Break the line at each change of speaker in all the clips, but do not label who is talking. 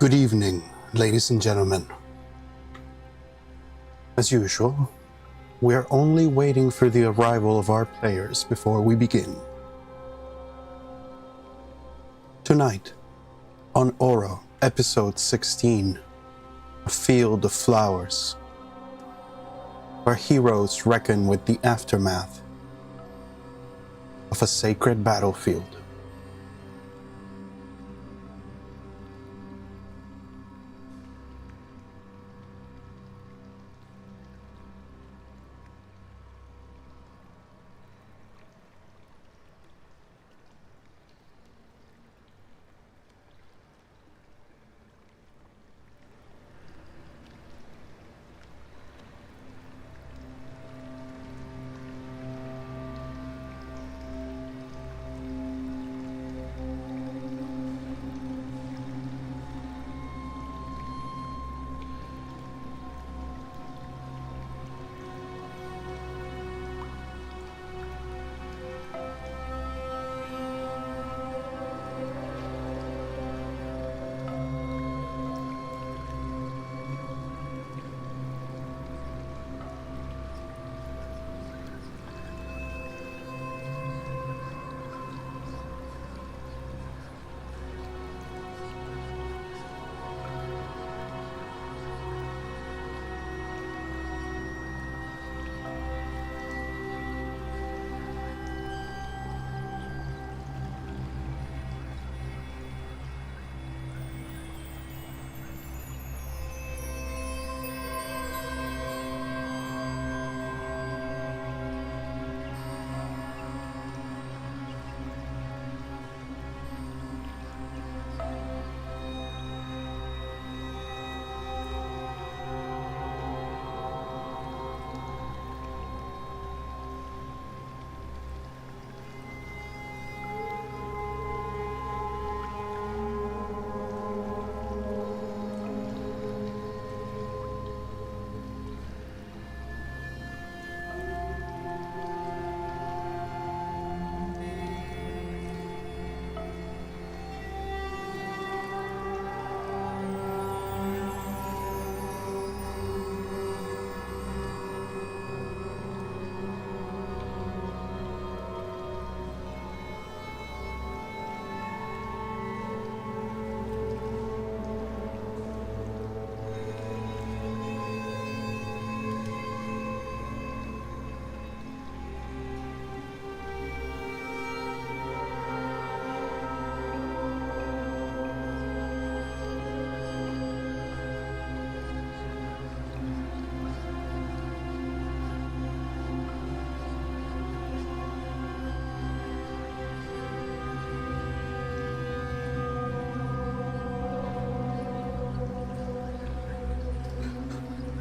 Good evening, ladies and gentlemen. As usual, we're only waiting for the arrival of our players before we begin. Tonight, on ORO, episode 16, A Field of Flowers, our heroes reckon with the aftermath of a sacred battlefield.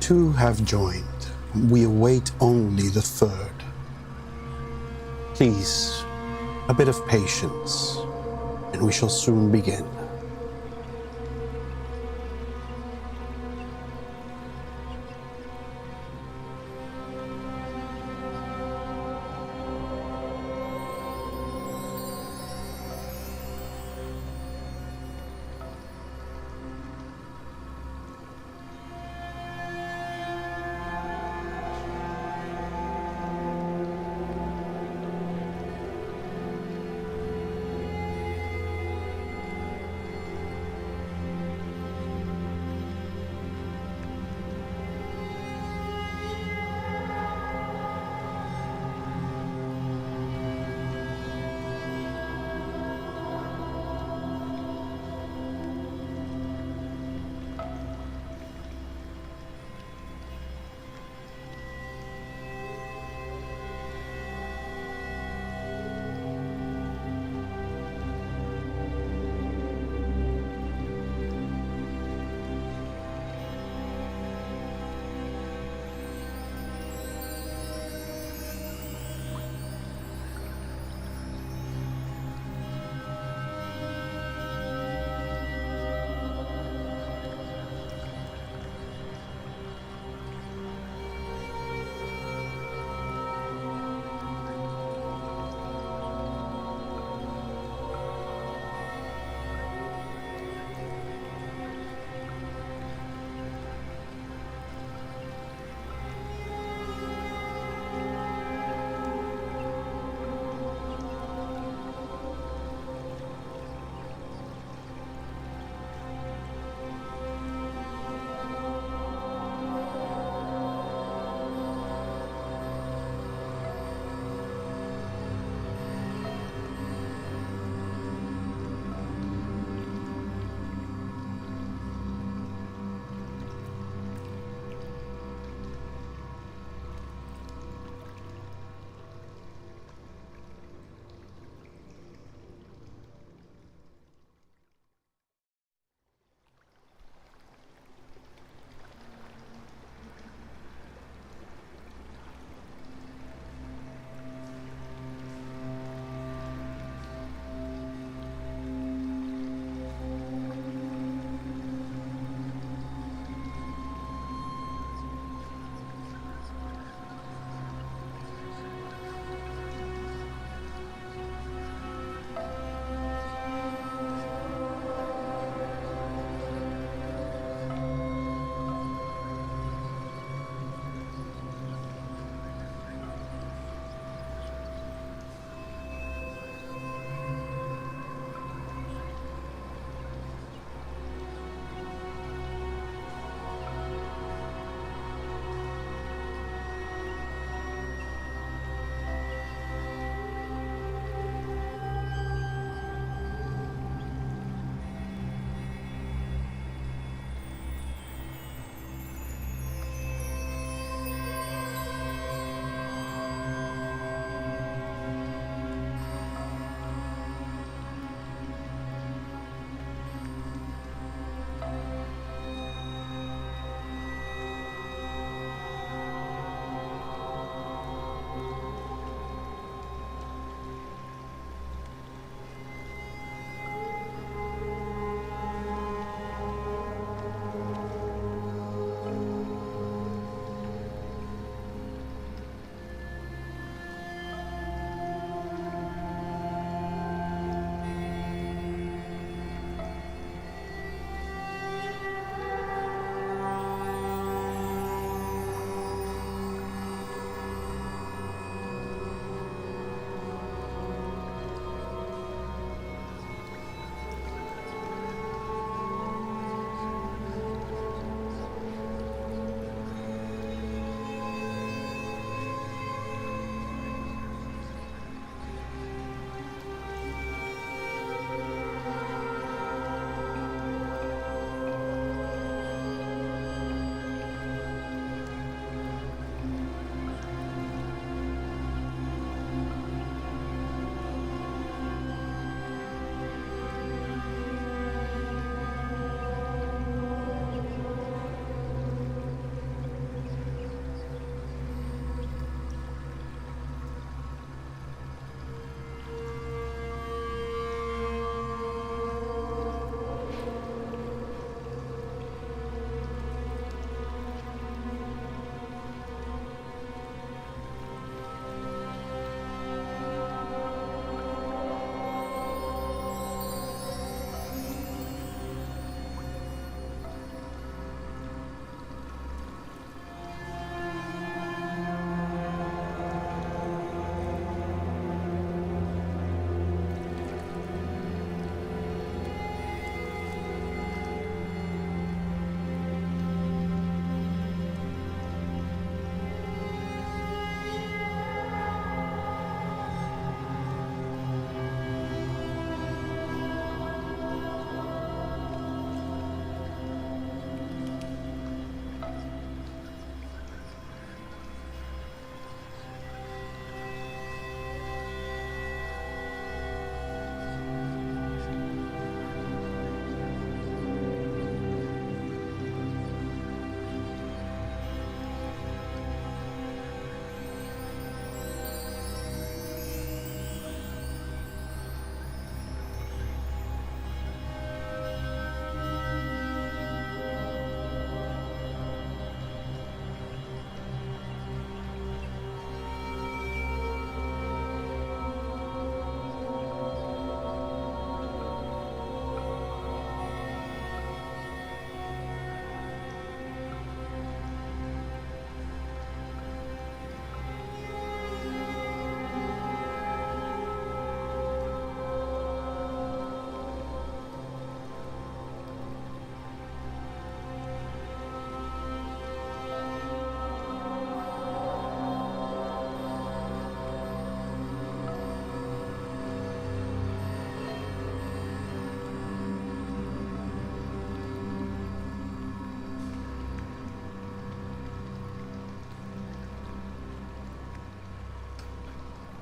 Two have joined. We await only the third. Please, a bit of patience, and we shall soon begin.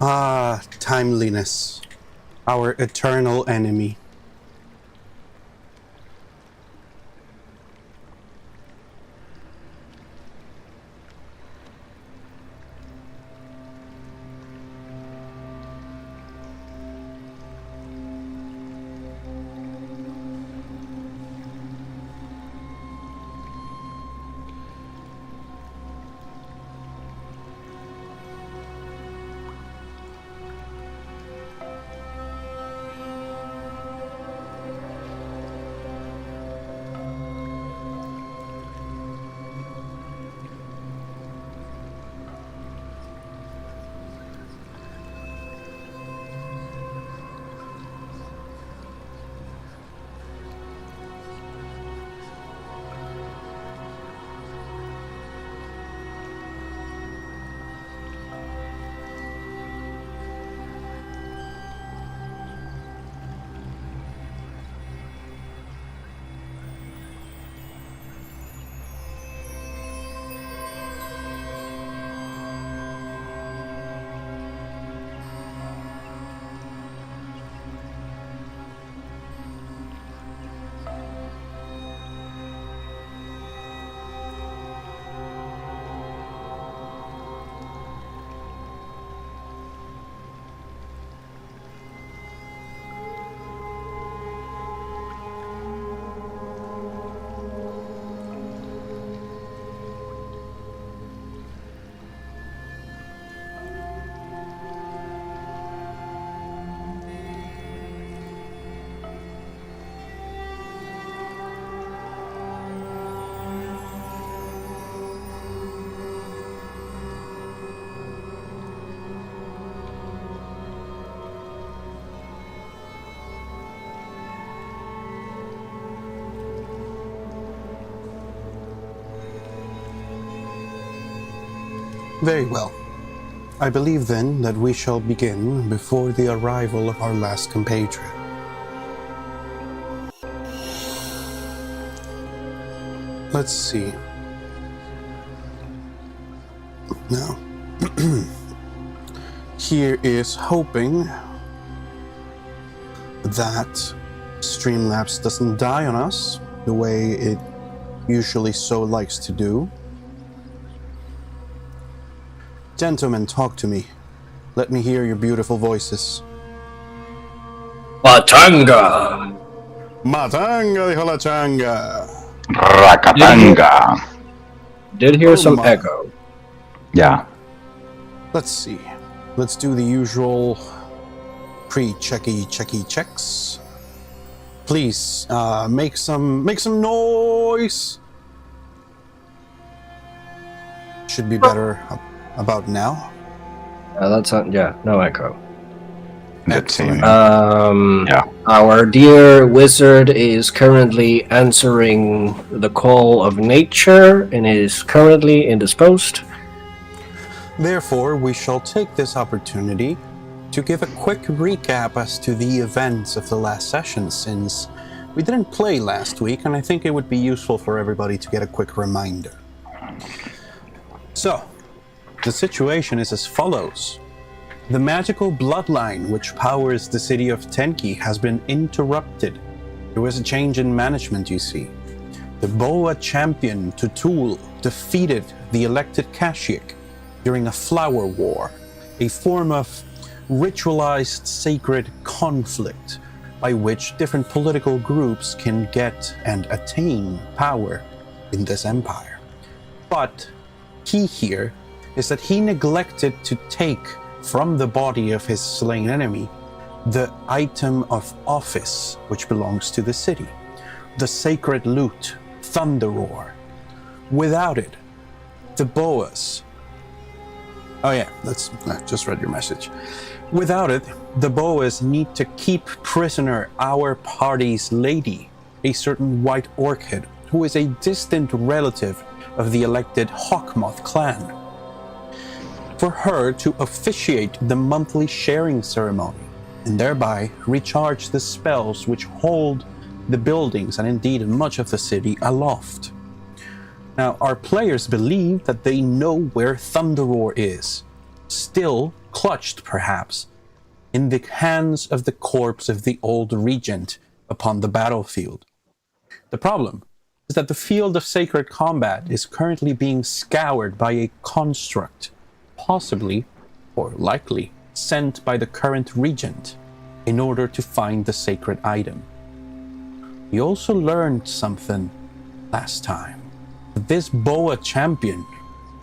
Ah, timeliness. Our eternal enemy. Very well. I believe then that we shall begin before the arrival of our last compatriot. Let's see. Now, here is hoping that Streamlabs doesn't die on us the way it usually so likes to do. Gentlemen, talk to me. Let me hear your beautiful voices.
Matanga!
Matanga, dijo la changa.
Rakatanga.
Did hear some
my.
echo.
Yeah.
Let's see. Let's do the usual pre-checky checks. Please, make some noise. Should be better about now.
That's not, yeah, no echo.
That seems.
Yeah. Our dear wizard is currently answering the call of nature and is currently indisposed.
Therefore, we shall take this opportunity to give a quick recap as to the events of the last session, since we didn't play last week, and I think it would be useful for everybody to get a quick reminder. So, the situation is as follows. The magical bloodline which powers the city of Tenki has been interrupted. There was a change in management, you see. The Boa champion Tutul defeated the elected Kashyyyk during a flower war, a form of ritualized sacred conflict by which different political groups can get and attain power in this empire. But key here is that he neglected to take from the body of his slain enemy the item of office which belongs to the city, the sacred lute, Thunder Roar. Without it, the Boas... Oh yeah, I just read your message. Without it, the Boas need to keep prisoner our party's lady, a certain white orchid, who is a distant relative of the elected Hawkmoth clan, for her to officiate the monthly sharing ceremony, and thereby recharge the spells which hold the buildings and indeed much of the city aloft. Now, our players believe that they know where Thunder Roar is. Still, clutched perhaps, in the hands of the corpse of the old regent upon the battlefield. The problem is that the field of sacred combat is currently being scoured by a construct, possibly, or likely, sent by the current regent in order to find the sacred item. We also learned something last time. This Boa champion,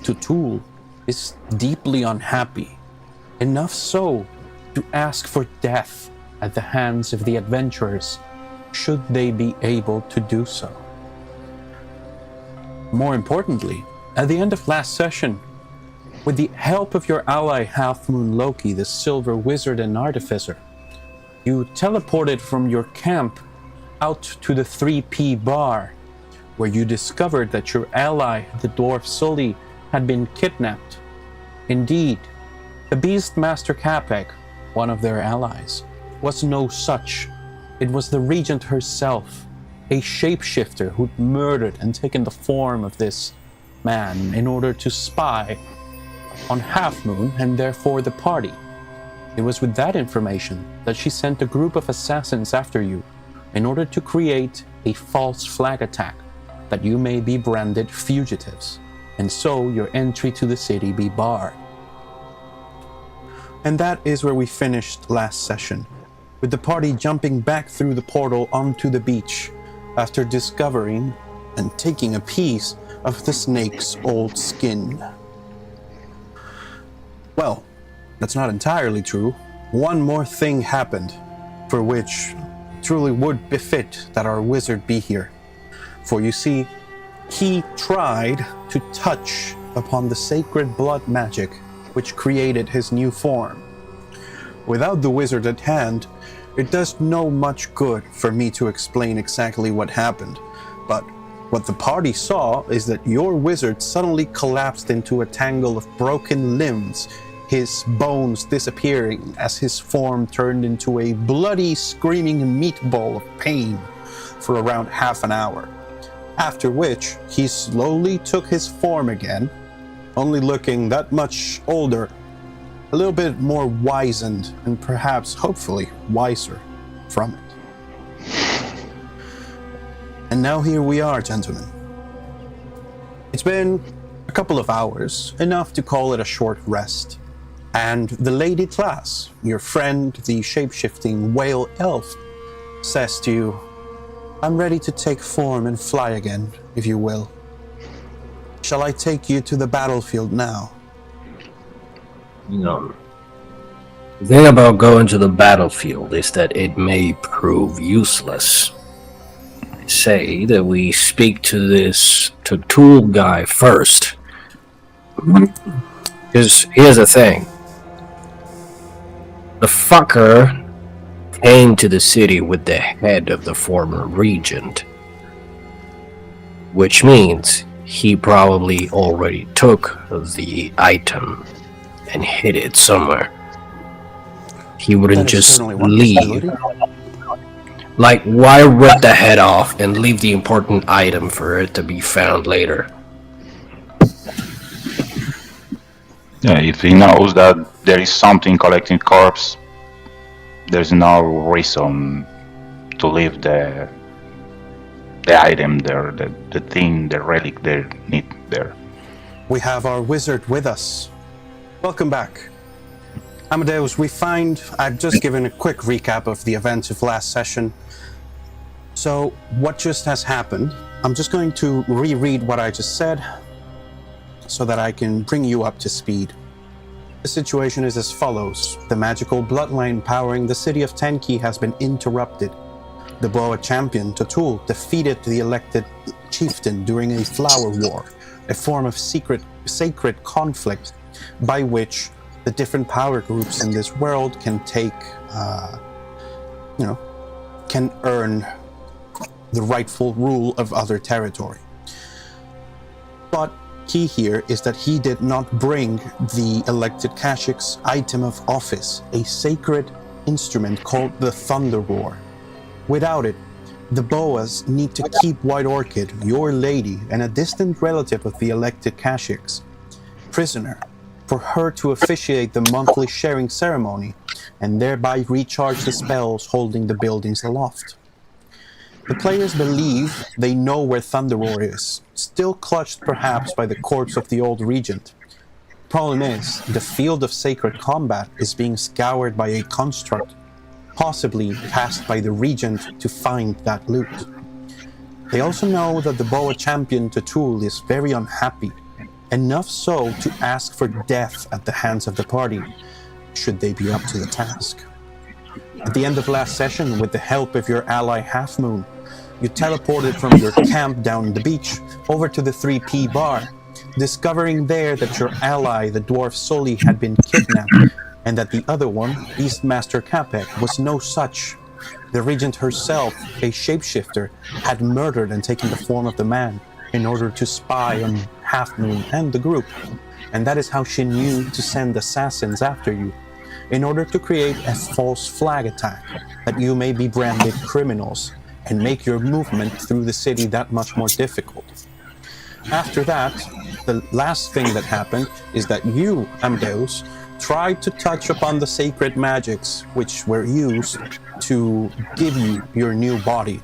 Tutul, is deeply unhappy, enough so to ask for death at the hands of the adventurers, should they be able to do so. More importantly, at the end of last session, with the help of your ally Half Moon Loki, the Silver Wizard and Artificer, you teleported from your camp out to the 3P bar, where you discovered that your ally, the Dwarf Sully, had been kidnapped. Indeed, the Beastmaster Capek, one of their allies, was no such. It was the Regent herself, a shapeshifter who'd murdered and taken the form of this man in order to spy on Half Moon and therefore the party. It was with that information that she sent a group of assassins after you in order to create a false flag attack that you may be branded fugitives, and so your entry to the city be barred. And that is where we finished last session, with the party jumping back through the portal onto the beach after discovering and taking a piece of the snake's old skin. Well, that's not entirely true. One more thing happened, for which truly would befit that our wizard be here. For you see, he tried to touch upon the sacred blood magic which created his new form. Without the wizard at hand, it does no much good for me to explain exactly what happened, but what the party saw is that your wizard suddenly collapsed into a tangle of broken limbs, his bones disappearing as his form turned into a bloody, screaming meatball of pain for around half an hour. After which, he slowly took his form again, only looking that much older, a little bit more wizened, and perhaps, hopefully, wiser from it. And now here we are, gentlemen. It's been a couple of hours, enough to call it a short rest. And the Lady Class, your friend, the shape-shifting whale elf, says to you, I'm ready to take form and fly again, if you will. Shall I take you to the battlefield now?
No. The thing about going to the battlefield is that it may prove useless. I say that we speak to this Tutul guy first. Because here's the thing. The fucker came to the city with the head of the former regent. Which means he probably already took the item and hid it somewhere. He wouldn't just leave. Like, why rip the head off and leave the important item for it to be found later?
Yeah, if he knows that there is something collecting corpse, there's no reason to leave the item there, the thing, the relic there, need there.
We have our wizard with us. Welcome back. Amadeus, I've just given a quick recap of the events of last session. So, what just has happened, I'm just going to reread what I just said so that I can bring you up to speed. The situation is as follows. The magical bloodline powering the city of Tenki has been interrupted. The Boa champion, Tutul, defeated the elected chieftain during a flower war, a form of sacred conflict by which the different power groups in this world can can earn the rightful rule of other territory. But key here is that he did not bring the elected Kashik's item of office, a sacred instrument called the Thunder Roar. Without it, the Boas need to keep White Orchid, your lady, and a distant relative of the elected Kashiks, prisoner for her to officiate the monthly sharing ceremony and thereby recharge the spells holding the buildings aloft. The players believe they know where Thunderroar is, still clutched perhaps by the corpse of the old regent. Problem is, the field of sacred combat is being scoured by a construct, possibly passed by the regent to find that loot. They also know that the Boa champion Tatul is very unhappy, enough so to ask for death at the hands of the party, should they be up to the task. At the end of last session, with the help of your ally Half Moon, you teleported from your camp down the beach over to the 3P bar, discovering there that your ally, the dwarf Sully, had been kidnapped, and that the other one, Beastmaster Capek, was no such. The regent herself, a shapeshifter, had murdered and taken the form of the man in order to spy on Half Moon and the group, and that is how she knew to send assassins after you, in order to create a false flag attack, that you may be branded criminals, and make your movement through the city that much more difficult. After that, the last thing that happened is that you, Amadeus, tried to touch upon the sacred magics which were used to give you your new body.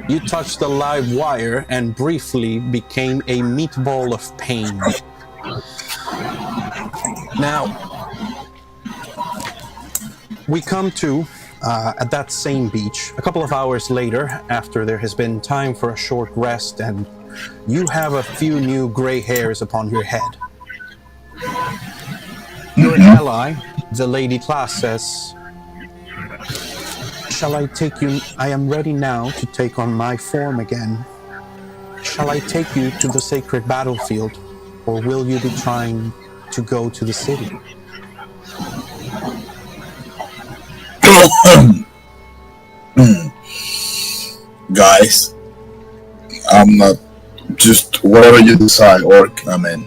You touched the live wire and briefly became a meatball of pain. Now, we come to, at that same beach, a couple of hours later, after there has been time for a short rest and you have a few new gray hairs upon your head. Your ally, the Lady Class, says, "Shall I take you? I am ready now to take on my form again. Shall I take you to the sacred battlefield, or will you be trying to go to the city?"
Guys, I'm not just whatever you decide, Orc, I'm in.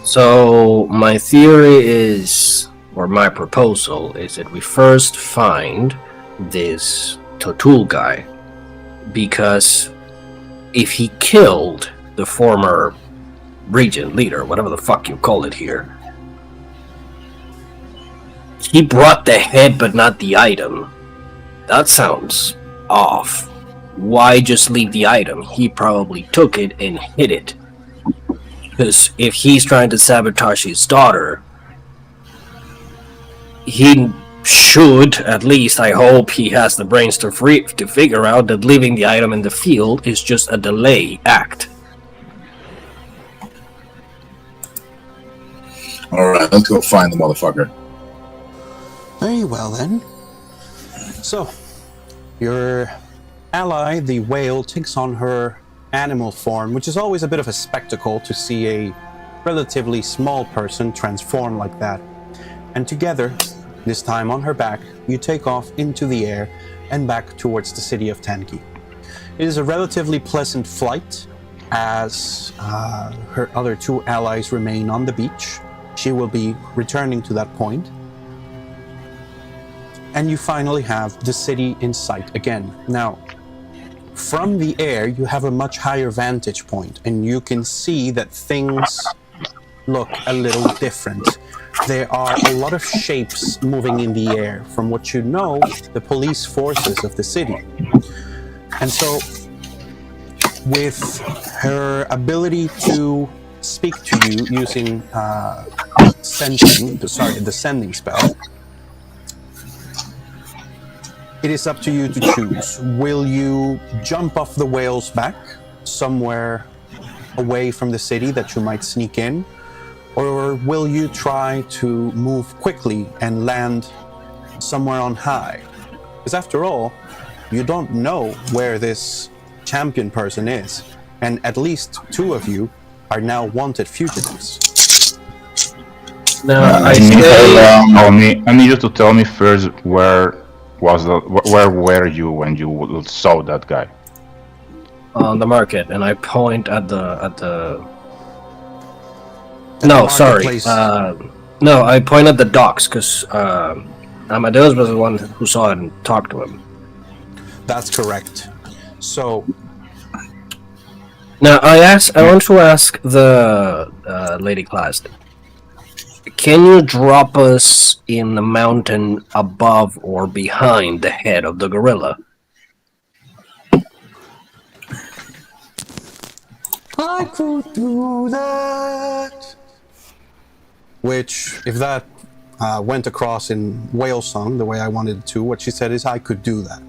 So my theory is, or my proposal is, that we first find this Tatul guy, because if he killed the former regent leader, whatever the fuck you call it here, he brought the head but not the item. That sounds off. Why just leave the item? He probably took it and hid it. Because if he's trying to sabotage his daughter, he should, at least I hope he has the brains to figure out that leaving the item in the field is just a delay act.
Alright, let's go find the motherfucker.
Very well then. So, your ally, the whale, takes on her animal form, which is always a bit of a spectacle to see a relatively small person transform like that. And together, this time on her back, you take off into the air and back towards the city of Tenki. It is a relatively pleasant flight, as her other two allies remain on the beach. She will be returning to that point. And you finally have the city in sight again. Now, from the air, you have a much higher vantage point, and you can see that things look a little different. There are a lot of shapes moving in the air from what you know, the police forces of the city. And so, with her ability to speak to you using the sending spell, it is up to you to choose. Will you jump off the whale's back somewhere away from the city that you might sneak in? Or will you try to move quickly and land somewhere on high? Because after all, you don't know where this champion person is, and at least two of you are now wanted fugitives.
Now,
I need you to tell me first where were you when you saw that guy?
On the market, and I point at the.
At
no,
the
sorry. No, I point at the docks because Amadeus was the one who saw it and talked to him.
That's correct. So,
Now, I want to ask the lady class. Can you drop us in the mountain above or behind the head of the gorilla?
I could do that. Which, if that went across in whale song the way I wanted it to, what she said is, I could do that.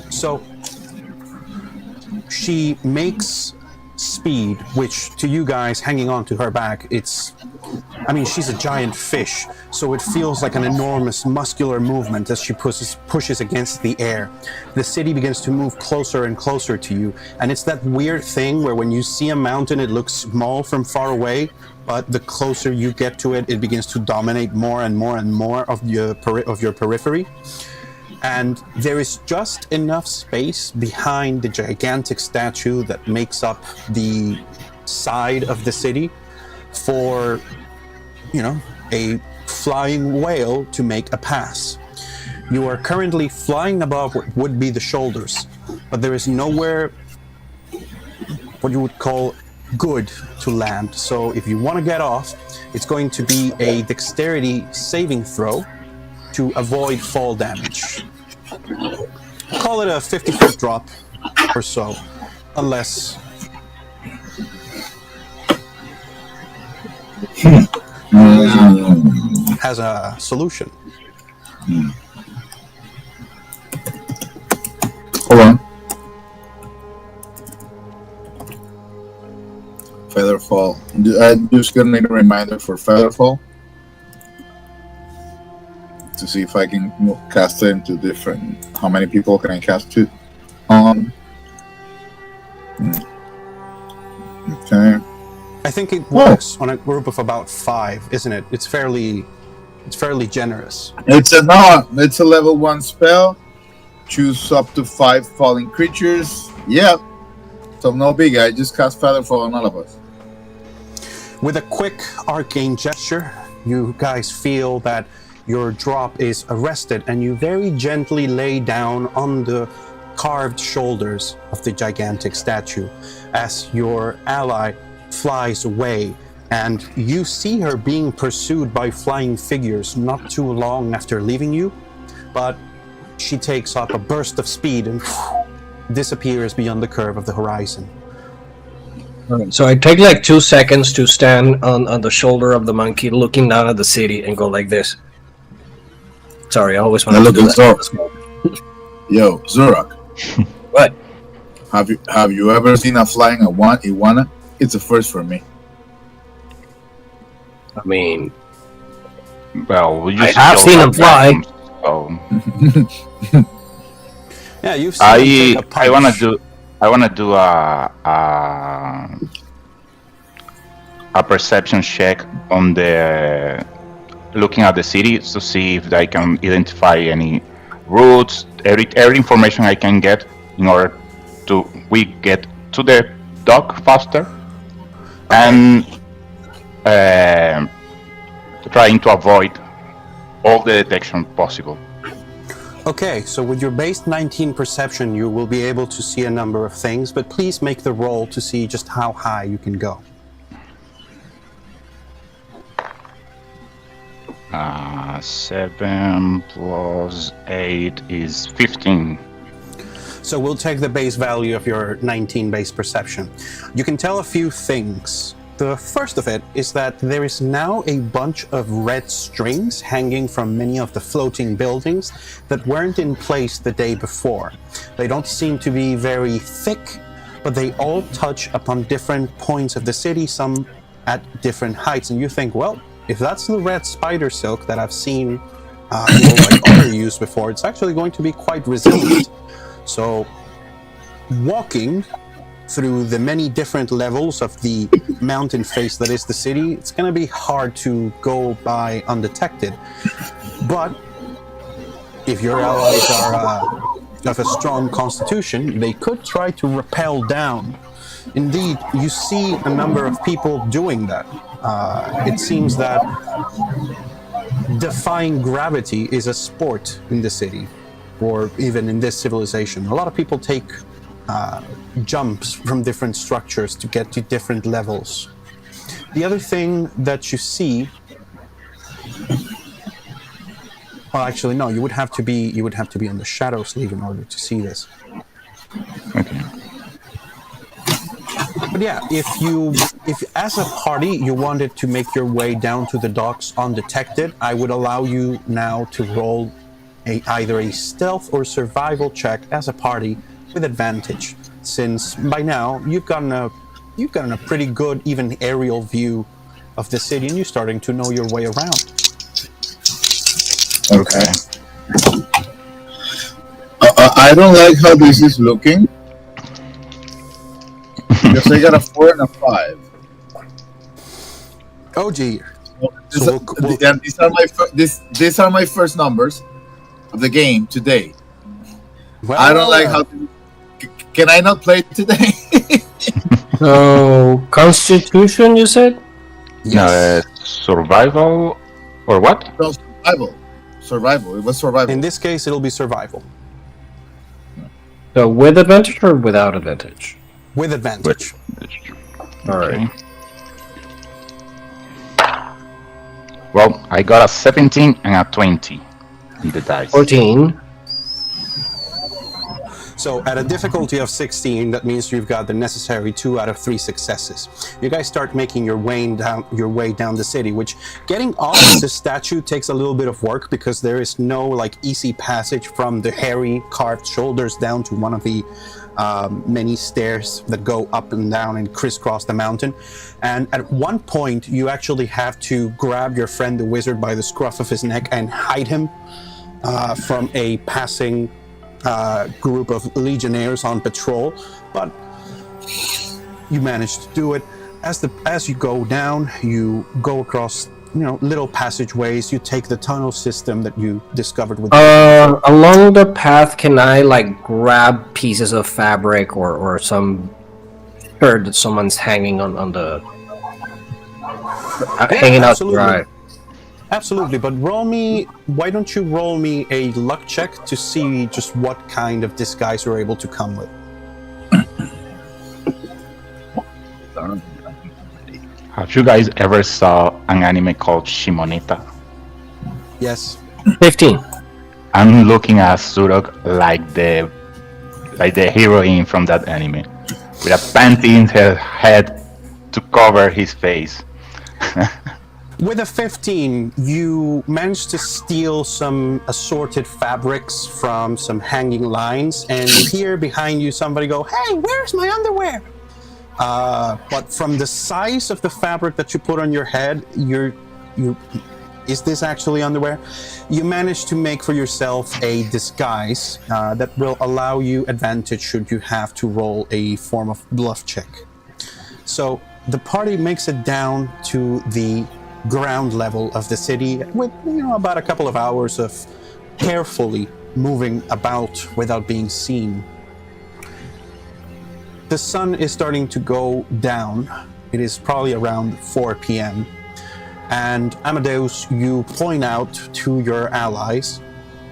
So, she makes speed, which to you guys hanging on to her back, she's a giant fish, so it feels like an enormous muscular movement as she pushes against the air. The city begins to move closer and closer to you, and it's that weird thing where when you see a mountain, it looks small from far away, but the closer you get to it, it begins to dominate more and more and more of your periphery. And there is just enough space behind the gigantic statue that makes up the side of the city for, a flying whale to make a pass. You are currently flying above what would be the shoulders, but there is nowhere what you would call good to land. So if you want to get off, it's going to be a dexterity saving throw to avoid fall damage. Call it a 50-foot drop or so, unless has a solution.
Hold on. Featherfall. I'm just gonna need a reminder for Featherfall to see if I can cast it into different. How many people can I cast it on? Okay.
I think it works on a group of about 5, isn't it? It's fairly generous.
It's a level 1 spell. Choose up to 5 falling creatures. Yep. So no big. I just cast Featherfall on all of us.
With a quick arcane gesture, you guys feel that your drop is arrested, and you very gently lay down on the carved shoulders of the gigantic statue as your ally flies away, and you see her being pursued by flying figures not too long after leaving you, but she takes up a burst of speed and disappears beyond the curve of the horizon.
Alright, so I take like 2 seconds to stand on the shoulder of the monkey, looking down at the city and go like this. Sorry, I always want to do that.
Yo, Zurak.
What?
Have you ever seen a flying iguana? It's a first for me.
I mean,
well,
I have seen them fly.
Yeah, you've seen them take a punch.
I wanna do a perception check on the looking at the city to see if I can identify any routes, every information I can get in order we get to the dock faster, and trying to avoid all the detection possible.
Okay, so with your base 19 perception, you will be able to see a number of things, but please make the roll to see just how high you can go.
7 plus 8 is 15.
So we'll take the base value of your 19 base perception. You can tell a few things. The first of it is that there is now a bunch of red strings hanging from many of the floating buildings that weren't in place the day before. They don't seem to be very thick, but they all touch upon different points of the city, some at different heights. And you think, well, if that's the red spider silk that I've seen like ORO use before, it's actually going to be quite resilient. So walking through the many different levels of the mountain face that is the city, it's going to be hard to go by undetected. But if your allies are of a strong constitution, they could try to rappel down. Indeed, you see a number of people doing that. It seems that defying gravity is a sport in the city, or even in this civilization. A lot of people take jumps from different structures to get to different levels. The other thing that you see, well, actually, no, you would have to be on the shadow sleeve in order to see this.
Okay.
But yeah, if as a party you wanted to make your way down to the docks undetected, I would allow you now to roll either a stealth or survival check as a party with advantage, since by now you've gotten a pretty good even aerial view of the city and you're starting to know your way around.
Okay. I don't like how this is looking. Because I got a 4 and a 5.
Oh gee.
And these are my first numbers of the game today.
Well,
I don't like how. Can I not play today?
So, Constitution, you said?
yes.
Survival or what?
No, survival. It was survival.
In this case, it'll be survival.
So, with advantage or without advantage?
With advantage.
Alright.
Well, I got a 17 and a 20 in the dice.
14.
So at a difficulty of 16, that means you've got the necessary 2 out of 3 successes. You guys start making your way down the city, which getting off the statue takes a little bit of work because there is no like easy passage from the hairy carved shoulders down to one of the many stairs that go up and down and crisscross the mountain. And at one point, you actually have to grab your friend the wizard by the scruff of his neck and hide him from a passing group of legionnaires on patrol, but you manage to do it. As you go down, you go across little passageways. You take the tunnel system that you discovered with
along the path, can I like grab pieces of fabric or some shirt that someone's hanging on the hanging out to dry?
Absolutely, but why don't you roll me a luck check to see just what kind of disguise you're able to come with.
Have you guys ever saw an anime called Shimoneta?
Yes.
15.
I'm looking at Surok like the heroine from that anime, with a panty in her head to cover his face.
With a 15, you managed to steal some assorted fabrics from some hanging lines, and you hear behind you somebody go, "Hey, where's my underwear?" But from the size of the fabric that you put on your head, is this actually underwear? You managed to make for yourself a disguise that will allow you advantage should you have to roll a form of bluff check. So the party makes it down to the ground level of the city with about a couple of hours of carefully moving about without being seen. The sun is starting to go down. It is probably around 4 p.m. And Amadeus, you point out to your allies,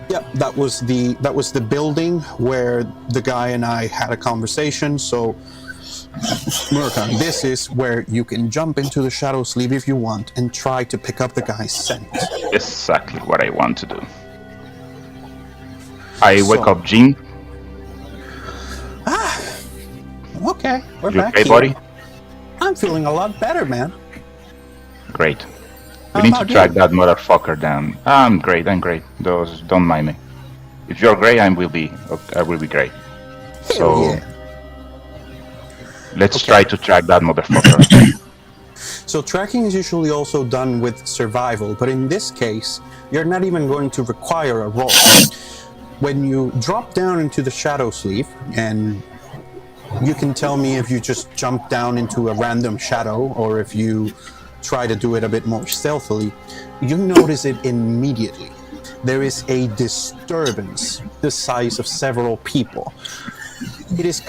yep, that was the building where the guy and I had a conversation. So Murkan, this is where you can jump into the shadow sleeve if you want and try to pick up the guy's scent.
Exactly what I want to do. I wake up Jean.
Okay, we're
You
back
okay,
here.
buddy?
I'm feeling a lot better, man.
Great.
How
We need to
about
track
you?
that motherfucker down. I'm great. Don't mind me. If you're great, I will be great.
Hell
So
yeah.
let's
Okay.
try to track that motherfucker.
So tracking is usually also done with survival, but in this case, you're not even going to require a roll. When you drop down into the shadow sleeve, and you can tell me if you just jump down into a random shadow or if you try to do it a bit more stealthily, you notice it immediately. There is a disturbance the size of several people. It's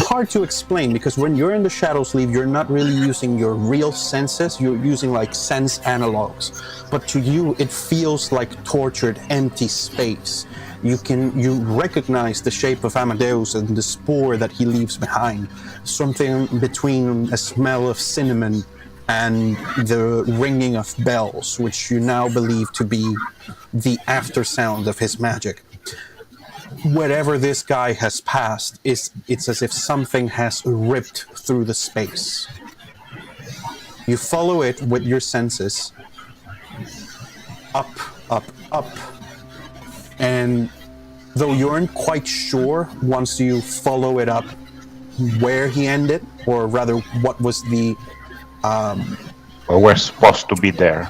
hard to explain because when you're in the shadow sleeve, you're not really using your real senses, you're using like sense analogs. But to you, it feels like tortured, empty space. You recognize the shape of Amadeus and the spoor that he leaves behind. Something between a smell of cinnamon and the ringing of bells, which you now believe to be the after sound of his magic. Wherever this guy has passed, it's as if something has ripped through the space. You follow it with your senses, up, up, up, and though you aren't quite sure once you follow it up where he ended, or rather what was the
Or we're supposed to be there.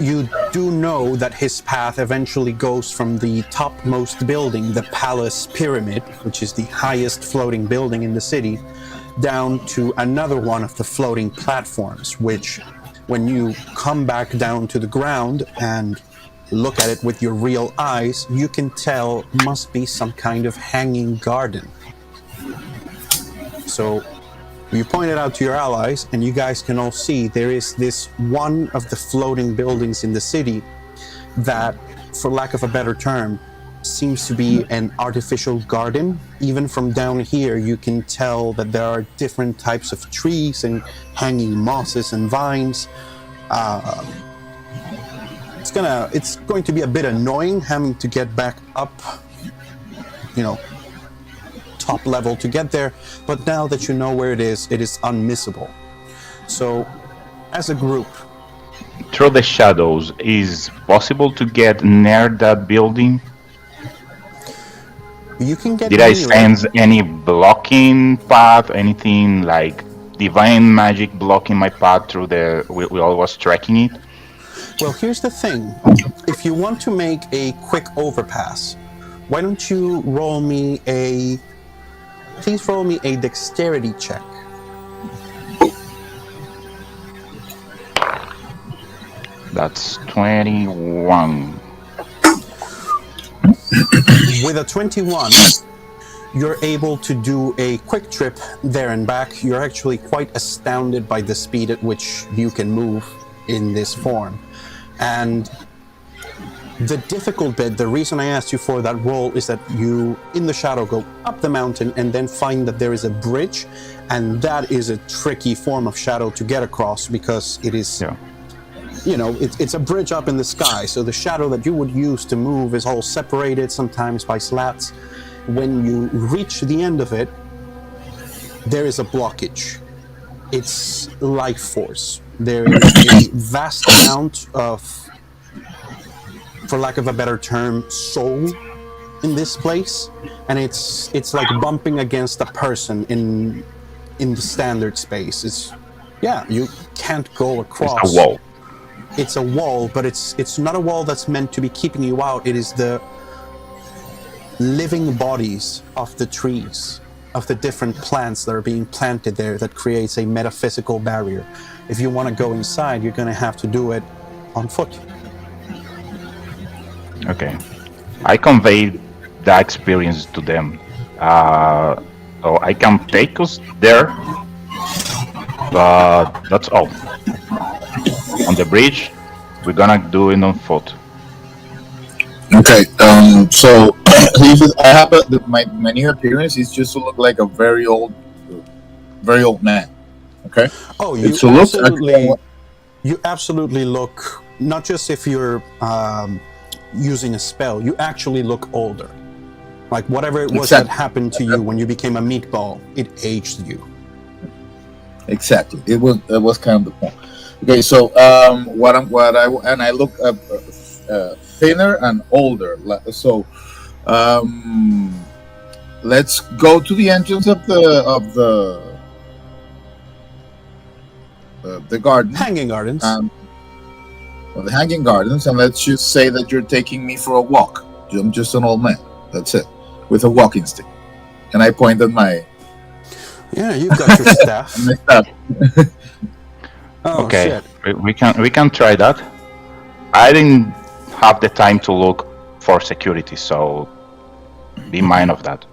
you do know that his path eventually goes from the topmost building, the Palace Pyramid, which is the highest floating building in the city, down to another one of the floating platforms, which, when you come back down to the ground and look at it with your real eyes, you can tell must be some kind of hanging garden. So you point it out to your allies, and you guys can all see there is this one of the floating buildings in the city that, for lack of a better term, seems to be an artificial garden. Even from down here, you can tell that there are different types of trees and hanging mosses and vines. It's going to be a bit annoying having to get back up, top level to get there, but now that you know where it is unmissable. So, as a group,
Through the shadows, is possible to get near that building?
you can get
Did I
anywhere.
sense any blocking path? Anything like divine magic blocking my path through the... We all was tracking it?
Well, here's the thing. If you want to make a quick overpass, why don't you please roll me a dexterity check.
That's 21.
With a 21, you're able to do a quick trip there and back. You're actually quite astounded by the speed at which you can move in this form. And the difficult bit, the reason I asked you for that roll, is that you, in the shadow, go up the mountain and then find that there is a bridge, and that is a tricky form of shadow to get across, because it is...
Yeah.
It's a bridge up in the sky, so the shadow that you would use to move is all separated, sometimes by slats. When you reach the end of it, there is a blockage. It's life force. There is a vast amount of, for lack of a better term, soul in this place, and it's like bumping against a person in the standard space. You can't go across.
It's a wall.
It's a wall, but it's not a wall that's meant to be keeping you out. It is the living bodies of the trees, of the different plants that are being planted there, that creates a metaphysical barrier. If you want to go inside, you're going to have to do it on foot.
Okay. I conveyed that experience to them. So I can take us there, but that's all. On the bridge, we're gonna do it on foot.
Okay, so I have my new appearance is just to look like a very old man. Okay.
Oh, you absolutely look, not just if you're using a spell, you actually look older. Like whatever it was that happened to you when you became a meatball, it aged you.
Exactly. It was kind of the point. Okay, so I look thinner and older. So let's go to the entrance of the garden.
Hanging gardens.
The hanging gardens, and let's just say that you're taking me for a walk. I'm just an old man. That's it, with a walking stick. And I point at my...
Yeah, you've got your staff.
my staff.
Oh,
okay,
shit.
we can try that. I didn't have the time to look for security, so be mind of that.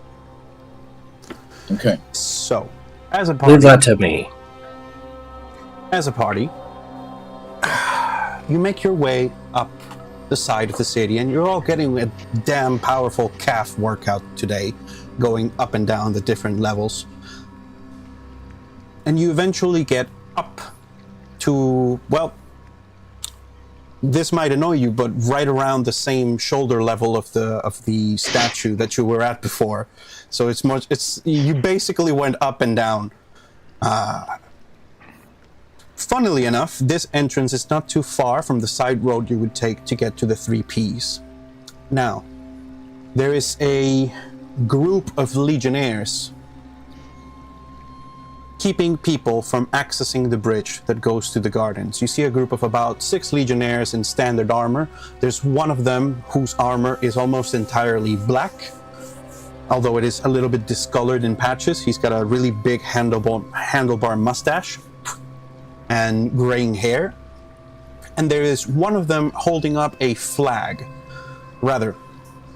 Okay.
So, as a party...
Leave that to me.
As a party, you make your way up the side of the city, and you're all getting a damn powerful calf workout today, going up and down the different levels. And you eventually get up to, well, this might annoy you, but right around the same shoulder level of the statue that you were at before. So you basically went up and down. Funnily enough, this entrance is not too far from the side road you would take to get to the 3 Ps. Now, there is a group of legionnaires keeping people from accessing the bridge that goes to the gardens. You see a group of about 6 legionnaires in standard armor. There's one of them whose armor is almost entirely black, although it is a little bit discolored in patches. He's got a really big handlebar mustache and graying hair. And there is one of them holding up a flag, rather,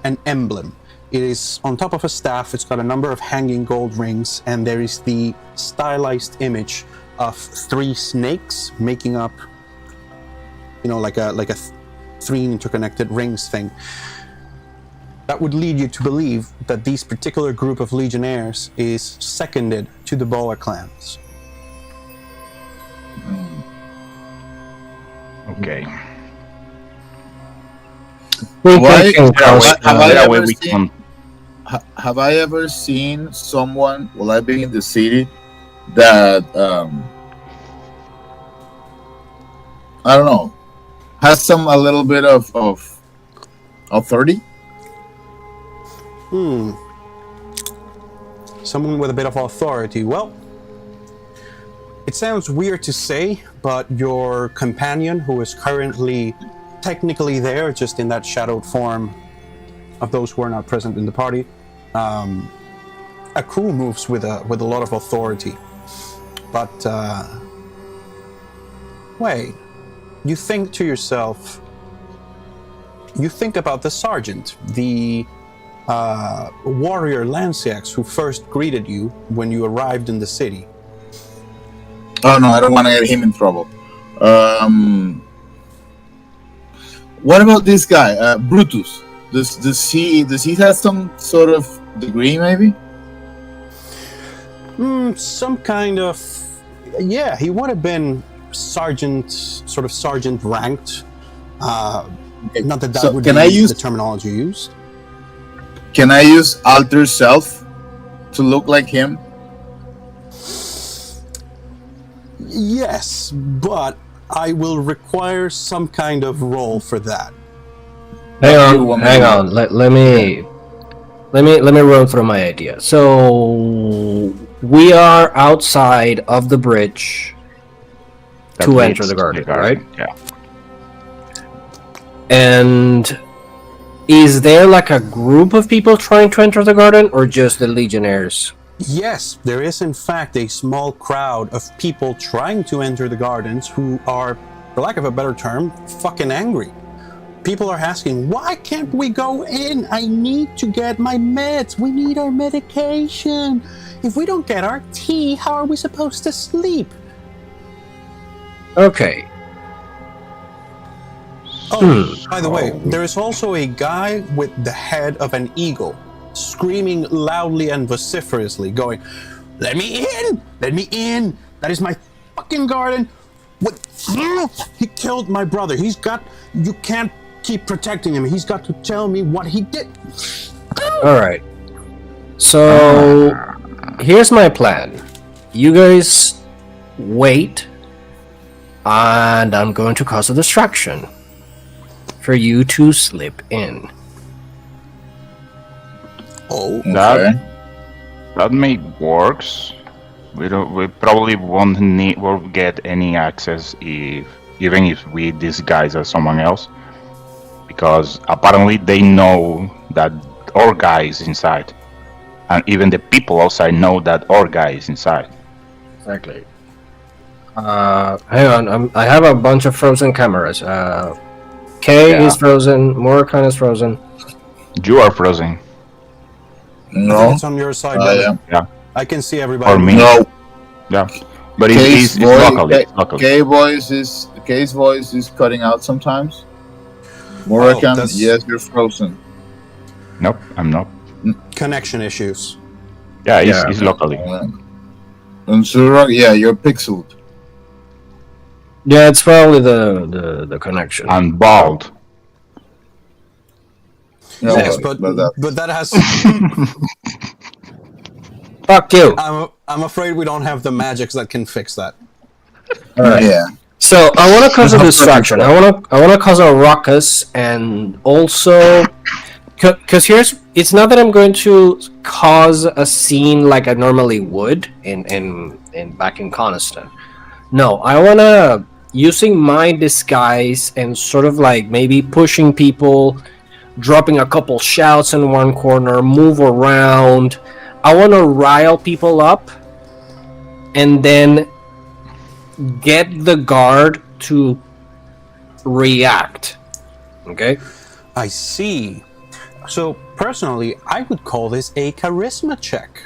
an emblem. It is on top of a staff. It's got a number of hanging gold rings, and there is the stylized image of 3 snakes making up, like a 3 interconnected rings thing. That would lead you to believe that this particular group of legionnaires is seconded to the Boa clans.
Okay.
Have I ever seen someone while I've been in the city that I don't know, has a little bit of authority?
Someone with a bit of authority. Well, it sounds weird to say, but your companion, who is currently technically there, just in that shadowed form of those who are not present in the party, Aku moves with a lot of authority. But wait, you think to yourself, you think about the sergeant, the warrior Lanciax who first greeted you when you arrived in the city.
Oh no, I don't want to get him in trouble. What about this guy, Brutus? Does he have some sort of degree, maybe?
Some kind of, yeah. He would have been sergeant ranked. Not that
So
would
can
be
I use-
the terminology used.
Can I use alter self to look like him?
Yes, but I will require some kind of role for that.
Hang on. Let me run through my idea. So we are outside of the bridge to enter the garden, right?
Yeah.
And is there like a group of people trying to enter the garden, or just the legionnaires?
Yes, there is in fact a small crowd of people trying to enter the gardens who are, for lack of a better term, fucking angry. People are asking, why can't we go in? I need to get my meds. We need our medication. If we don't get our tea, how are we supposed to sleep?
Okay.
Oh, by the way, there is also a guy with the head of an eagle, screaming loudly and vociferously, going, "Let me in! Let me in! That is my fucking garden! What? He killed my brother. You can't keep protecting him. He's got to tell me what he did."
Alright. So, here's my plan. You guys wait, and I'm going to cause a distraction for you to slip in.
Oh,
Okay.
That may works. We probably won't get any access even if we disguise as someone else, because apparently they know that our guy is inside, and even the people outside know that our guy is inside.
Exactly. Hang on, I have a bunch of frozen cameras. Kay is frozen, Morrican is frozen.
You are frozen.
No.
it's on your side.
I am.
Yeah.
I can see everybody.
Or me.
No.
Yeah. But
Kay's
it's locally. It's locally.
Kay's voice is cutting out sometimes. Murakami,
that's-
yes, you're frozen.
Nope, I'm not.
Connection issues.
Yeah, it's locally.
And Surak, yeah, you're pixeled.
Yeah, it's probably the connection.
And bald.
Yeah,
Yes,
well,
but that has.
Fuck you.
I'm afraid we don't have the magics that can fix that.
yeah.
So I want to cause a distraction. I want to cause a ruckus, and also, because it's not that I'm going to cause a scene like I normally would in back in Coniston. No, I want to using my disguise and sort of like maybe pushing people, dropping a couple shouts in one corner, move around. I want to rile people up, and then get the guard to react. Okay?
I see. So personally, I would call this a charisma check.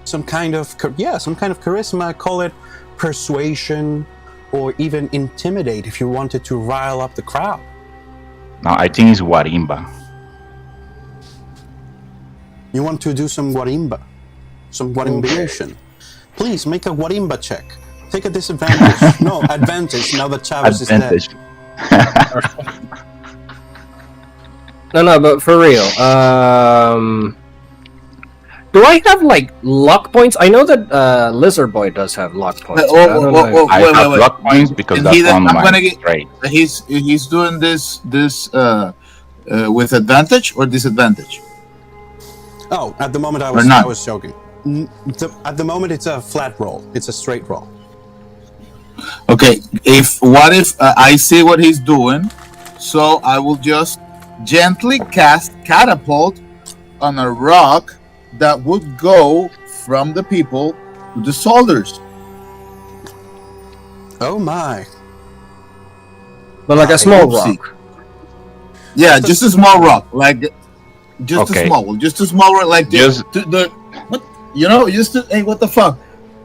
Some kind of charisma. Call it persuasion, or even intimidate if you wanted to rile up the crowd.
No, I think it's Warimba.
You want to do some guarimba, some guarimbiation. Please make a guarimba check. Take a disadvantage. No, advantage. Now that Chavez is dead.
No, but for real. Do I have like luck points? I know that Lizard Boy does have luck points.
I have luck points because that's one of my traits.
He's doing this with advantage or disadvantage?
Oh, at the moment I was joking. At the moment it's a flat roll. It's a straight roll.
Okay, what if I see what he's doing, so I will just gently cast catapult on a rock that would go from the people to the soldiers.
Oh my.
But like a small rock.
Yeah, just a small rock, like just a small rock, like just hey, what the fuck,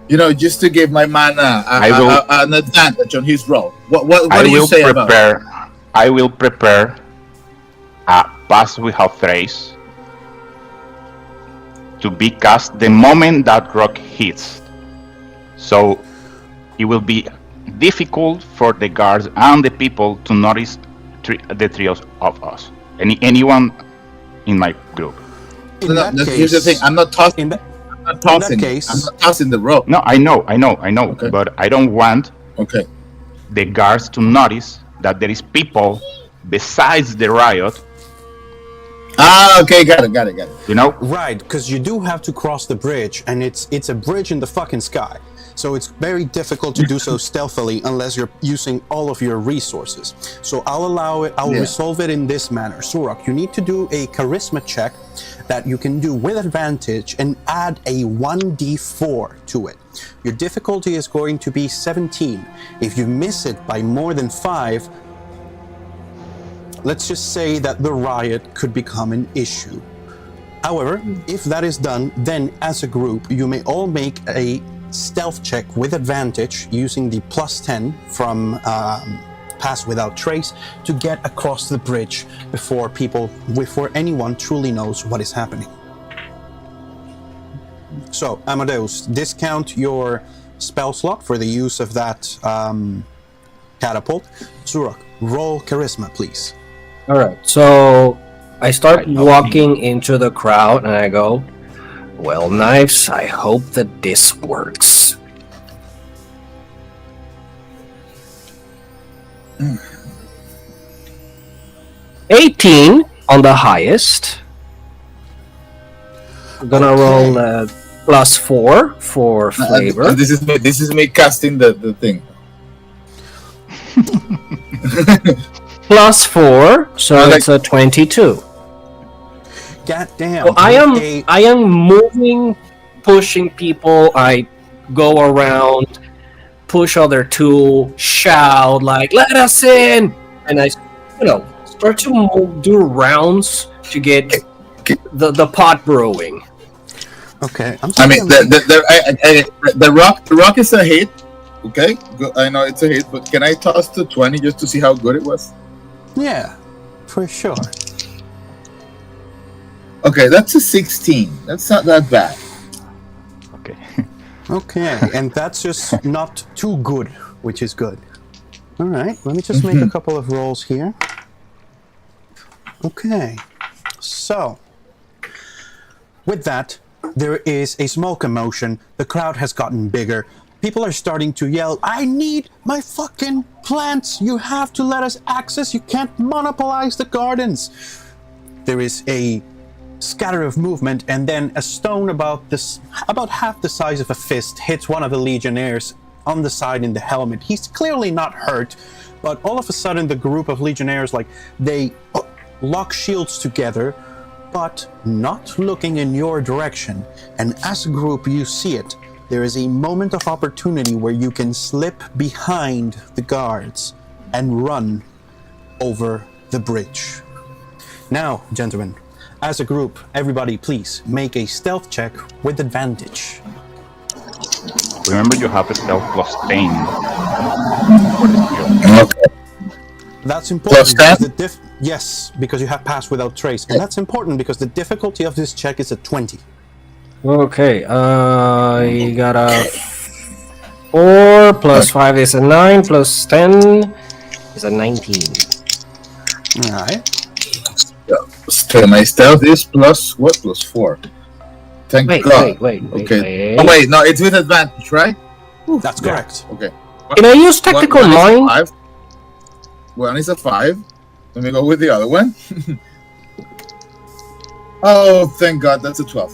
just to give my man an advantage on his roll. What do you say about it?
I will prepare a pass without trace to be cast the moment that rock hits. So it will be difficult for the guards and the people to notice the trios of us. Anyone in my group.
Here's the thing. I'm not tossing. I'm not tossing the rope.
No, I know. Okay. But I don't want the guards to notice that there is people besides the riot.
Okay, got it.
Right, because you do have to cross the bridge, and it's a bridge in the fucking sky. So it's very difficult to do so stealthily unless you're using all of your resources. So I'll allow it. I'll resolve it in this manner. Surak, you need to do a charisma check that you can do with advantage and add a 1d4 to it. Your difficulty is going to be 17. If you miss it by more than 5, let's just say that the riot could become an issue. However, if that is done, then as a group, you may all make a stealth check with advantage using the +10 from Pass Without Trace to get across the bridge before anyone truly knows what is happening. So, Amadeus, discount your spell slot for the use of that catapult. Surak, roll charisma, please.
Alright, so I start walking into the crowd and I go, well, Knives, I hope that this works. Mm. 18 on the highest. I'm gonna roll +4 for flavor.
This is me casting the thing.
+4, so it's a 22.
God damn.
So I am moving, pushing people. I go around, push other two, shout like, "Let us in!" And I, start to do rounds to get the pot brewing.
Okay.
The rock is a hit. Okay, I know it's a hit, but can I toss to 20 just to see how good it was?
Yeah, for sure.
Okay, that's a 16. That's not that bad.
Okay.
Okay, and that's just not too good, which is good. All right, let me just make a couple of rolls here. Okay, so with that, there is a small commotion. The crowd has gotten bigger. People are starting to yell, "I need my fucking plants! You have to let us access. You can't monopolize the gardens." There is a scatter of movement, and then a stone about half the size of a fist hits one of the legionnaires on the side in the helmet. He's clearly not hurt, but all of a sudden the group of legionnaires, like, they lock shields together, but not looking in your direction. And as a group, you see it. There is a moment of opportunity where you can slip behind the guards and run over the bridge. Now, gentlemen, as a group, everybody please make a stealth check with advantage.
Remember, you have a stealth plus 10.
Okay.
That's important
Plus
because yes, because you have passed without trace. And that's important because the difficulty of this check is a 20.
Okay, you got a 4 plus 5 is a 9 plus 10 is a 19.
All right.
So my stealth is plus what? Plus 4. Thank God.
Wait.
Okay. Oh wait, no, it's with advantage, right?
That's correct.
Okay.
Can I use tactical mind?
One is a 5. Let me go with the other one. Oh, thank God, that's a 12.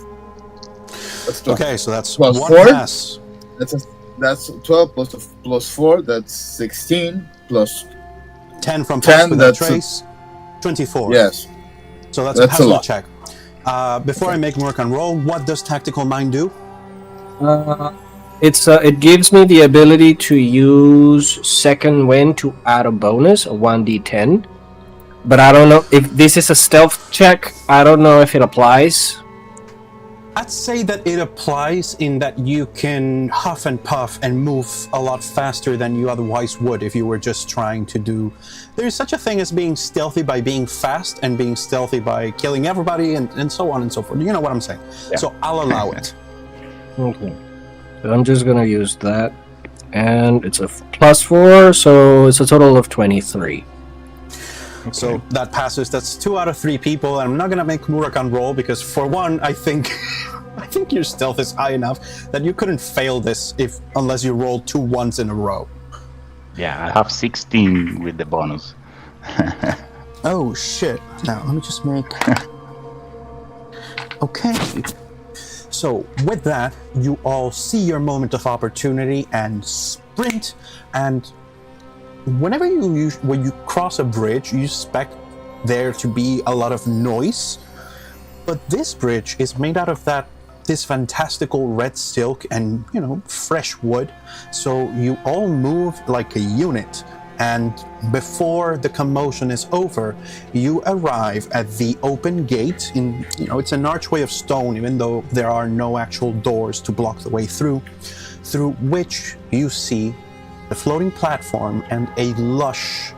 That's 12.
Okay, so that's
plus
one
4.
pass.
That's 12 plus 4. That's 16 plus
10 from pass
10.
without
That's
trace. 24.
Yes.
So that's a pass
a
with
lot.
check. Before I make Mork and roll, what does tactical mind do?
It gives me the ability to use second wind to add a bonus, a 1d10. But I don't know if this is a stealth check. I don't know if it applies.
I'd say that it applies in that you can huff and puff and move a lot faster than you otherwise would if you were just trying to do... There's such a thing as being stealthy by being fast and being stealthy by killing everybody and so on and so forth. You know what I'm saying? Yeah. So I'll allow it.
Okay. So I'm just going to use that. And it's a plus 4, so it's a total of 23.
Okay. So that passes. That's 2 out of 3 people. And I'm not going to make Murakan roll because, for one, I think your stealth is high enough that you couldn't fail this unless you rolled 2 ones in a row.
Yeah, I have 16 with the bonus.
Oh, shit. Now, let me just make... Okay. So, with that, you all see your moment of opportunity and sprint, and whenever when you cross a bridge, you expect there to be a lot of noise, but this bridge is made out of this fantastical red silk and, fresh wood, so you all move like a unit, and before the commotion is over, you arrive at the open gate. It's an archway of stone, even though there are no actual doors to block the way through which you see the floating platform and a lush,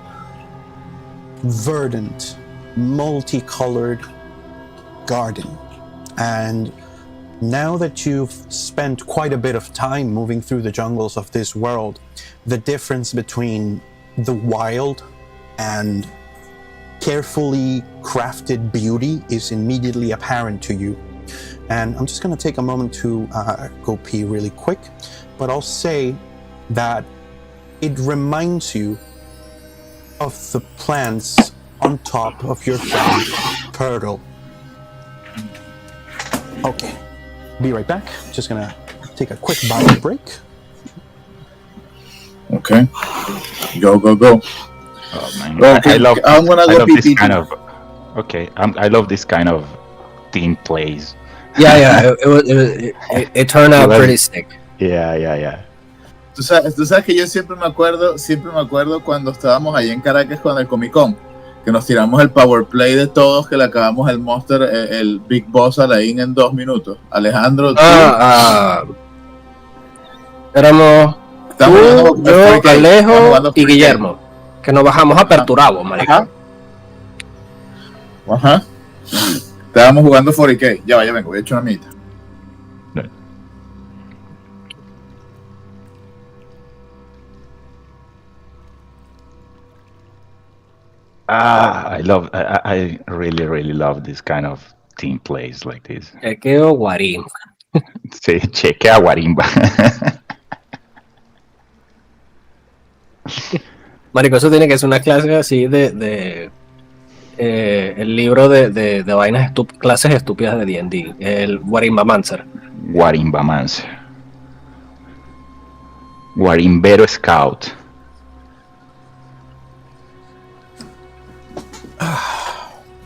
verdant, multicolored garden. And now that you've spent quite a bit of time moving through the jungles of this world, the difference between the wild and carefully crafted beauty is immediately apparent to you. And I'm just going to take a moment to go pee really quick, but I'll say that it reminds you of the plants on top of your friend Turtle. Okay, be right back. Just gonna take a quick bio break.
Okay. Go.
Oh man,
Okay. I'm gonna go pee.
This kind of. Okay, I love this kind of team plays.
Yeah. It turned out pretty sick.
Yeah.
Tú sabes que yo siempre me acuerdo cuando estábamos ahí en Caracas con el Comic Con, que nos tiramos el power play de todos, que le acabamos el monster, el Big Boss Alain en 2 minutos. Alejandro,
éramos tú, yo, Alejo y Guillermo, que nos bajamos aperturados, marica.
Ajá. Estábamos jugando 40K. Ya vengo, voy a echar una mitad.
I really, really love this kind of team plays like this.
Chequeo Guarín.
Sí, chequea guarimba.
Marico, eso tiene que ser una clase así de el libro de vainas clases estúpidas de D&D, el Guarimbamancer.
Guarimbamancer. Guarimbero Scout.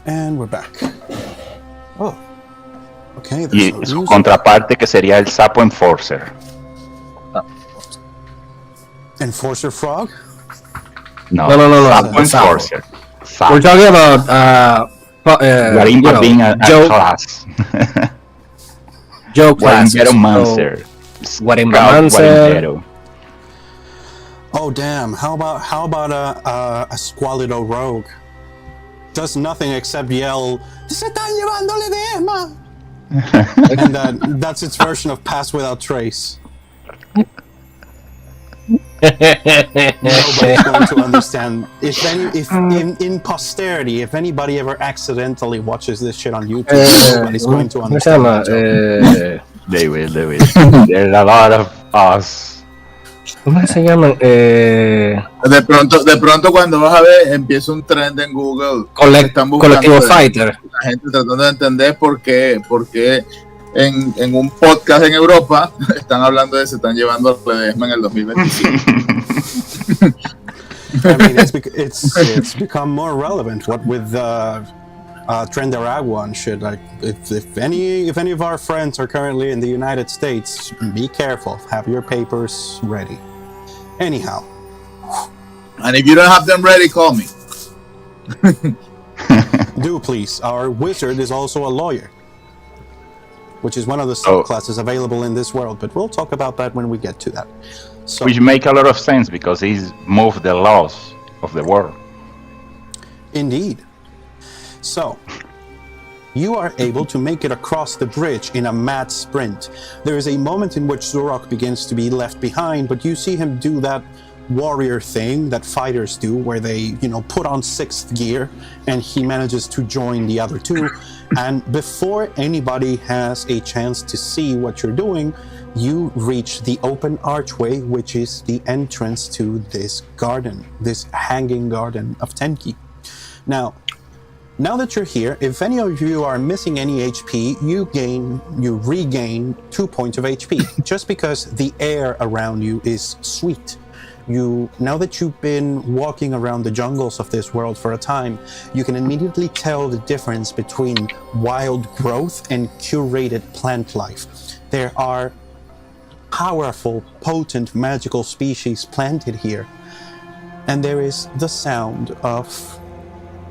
And we're back. Oh. Okay.
Y su contraparte que sería el Sapo Enforcer.
Enforcer Frog?
No.
Sapo
Enforcer.
We're talking about
Guarimba being a class.
Joe classes.
Guarimbero Mancer.
Guarimbamancer.
Oh damn! How about a Squalido Rogue? Does nothing except yell, "Se están llevando la Ledesma!" And that's its version of Pass Without Trace. Nobody's going to understand. If in posterity, if anybody ever accidentally watches this shit on YouTube, nobody's going to understand.
They will. There's a lot of us.
¿Cómo se llaman?
De pronto cuando vas a ver, empieza un trend en Google.
Colectivo Fighter.
La gente tratando de entender por qué en un podcast en Europa están hablando de se están llevando a Ledesma en el 2025.
I mean, it's become more relevant. What with Trenderagua and shit. Like, if any of our friends are currently in the United States, be careful. Have your papers ready. Anyhow.
And if you don't have them ready, call me.
Do please. Our wizard is also a lawyer, which is one of the subclasses available in this world. But we'll talk about that when we get to that. So,
which make a lot of sense because he's moved the laws of the world.
Indeed. So, you are able to make it across the bridge in a mad sprint. There is a moment in which Zorok begins to be left behind, but you see him do that warrior thing that fighters do, where they, put on 6th gear, and he manages to join the other two. And before anybody has a chance to see what you're doing, you reach the open archway, which is the entrance to this garden, this hanging garden of Tenki. Now that you're here, if any of you are missing any HP, you regain 2 points of HP, just because the air around you is sweet. Now that you've been walking around the jungles of this world for a time, you can immediately tell the difference between wild growth and curated plant life. There are powerful, potent, magical species planted here, and there is the sound of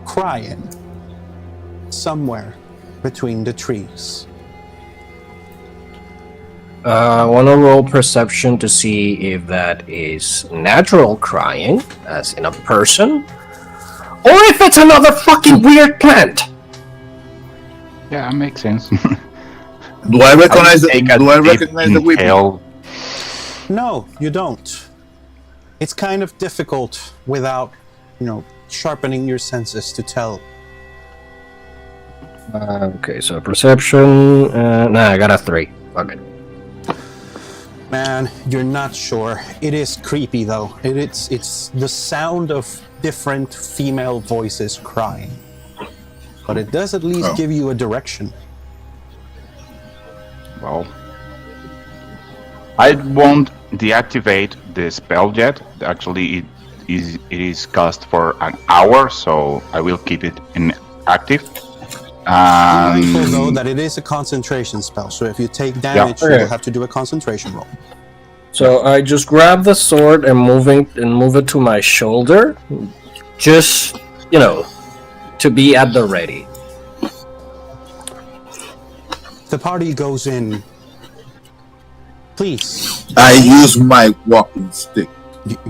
crying somewhere between the trees.
I want to roll perception to see if that is natural crying, as in a person, or if it's another fucking weird plant.
Yeah, makes sense.
Do I recognize the weeping?
No, you don't. It's kind of difficult without, sharpening your senses to tell.
Okay, so perception. I got a 3. Okay.
Man, you're not sure. It is creepy though. It's the sound of different female voices crying. But it does at least give you a direction.
Well, I won't deactivate the spell yet. Actually, it is cast for an hour, so I will keep it inactive.
Be mindful though that it is a concentration spell, so if you take damage, you'll have to do a concentration roll.
So I just grab the sword and move it to my shoulder, just to be at the ready.
The party goes in. Please.
I use my walking stick.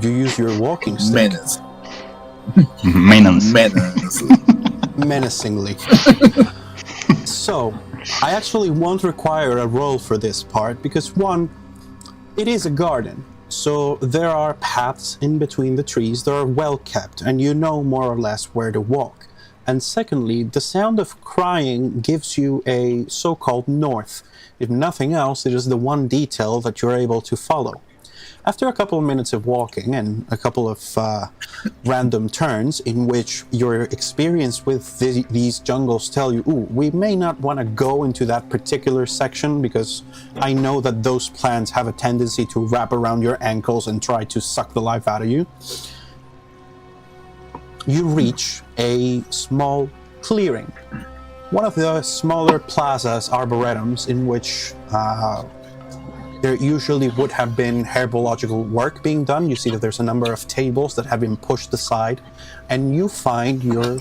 You use your walking stick.
Menace.
menacingly. So, I actually won't require a roll for this part because one, it is a garden. So there are paths in between the trees that are well kept and you know more or less where to walk. And secondly, the sound of crying gives you a so-called north. If nothing else, it is the one detail that you're able to follow. After a couple of minutes of walking and a couple of random turns in which your experience with these jungles tell you, ooh, we may not want to go into that particular section because I know that those plants have a tendency to wrap around your ankles and try to suck the life out of you. You reach a small clearing. One of the smaller plazas, arboretums, in which there usually would have been herbological work being done. You see that there's a number of tables that have been pushed aside, and you find your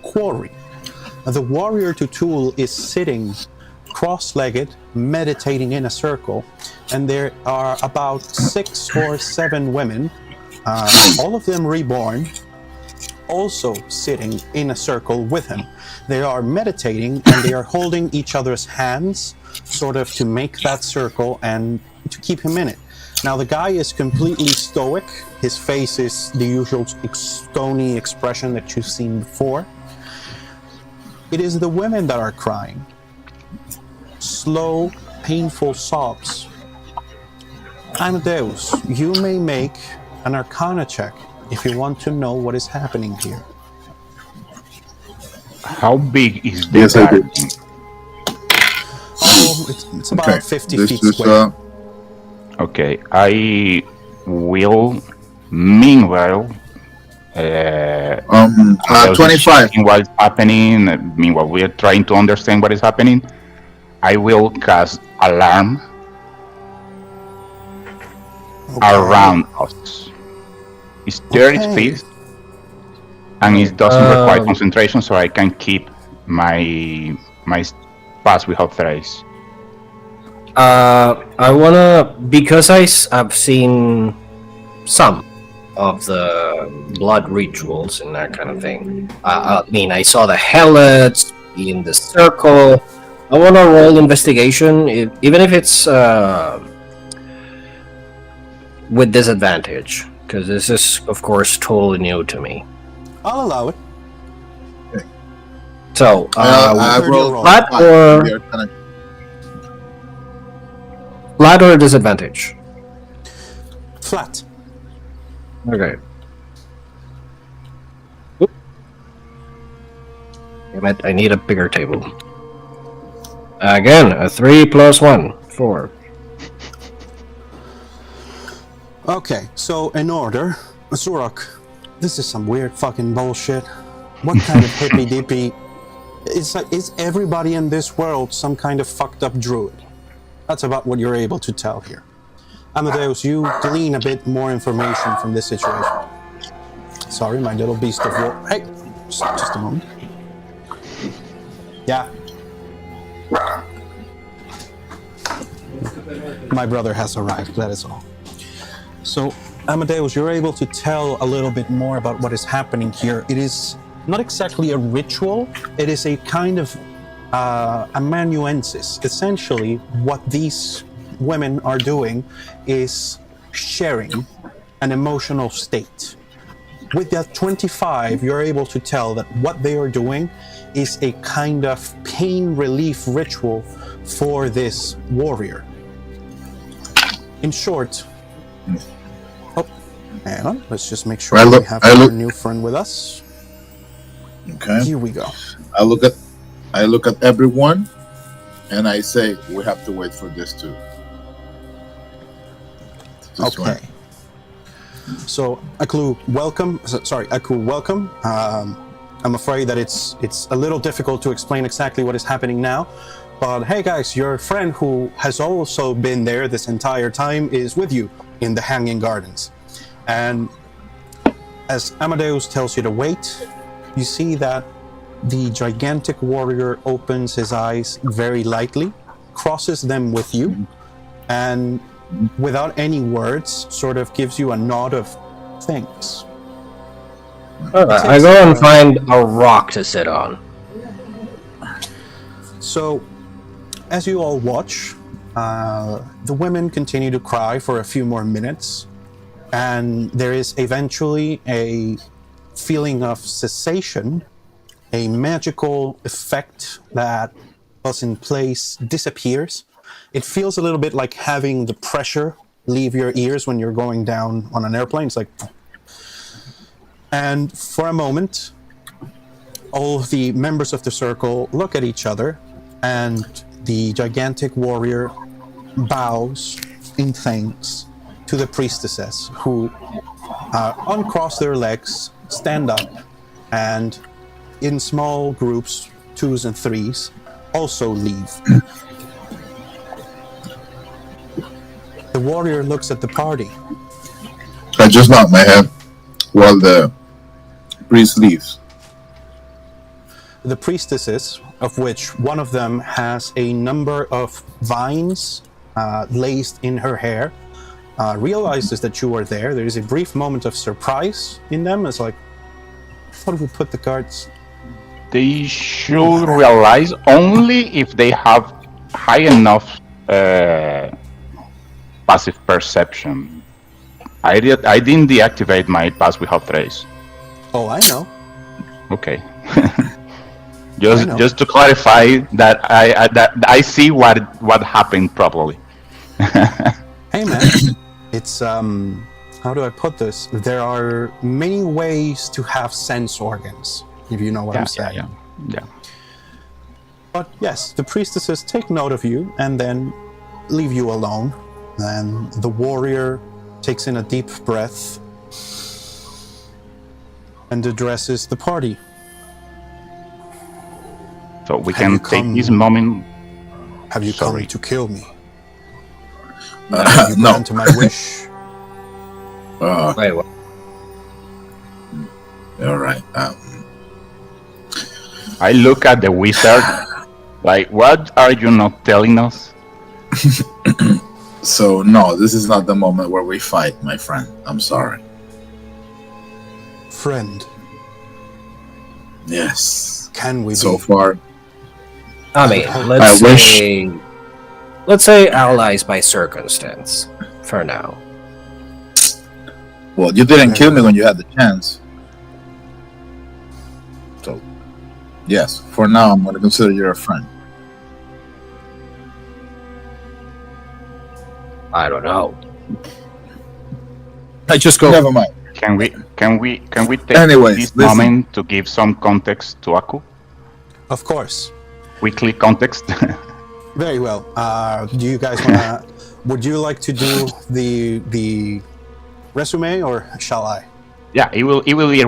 quarry. Now, the warrior tutul is sitting cross-legged, meditating in a circle, and there are about 6 or 7 women, all of them reborn, also sitting in a circle with him. They are meditating and they are holding each other's hands, sort of to make that circle and to keep him in it. Now the guy is completely stoic. His face is the usual stony expression that you've seen before. It is the women that are crying. Slow, painful sobs. Amadeus, you may make an Arcana check if you want to know what is happening here.
How big is the
Yes, I do.
garden?
Oh, it's about 50
This
feet
is
square.
Okay, I will meanwhile. Those
25.
checking what is happening. Meanwhile, we are trying to understand what is happening. I will cast alarm around us. It's 30
Okay.
feet, and it doesn't require concentration, so I can keep my pass without trace.
I wanna, because I've seen some of the blood rituals and that kind of thing. I mean, I saw the helots in the circle. I wanna roll investigation, even if it's with disadvantage, because this is, of course, totally new to me.
I'll allow it.
So,
I
third
rolled
roll.
flat
five.
or-
We are gonna-
flat or disadvantage?
Flat.
Okay. Oop. Damn it, I need a bigger table. Again, a 3 plus 1, 4.
Okay, so in order, Zurok, this is some weird fucking bullshit. What kind of hippy-dippy... It's like, is everybody in this world some kind of fucked up druid? That's about what you're able to tell here. Amadeus, you glean a bit more information from this situation. Sorry, my little beast of war... Hey, just a moment. Yeah. My brother has arrived, that is all. So, Amadeus, you're able to tell a little bit more about what is happening here. It is not exactly a ritual, it is a kind of amanuensis. Essentially, what these women are doing is sharing an emotional state. With that 25, you're able to tell that what they are doing is a kind of pain relief ritual for this warrior. In short, hang on, let's just make sure we have our new friend with us.
Okay.
Here we go.
I look at everyone, and I say we have to wait for this to
Okay.
swim.
So, Aku, welcome. Aku, welcome. I'm afraid that it's a little difficult to explain exactly what is happening now. But hey guys, your friend who has also been there this entire time is with you in the Hanging Gardens. And as Amadeus tells you to wait, you see that the gigantic warrior opens his eyes very lightly, crosses them with you, and without any words, sort of gives you a nod of thanks.
Alright, I go and find a rock to sit on.
So, as you all watch, the women continue to cry for a few more minutes, and there is eventually a feeling of cessation. A magical effect that was in place disappears. It feels a little bit like having the pressure leave your ears when you're going down on an airplane. It's like... And for a moment, all of the members of the circle look at each other, and the gigantic warrior bows in thanks to the priestesses, who uncross their legs, stand up, and in small groups, 2s and 3s, also leave. The warrior looks at the party.
I just nod my head while the priest leaves.
The priestesses, of which one of them has a number of vines laced in her hair, realizes that you are there. There is a brief moment of surprise in them. It's like, how do we put the cards?
They should realize only if they have high enough passive perception. I didn't deactivate my pass without trace.
Oh, I know.
Okay. Just to clarify that I see what happened properly.
Hey man, it's how do I put this? There are many ways to have sense organs, if you know what I'm saying.
Yeah.
But yes, the priestesses take note of you and then leave you alone. Then the warrior takes in a deep breath and addresses the party.
So we can take this moment.
Have you come to kill me?
No.
Grant my wish.
Wait, what?
All right.
I look at the wizard, like, what are you not telling us?
So no, this is not the moment where we fight, my friend. I'm sorry.
Friend,
Yes.
can we
So
be?
far,
I mean, let's say allies by circumstance, for now.
well, you didn't kill me when you had the chance. So, yes, for now, I'm going to consider you a friend.
I don't know. I just go.
Never mind.
Can we take
Anyways,
this
listen.
moment to give some context to Aku?
Of course.
Weekly context.
Very well. Do you guys wanna? Would you like to do the resume, or shall I?
Yeah, it will be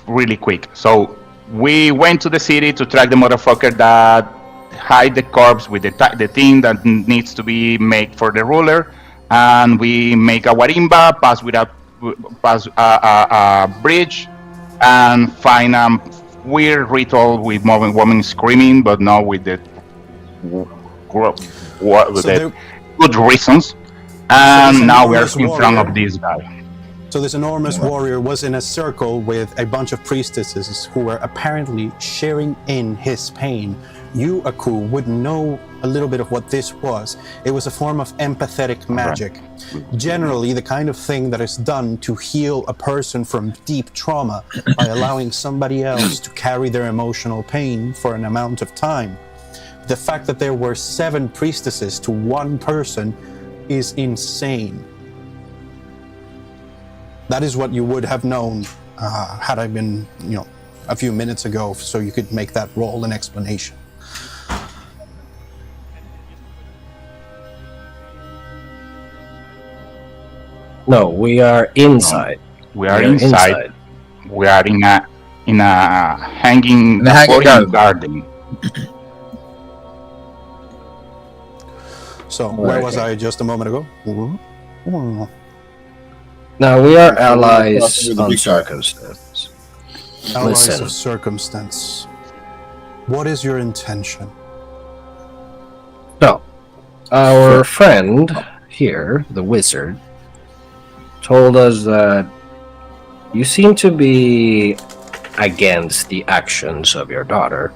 really quick. So we went to the city to track the motherfucker that hide the corpse with the thing that needs to be made for the ruler, and we make a warimba pass a bridge, and find a weird ritual with women screaming, but not with the good reasons. And now we are in front of this guy.
So this enormous warrior was in a circle with a bunch of priestesses who were apparently sharing in his pain. You, Aku, would know a little bit of what this was. It was a form of empathetic magic. Generally, the kind of thing that is done to heal a person from deep trauma by allowing somebody else to carry their emotional pain for an amount of time. The fact that there were 7 priestesses to 1 person is insane. That is what you would have known had I been, a few minutes ago, so you could make that roll an explanation.
No, we are inside.
We are inside. We are in a hanging garden.
So, where was I just a moment ago?
Now we are allies on circumstance.
Allies
Listen.
of circumstance. What is your intention?
No. Our friend here, the wizard, told us that you seem to be against the actions of your daughter,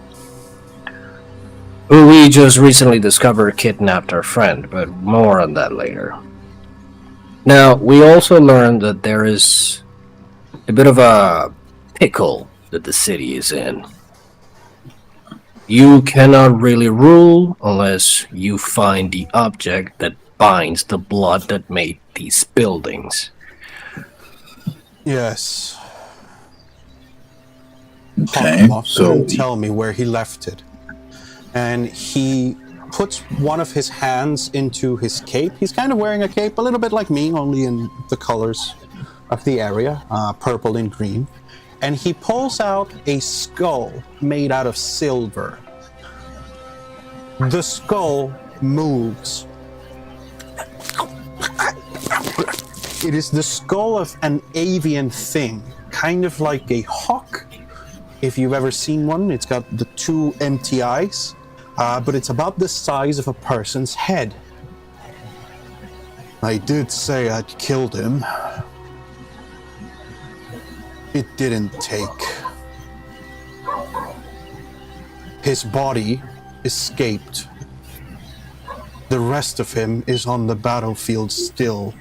who we just recently discovered kidnapped our friend, but more on that later. Now, we also learned that there is a bit of a pickle that the city is in. You cannot really rule unless you find the object that binds the blood that made these buildings.
Yes.
Okay,
So tell me where he left it. And he puts one of his hands into his cape. He's kind of wearing a cape, a little bit like me, only in the colors of the area, purple and green. And he pulls out a skull made out of silver. The skull moves. It is the skull of an avian thing, kind of like a hawk. If you've ever seen one, it's got the two empty eyes, but it's about the size of a person's head. I did say I'd killed him. It didn't take. His body escaped. The rest of him is on the battlefield still,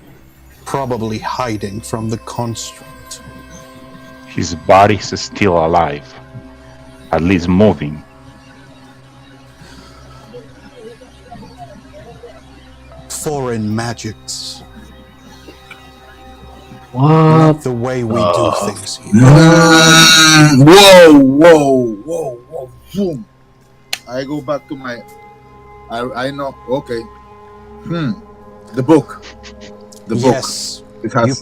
probably hiding from the construct.
His body is still alive, at least moving.
Foreign magics.
What?
Not the way we do things here.
Whoa. Boom. I go back to my... I know. Okay. The book. The book.
Yes. You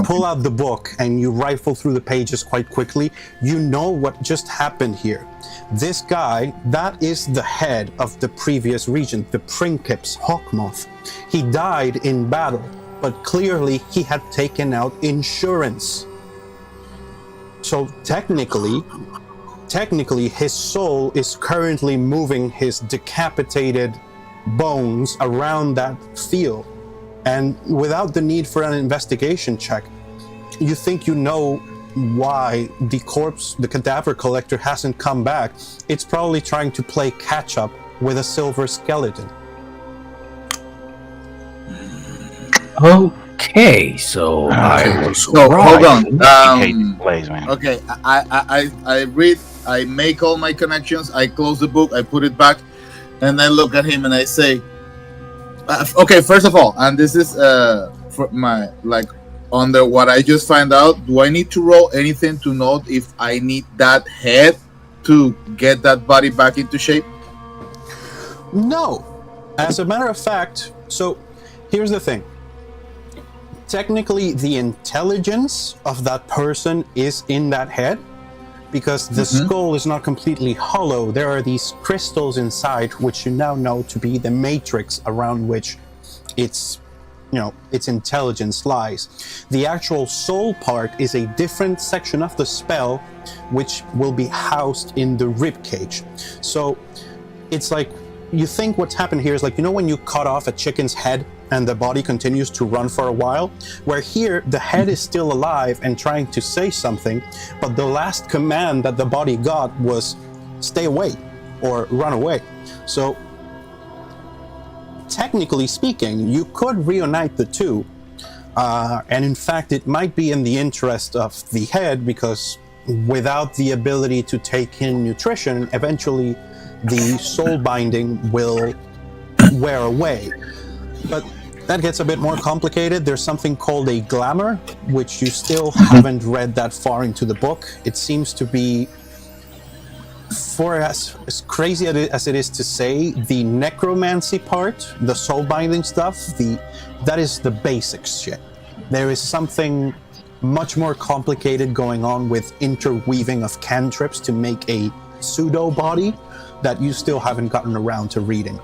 pull out the book and you rifle through the pages quite quickly. You know what just happened here. This guy, that is the head of the previous regent, the Princeps Hawkmoth. He died in battle, but clearly he had taken out insurance. So technically his soul is currently moving his decapitated bones around that field. And without the need for an investigation check, you think you know why the cadaver collector hasn't come back. It's probably trying to play catch up with a silver skeleton.
Okay, so I was right.
Hold on.
I hate this place, man.
Okay, I read, I make all my connections, I close the book, I put it back, and I look at him and I say, okay, first of all, and this is for my, like, under what I just find out, do I need to roll anything to know if I need that head to get that body back into shape?
No. As a matter of fact, so here's the thing. Technically, the intelligence of that person is in that head, because the skull is not completely hollow. There are these crystals inside, which you now know to be the matrix around which its intelligence lies. The actual soul part is a different section of the spell, which will be housed in the rib cage. So it's like, you think what's happened here is like, when you cut off a chicken's head and the body continues to run for a while, where here the head is still alive and trying to say something, but the last command that the body got was stay away or run away. So technically speaking, you could reunite the two, and in fact it might be in the interest of the head, because without the ability to take in nutrition, eventually the soul binding will wear away. But that gets a bit more complicated. There's something called a glamour, which you still haven't read that far into the book. It seems to be, for as crazy as it is to say, the necromancy part, the soul binding stuff, that is the basic shit. There is something much more complicated going on with interweaving of cantrips to make a pseudo body that you still haven't gotten around to reading.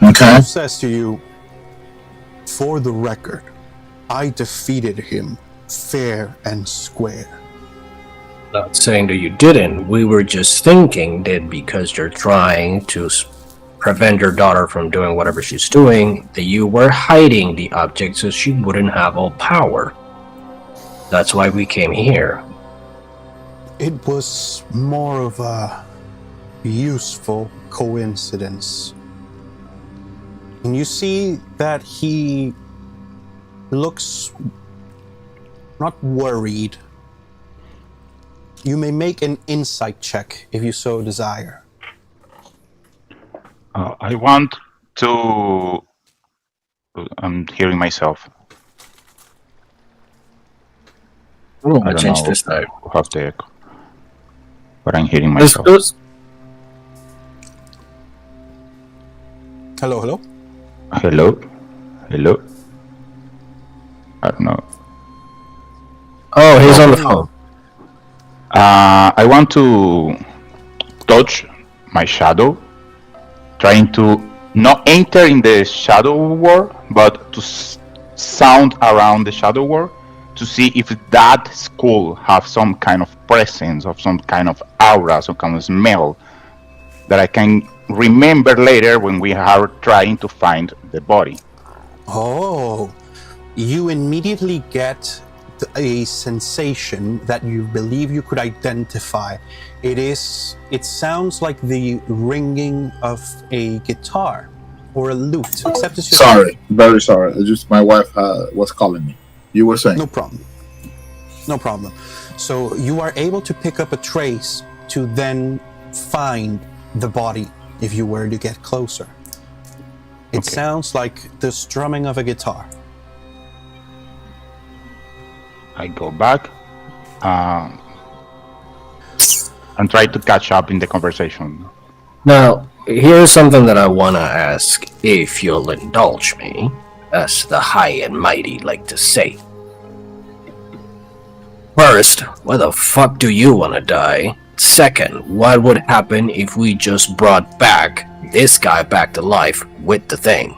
Okay.
It says to you, for the record, I defeated him fair and square.
Not saying that you didn't. We were just thinking that because you're trying to prevent your daughter from doing whatever she's doing, that you were hiding the object so she wouldn't have all power. That's why we came here.
It was more of a useful coincidence. And you see that he looks not worried. You may make an insight check if you so desire.
I want to... I'm hearing myself.
I changed this time.
Have the echo. But I'm hearing myself.
Hello?
Hello? I don't know.
Oh, he's on the phone.
I want to touch my shadow, trying to not enter in the shadow world, but to sound around the shadow world to see if that skull have some kind of presence, of some kind of aura, some kind of smell that I can remember later when we are trying to find the body.
Oh, you immediately get a sensation that you believe you could identify. It sounds like the ringing of a guitar or a lute, except it's just...
Sorry, very sorry. It's just my wife was calling me. You were saying?
No problem. So you are able to pick up a trace to then find the body if you were to get closer. It sounds like the strumming of a guitar.
I go back and try to catch up in the conversation.
Now, here's something that I want to ask, if you'll indulge me, as the high and mighty like to say. First, why the fuck do you want to die? Second, what would happen if we just brought back this guy back to life with the thing?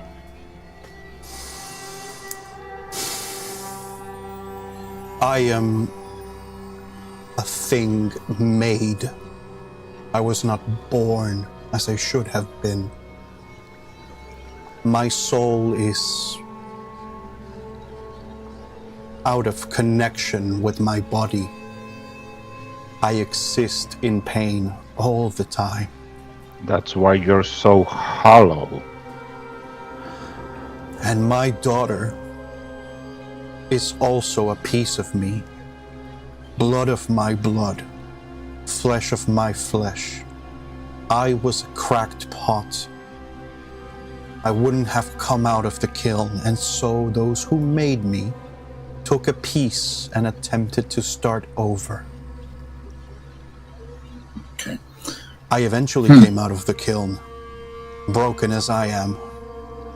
I am a thing made. I was not born as I should have been. My soul is out of connection with my body. I exist in pain all the time.
That's why you're so hollow.
And my daughter is also a piece of me. Blood of my blood. Flesh of my flesh. I was a cracked pot. I wouldn't have come out of the kiln, and so those who made me took a piece and attempted to start over.
Okay.
I eventually came out of the kiln, broken as I am,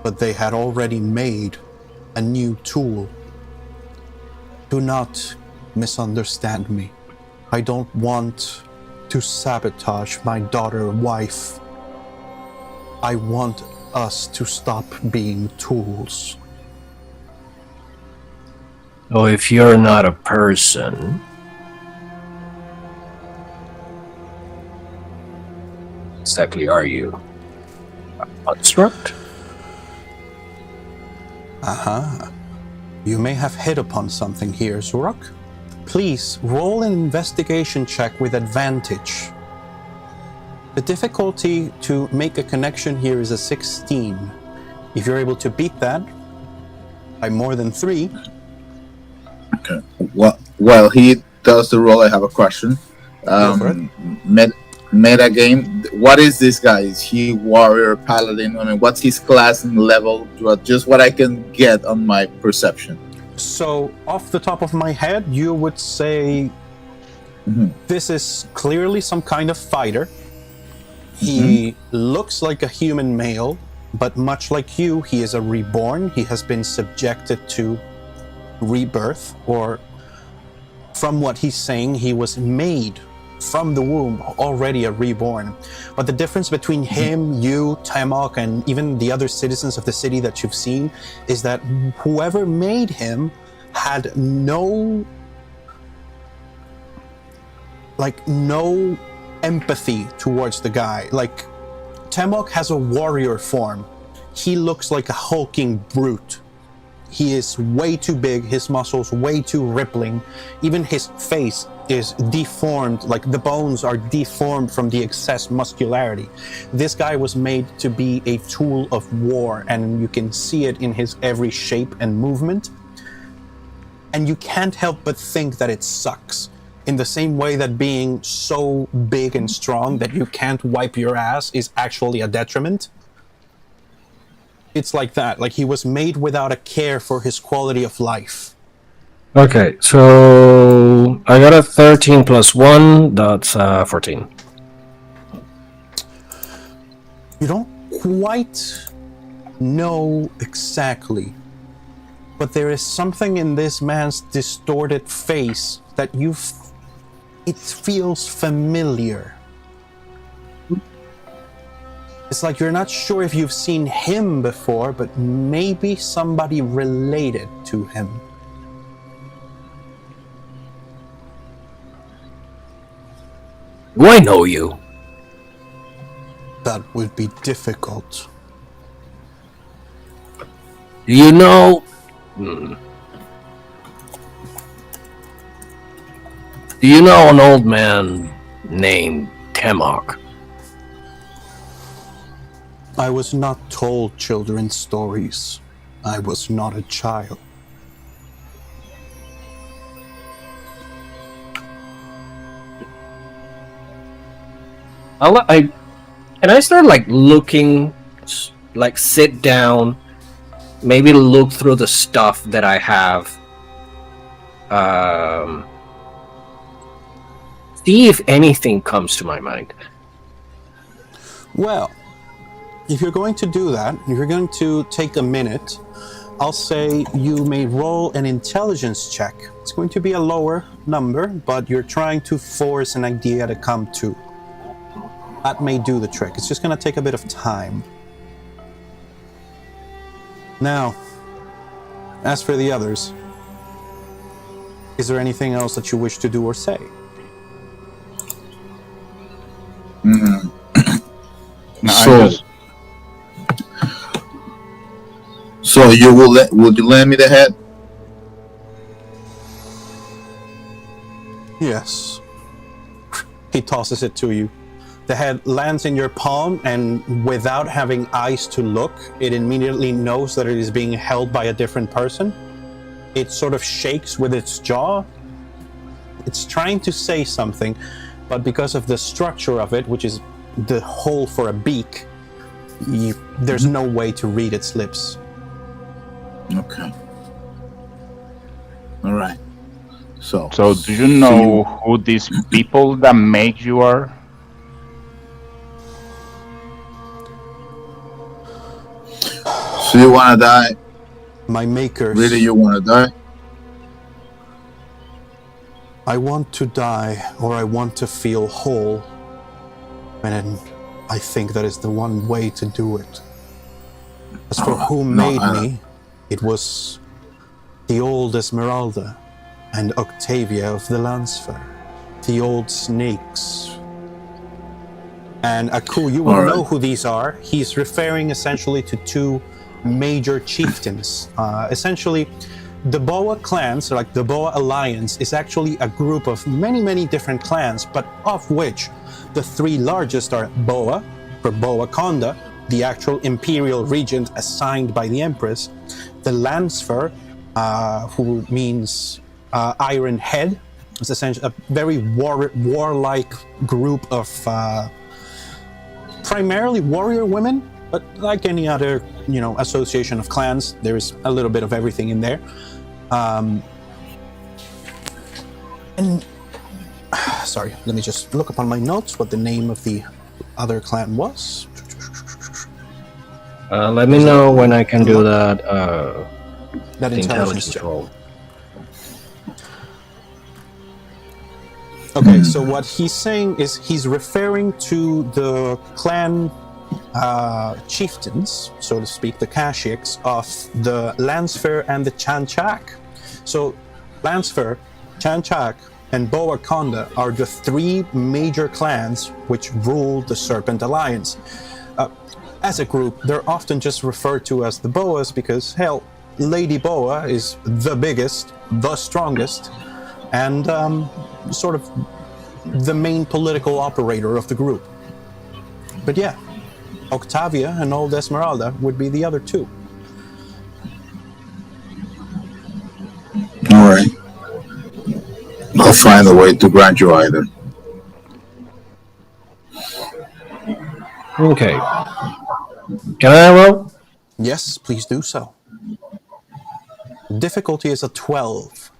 but they had already made a new tool. Do not misunderstand me. I don't want to sabotage my daughter wife. I want us to stop being tools.
Oh, if you're not a person, exactly are you? A construct?
You may have hit upon something here, Zurok. Please roll an investigation check with advantage. The difficulty to make a connection here is a 16. If you're able to beat that by more than 3.
Okay. While he does the roll, I have a question.
Go for it.
Meta game. What is this guy? Is he warrior, paladin? I mean, what's his class and level? Just what I can get on my perception.
So, off the top of my head, you would say this is clearly some kind of fighter. He looks like a human male, but much like you, he is a reborn. He has been subjected to rebirth, or from what he's saying, he was made from the womb already a reborn. But the difference between him, you, Tamok, and even the other citizens of the city that you've seen is that whoever made him had no empathy towards the guy. Like, Tamok has a warrior form. He looks like a hulking brute. He is way too big, his muscles way too rippling. Even his face is deformed, like the bones are deformed from the excess muscularity. This guy was made to be a tool of war, and you can see it in his every shape and movement. And you can't help but think that it sucks. In the same way that being so big and strong that you can't wipe your ass is actually a detriment. It's like that. Like he was made without a care for his quality of life.
Okay, so I got a 13 plus 1, that's 14.
You don't quite know exactly, but there is something in this man's distorted face that it feels familiar. It's like you're not sure if you've seen him before, but maybe somebody related to him.
Do I know you?
That would be difficult.
Do you know... Do you know an old man named Temok?
I was not told children's stories. I was not a child.
Can I start like looking, like sit down, maybe look through the stuff that I have, see if anything comes to my mind.
Well, if you're going to do that, if you're going to take a minute, I'll say you may roll an intelligence check. It's going to be a lower number, but you're trying to force an idea to come to. That may do the trick. It's just going to take a bit of time. Now, as for the others, is there anything else that you wish to do or say?
No,
So you would you lend me the head?
Yes. He tosses it to you. The head lands in your palm, and without having eyes to look, it immediately knows that it is being held by a different person. It sort of shakes with its jaw. It's trying to say something, but because of the structure of it, which is the hole for a beak, there's no way to read its lips.
Okay. All right. So
do you know who these people that make you are?
So you want to die?
My makers.
Really, you want to die?
I want to die, or I want to feel whole. And I think that is the one way to do it. As for who made me, it was the old Esmeralda and Octavia of the Landsfer, the old snakes. And Aku, you will know who these are. He's referring essentially to two major chieftains. Essentially, the Boa clans, like the Boa Alliance, is actually a group of many, many different clans, but of which the three largest are Boa, for Boa Conda, the actual imperial regent assigned by the Empress, the Landsfer, who means Iron Head. It's essentially a very warlike group of primarily warrior women, but like any other, association of clans, there's a little bit of everything in there. And sorry, let me just look up on my notes what the name of the other clan was.
Let me know when I can do that.
That intelligence check.
roll.
Okay, so what he's saying is he's referring to the clan chieftains, so to speak, the Kashyyyks of the Landsfer and the Chanchak. So Landsfer, Chanchak, and Boa Conda are the three major clans which rule the Serpent Alliance. As a group, they're often just referred to as the Boas because, hell, Lady Boa is the biggest, the strongest, and sort of the main political operator of the group. But yeah, Octavia and old Esmeralda would be the other two.
All right. I'll find a way to grant you either.
Okay. Can I roll?
Yes, please do so. Difficulty is a 12.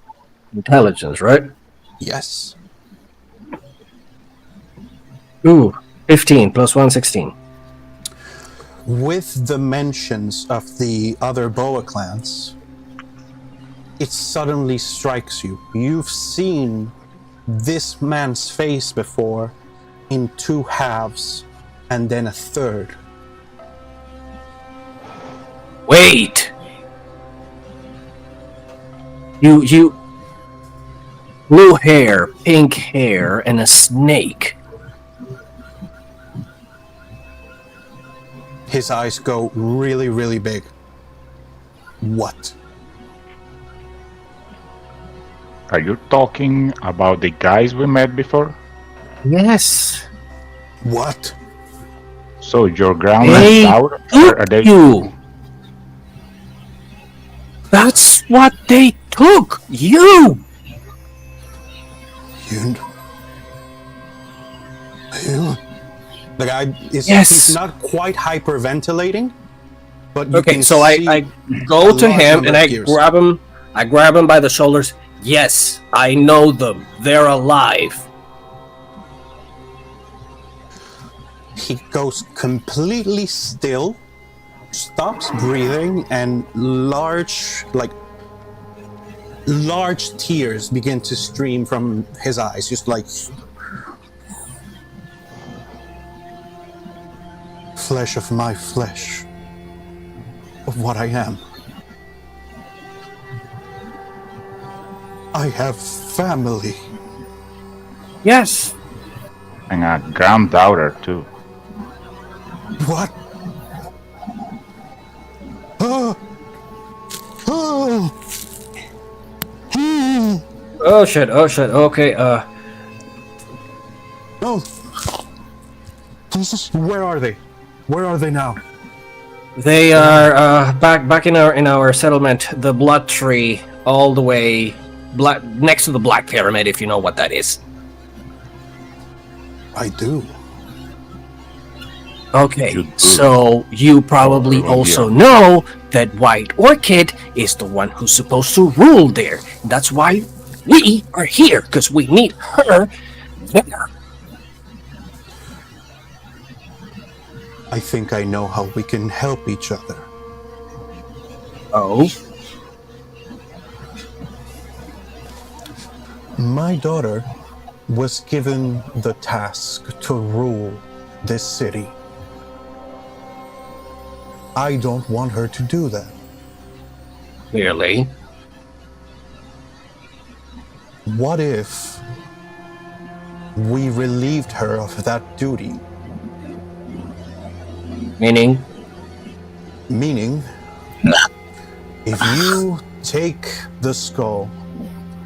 Intelligence, right?
Yes.
Ooh, 15 plus 1, 16.
With the mentions of the other Boa clans, it suddenly strikes you. You've seen this man's face before in two halves and then a third.
Wait! You... Blue hair, pink hair, and a snake.
His eyes go really, really big. What?
Are you talking about the guys we met before?
Yes.
What?
So your ground
They
tower? Are they?
you! That's what they took! You!
You... The guy is
Yes.
he's not quite hyperventilating, but you
Okay,
can
so
see
I go
a
to
large
him
number
and
of
I
gears.
grab him by the shoulders. Yes, I know them. They're alive.
He goes completely still, stops breathing, and large tears begin to stream from his eyes, just like flesh of my flesh, of what I am. I have family.
Yes.
And a granddaughter too.
What? Oh. Oh.
Oh shit, okay,
No. Jesus, where are they? Where are they now?
they are back in our settlement, the blood tree, all the way next to the Black Pyramid, if you know what that is.
I do.
Okay,
You do.
so you probably
Oh,
also
yeah.
know that White Orchid is the one who's supposed to rule there. That's why we are here, because we need her there.
I think I know how we can help each other.
Oh?
My daughter was given the task to rule this city. I don't want her to do that.
Clearly.
What if we relieved her of that duty?
Meaning?
Meaning, if you take the skull,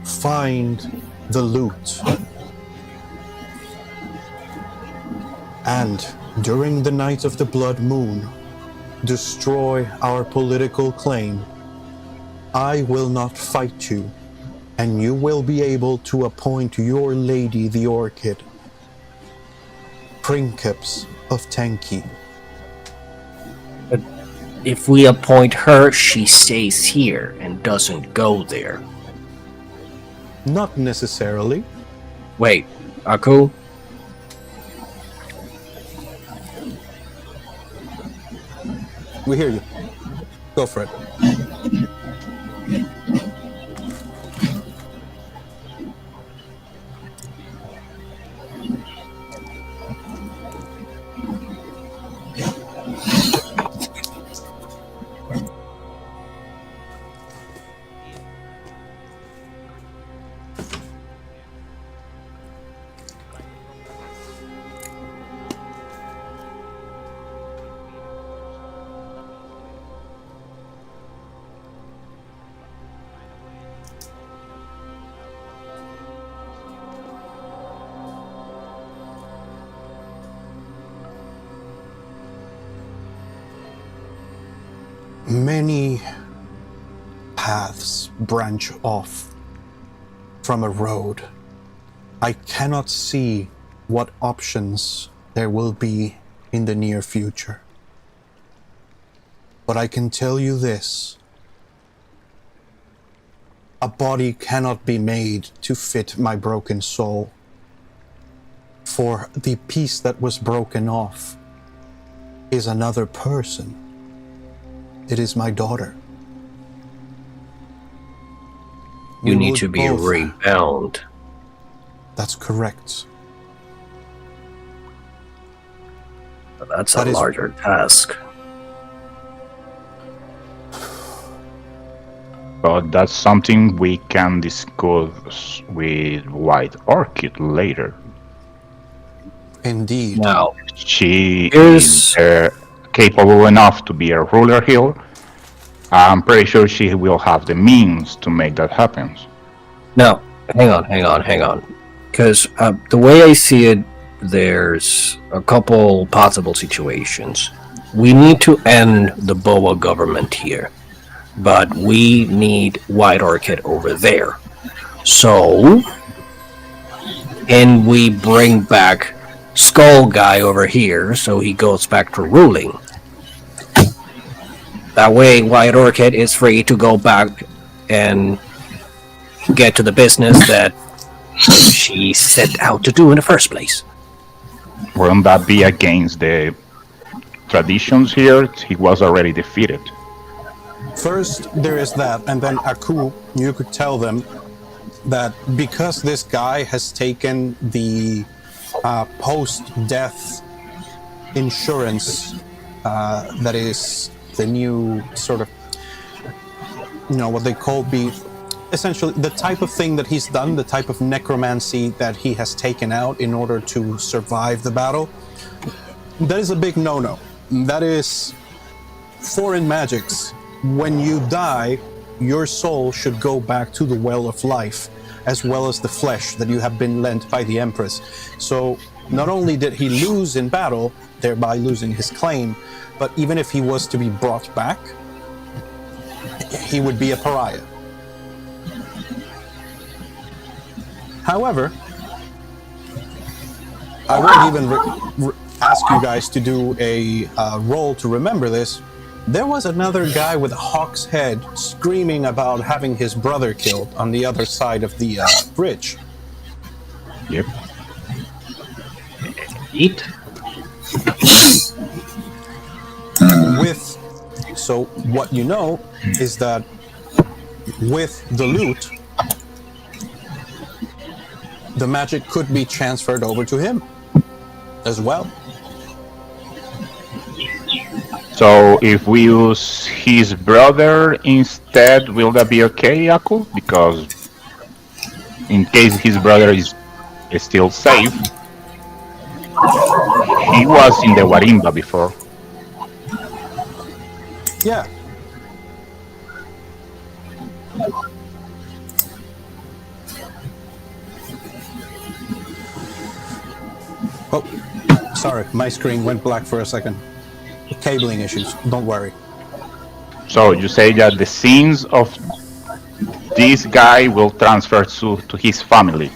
find the loot, and during the night of the blood moon, destroy our political claim, I will not fight you, and you will be able to appoint your lady the Orchid, Princeps of Tenki.
But if we appoint her, she stays here and doesn't go there.
Not necessarily.
Wait, Aku?
We hear you. Go for it. Many paths branch off from a road. I cannot see what options there will be in the near future. But I can tell you this. A body cannot be made to fit my broken soul. For the piece that was broken off is another person. It is my daughter.
You need to be rebound.
That's correct.
That's a larger task.
But that's something we can discuss with White Orchid later.
Indeed.
Now,
She is capable enough to be a ruler here. I'm pretty sure she will have the means to make that happen.
now, hang on. Because the way I see it, there's a couple possible situations. We need to end the Boa government here, but we need White Orchid over there. So, and we bring back Skull Guy over here, so he goes back to ruling. That way, White Orchid is free to go back and get to the business that she set out to do in the first place.
Wouldn't that be against the traditions here? He was already defeated.
First, there is that, and then Aku, you could tell them that because this guy has taken the post-death insurance, that is the new sort of, what they call essentially the type of thing that he's done, the type of necromancy that he has taken out in order to survive the battle. That is a big no-no. That is foreign magics. When you die, your soul should go back to the well of life, as well as the flesh that you have been lent by the Empress. So not only did he lose in battle, thereby losing his claim, but even if he was to be brought back, he would be a pariah. However, I won't even ask you guys to do a roll to remember this. There was another guy with a hawk's head screaming about having his brother killed on the other side of the bridge.
Yep.
Eat.
So what you know is that with the loot, the magic could be transferred over to him as well.
So if we use his brother instead, will that be okay, Aku? Because in case his brother is still safe, he was in the Warimba before.
Yeah. Oh, sorry, my screen went black for a second. Cabling issues, don't worry.
So you say that the scenes of this guy will transfer to his family?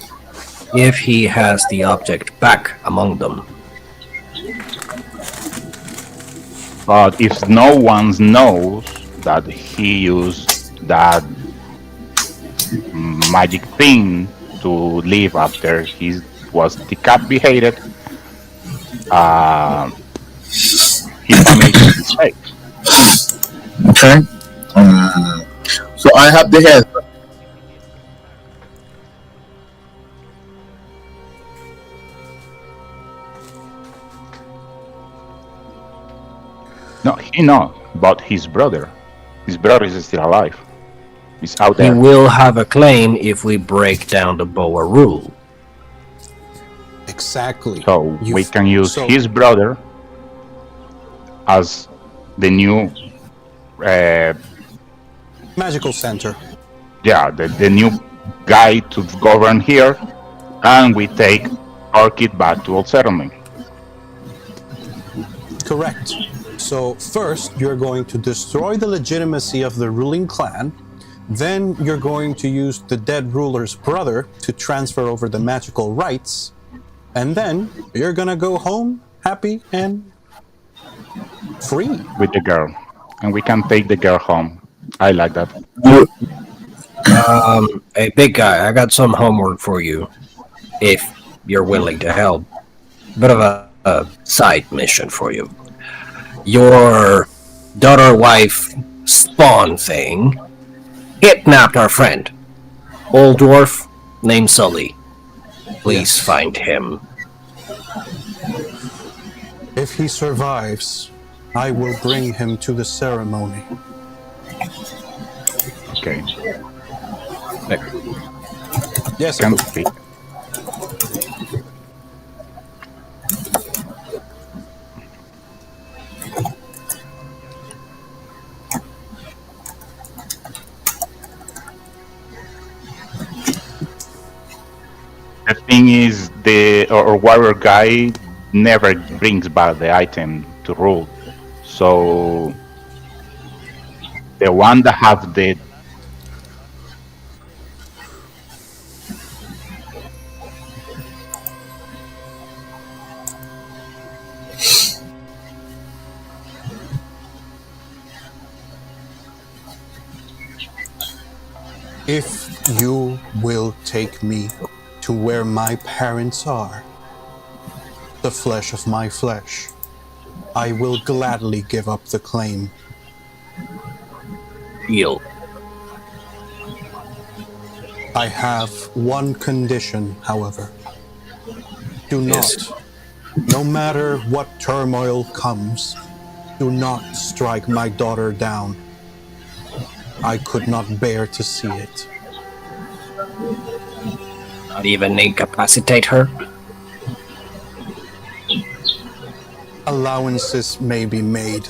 If he has the object back among them.
But if no one knows that he used that magic thing to live after he was decapitated, his family should be safe.
Okay. So I have the head.
No, he not, but his brother. His brother is still alive. He's out
He
there.
will have a claim if we break down the Boa rule.
Exactly.
So we can use his brother as the new
magical center.
Yeah, the new guy to govern here, and we take Orchid back to Old Settlement.
Correct. So first, you're going to destroy the legitimacy of the ruling clan. Then you're going to use the dead ruler's brother to transfer over the magical rights. And then you're gonna go home happy and free.
With the girl. And we can take the girl home. I like that.
Hey, big guy, I got some homework for you, if you're willing to help. Bit of a side mission for you. Your daughter-wife spawn thing kidnapped our friend, old dwarf named Sully. Please find him.
If he survives, I will bring him to the ceremony.
Okay.
Yes,
Can
Abu.
speak. The thing is, the or warrior guy never brings back the item to rule. So the one that have the
If you will take me to where my parents are, the flesh of my flesh, I will gladly give up the claim.
Deal.
I have one condition, however. Do not,
Yes.
no matter what turmoil comes, do not strike my daughter down. I could not bear to see it.
Not even incapacitate her?
Allowances may be made.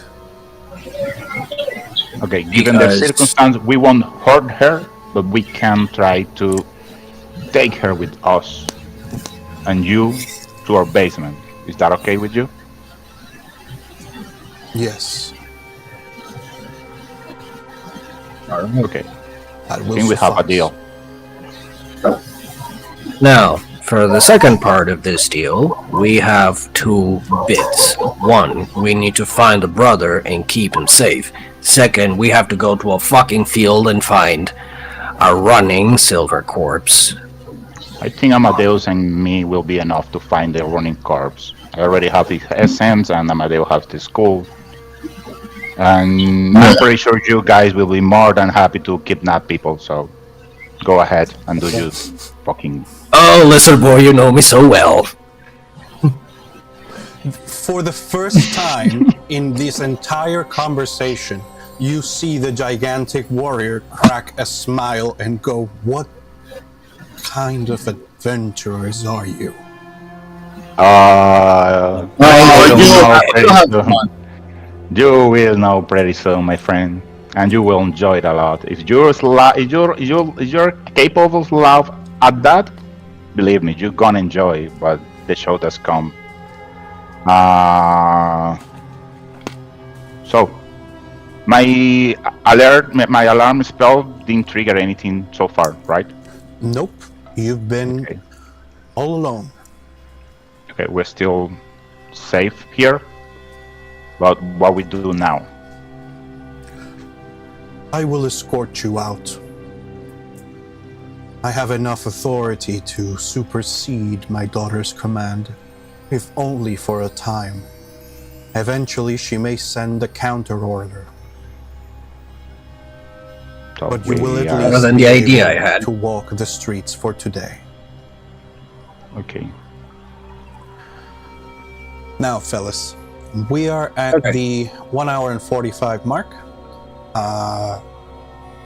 okay, given the
Because-
circumstance, we won't hurt her, but we can try to take her with us and you to our basement. Is that okay with you?
Yes,
Okay,
that
I
will
think we have a
suffice.
deal.
Now, for the second part of this deal, we have two bits. One, we need to find the brother and keep him safe. Second, we have to go to a fucking field and find a running silver corpse.
I think Amadeus and me will be enough to find the running corpse. I already have the essence and Amadeus has the skull. And I'm pretty sure you guys will be more than happy to kidnap people, so go ahead and do you fucking...
Oh, lizard boy, you know me so well.
For the first time in this entire conversation, you see the gigantic warrior crack a smile and go, "What kind of adventurers are you?"
I
you
will know
have
pretty
fun.
soon. You will know pretty soon, my friend, and you will enjoy it a lot. If you're capable of laugh at that, believe me, you're gonna enjoy. But the show does come. So my alarm spell didn't trigger anything so far, right?
Nope, you've been
Okay.
all alone.
Okay, we're still safe here. But what we do now?
I will escort you out. I have enough authority to supersede my daughter's command, if only for a time. Eventually, she may send a counter order,
So
but you will at
are-
least
Better than
be
the idea
able
I had.
to walk the streets for today.
Okay.
Now, fellas, we are at
Okay.
the 1 hour and 45 mark.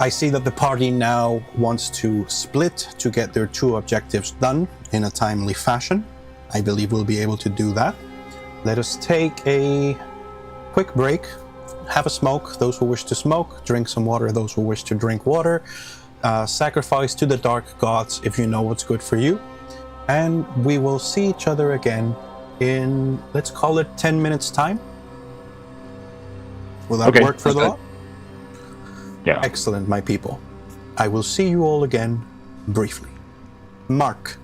I see that the party now wants to split to get their two objectives done in a timely fashion. I believe we'll be able to do that. Let us take a quick break, have a smoke, those who wish to smoke, drink some water, those who wish to drink water, sacrifice to the dark gods if you know what's good for you, and we will see each other again in, let's call it 10 minutes time. Will that
Okay,
work for the
okay.
law?
Yeah.
Excellent, my people. I will see you all again briefly. Mark.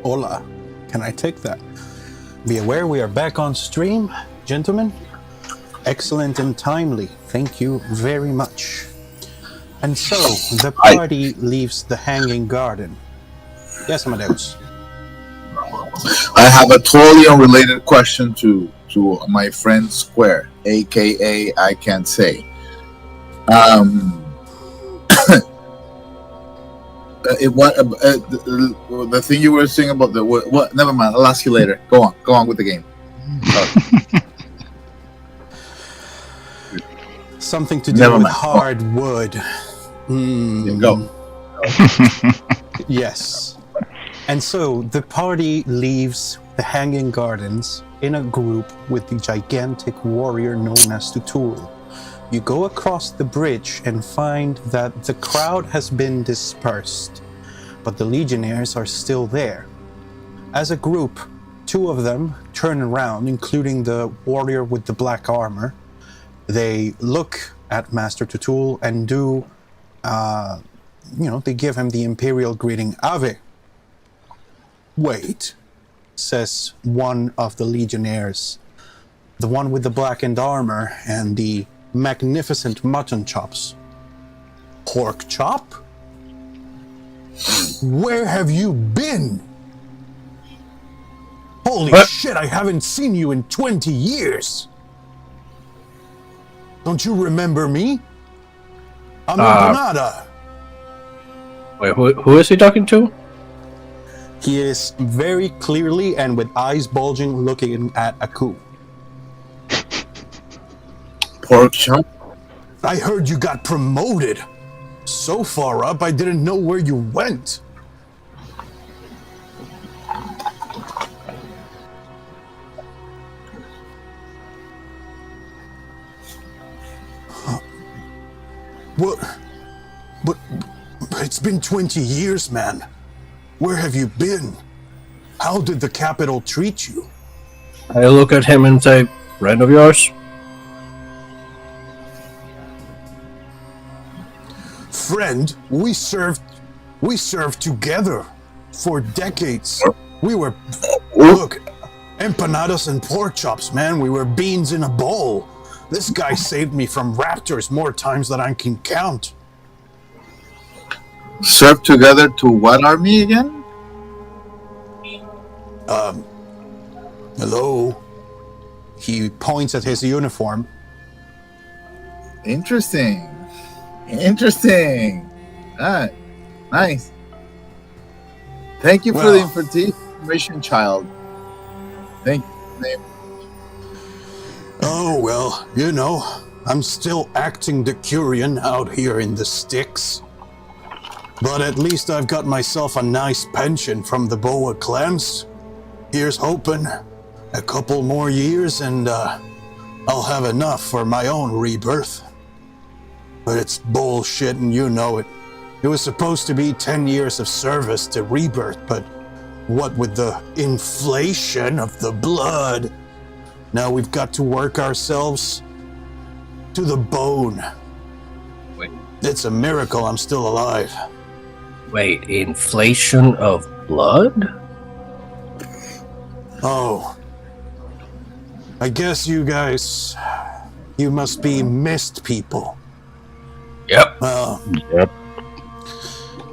Hola. Can I take that? Be aware we are back on stream, gentlemen. Excellent and timely. Thank you very much. And so, the party leaves the Hanging Garden. Yes, Amadeus.
I have a totally unrelated question to my friend Square, aka I Can't Say. The thing you were saying about the what? Never mind. I'll ask you later. Go on with the game.
Something to do with hard wood.
Go.
Yes. And so the party leaves the Hanging Gardens in a group with the gigantic warrior known as Tutul. You go across the bridge and find that the crowd has been dispersed, but the legionnaires are still there. As a group, two of them turn around, including the warrior with the black armor. They look at Master Tutul and do, they give him the imperial greeting, Ave. Wait, says one of the legionnaires, the one with the blackened armor and the magnificent mutton chops. Pork chop? Where have you been? Holy shit, I haven't seen you in 20 years. Don't you remember me? I'm Empanada.
Wait, who is he talking to?
He is very clearly and with eyes bulging looking at Aku.
Pork chop?
I heard you got promoted. So far up, I didn't know where you went. But it's been 20 years, man. Where have you been? How did the capital treat you?
I look at him and say, friend of yours?
Friend, we served together for decades. We were, look, empanadas and pork chops, man. We were beans in a bowl. This guy saved me from raptors more times than I can count.
Served together to what army again?
Hello? He points at his uniform.
Interesting. Ah, nice. Thank you for the information, child. Thank you.
Oh, well, I'm still acting Decurion out here in the sticks. But at least I've got myself a nice pension from the Boa clans. Here's hoping. A couple more years and I'll have enough for my own rebirth. But it's bullshit and you know it. It was supposed to be 10 years of service to rebirth, but what with the inflation of the blood, now we've got to work ourselves to the bone.
Wait.
It's a miracle I'm still alive.
Wait, inflation of blood?
Oh. I guess you must be mist people.
Yep.
Yep.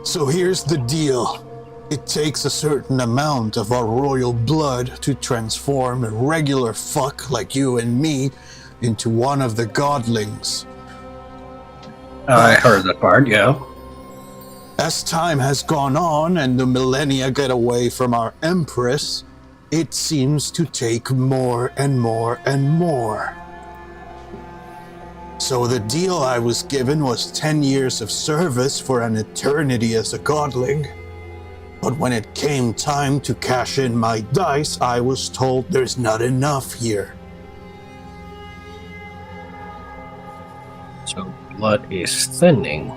So here's the deal. It takes a certain amount of our royal blood to transform a regular fuck like you and me into one of the godlings.
I heard that part, yeah.
As time has gone on and the millennia get away from our Empress, it seems to take more and more and more. So the deal I was given was 10 years of service for an eternity as a godling. But when it came time to cash in my dice, I was told there's not enough here.
So blood is thinning.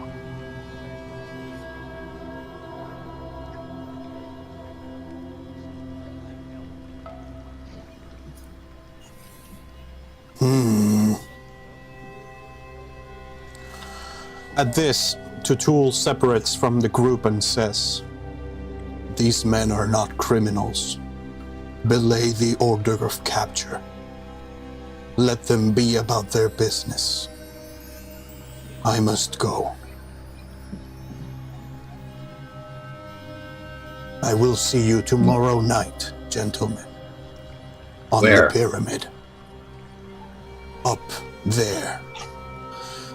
At
this, Tutul separates from the group and says, These men are not criminals. Belay the order of capture. Let them be about their business. I must go. I will see you tomorrow night, gentlemen. On
Where?
the pyramid. Up there.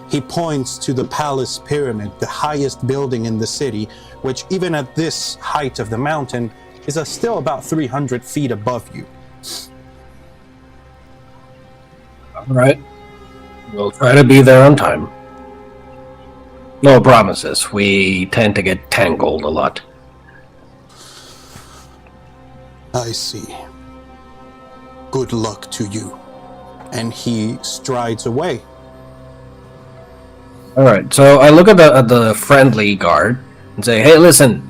He points to the palace pyramid, the highest building in the city, which even at this height of the mountain is still about 300 feet above you.
All right. We'll try to be there on time. No promises. We tend to get tangled a lot.
I see. Good luck to you. And he strides away.
All right. So I look at the friendly guard and say, "Hey, listen.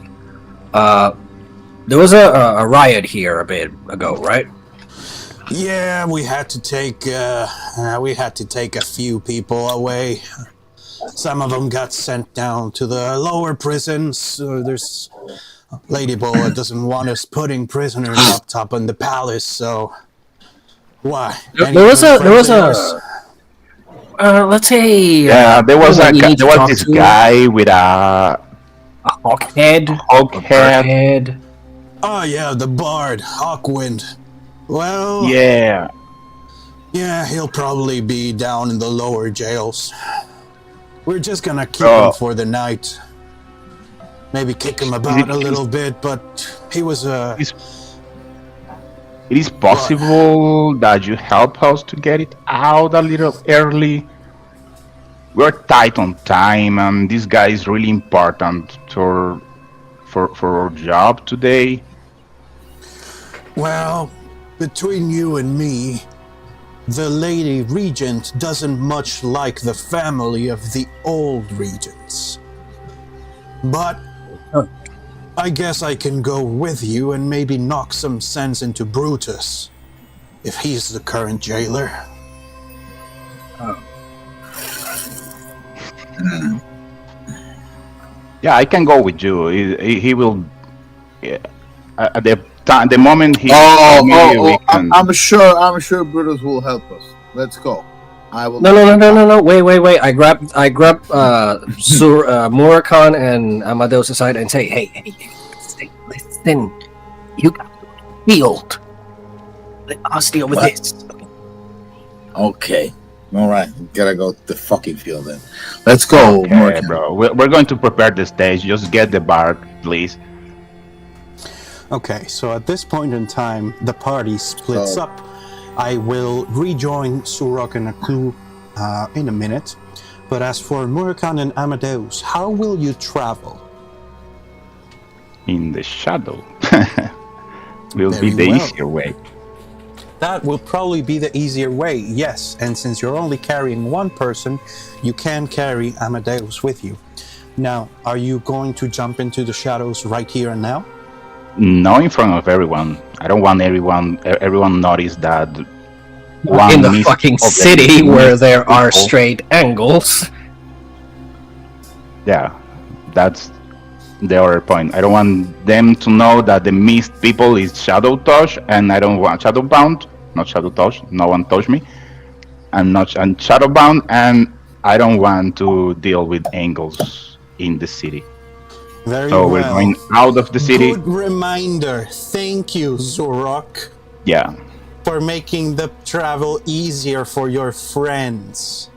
There was a riot here a bit ago, right?"
Yeah, we had to take a few people away. Some of them got sent down to the lower prisons. There's Lady Boa doesn't want us putting prisoners up top in the palace, so why?
There was a let's say
there was this
to.
guy with a
Hawk head.
Oh yeah, the bard, Hawkwind. Well,
Yeah.
he'll probably be down in the lower jails. We're just gonna keep him for the night. Maybe kick him about a little bit, but he was
It is possible that you help us to get it out a little early. We're tight on time, and this guy is really important for our job today.
Well, between you and me, the Lady Regent doesn't much like the family of the old regents. But I guess I can go with you and maybe knock some sense into Brutus, if he's the current jailer.
Yeah, I can go with you. He will. At the moment he.
I'm sure Brutus will help us. Let's go. I will.
No. Wait. I grab Murakhan and Amadeus aside and say, hey, listen. You got field. Let us deal with this.
Okay. All right. Gotta go to the fucking field then. Let's go,
Okay,
Murakhan.
bro. We're going to prepare the stage. Just get the bar, please.
Okay, so at this point in time, the party splits up. I will rejoin Surok and Aklu in a minute. But as for Murakhan and Amadeus, how will you travel?
In the shadow. Will
Very
be the
well.
easier way.
That will probably be the easier way, yes. And since you're only carrying one person, you can carry Amadeus with you. Now, are you going to jump into the shadows right here and now?
Not in front of everyone. I don't want everyone notice that.
In the fucking city where there are straight angles.
Yeah, that's the other point. I don't want them to know that the mist people is shadow touch, and I don't want shadow bound, not shadow touch. No one touch me, and shadow bound, and I don't want to deal with angles in the city.
Very
So
well.
we're going out of the city.
Good reminder. Thank you, Zorok,
Yeah.
for making the travel easier for your friends.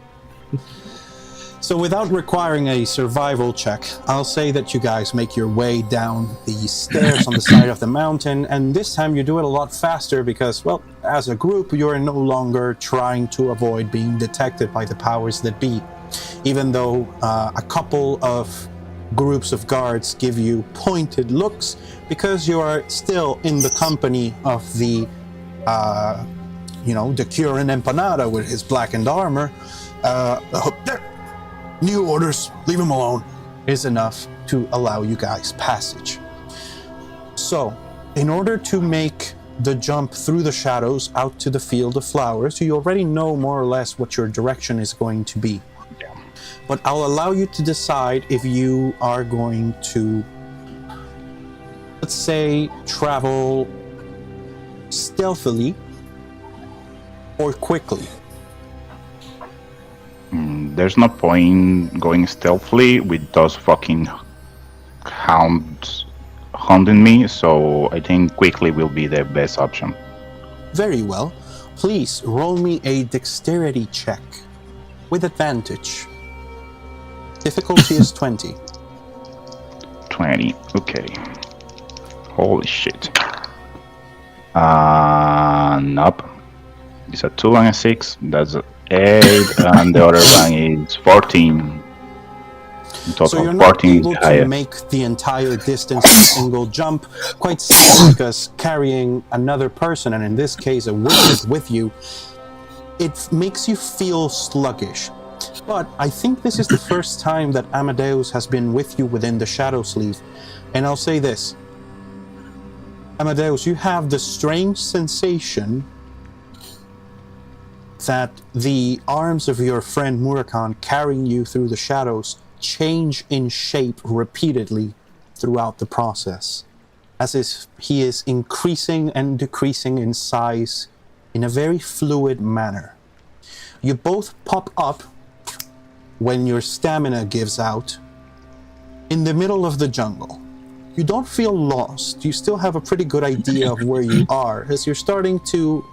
So without requiring a survival check, I'll say that you guys make your way down the stairs on the side of the mountain, and this time you do it a lot faster because, well, as a group, you're no longer trying to avoid being detected by the powers that be. Even though a couple of groups of guards give you pointed looks, because you are still in the company of the the Curan Empanada with his blackened armor. New orders, leave him alone, is enough to allow you guys passage. So, in order to make the jump through the shadows out to the field of flowers, you already know more or less what your direction is going to be. But I'll allow you to decide if you are going to let's say, travel stealthily or quickly.
There's no point going stealthily with those fucking hounds hunting me, so I think quickly will be the best option.
Very well. Please roll me a dexterity check with advantage. Difficulty is 20.
20. Okay. Holy shit. Nope. It's a 2 and a 6. That's 8, and the other one is 14. In total,
So you're not
14
able to
higher.
make the entire distance in a single jump, quite simply because carrying another person, and in this case a wizard with you, it makes you feel sluggish. But I think this is the first time that Amadeus has been with you within the Shadow Sleeve. And I'll say this. Amadeus, you have the strange sensation that the arms of your friend Murakan carrying you through the shadows change in shape repeatedly throughout the process, as if he is increasing and decreasing in size in a very fluid manner. You both pop up when your stamina gives out in the middle of the jungle. You don't feel lost. You still have a pretty good idea of where you are, as you're starting to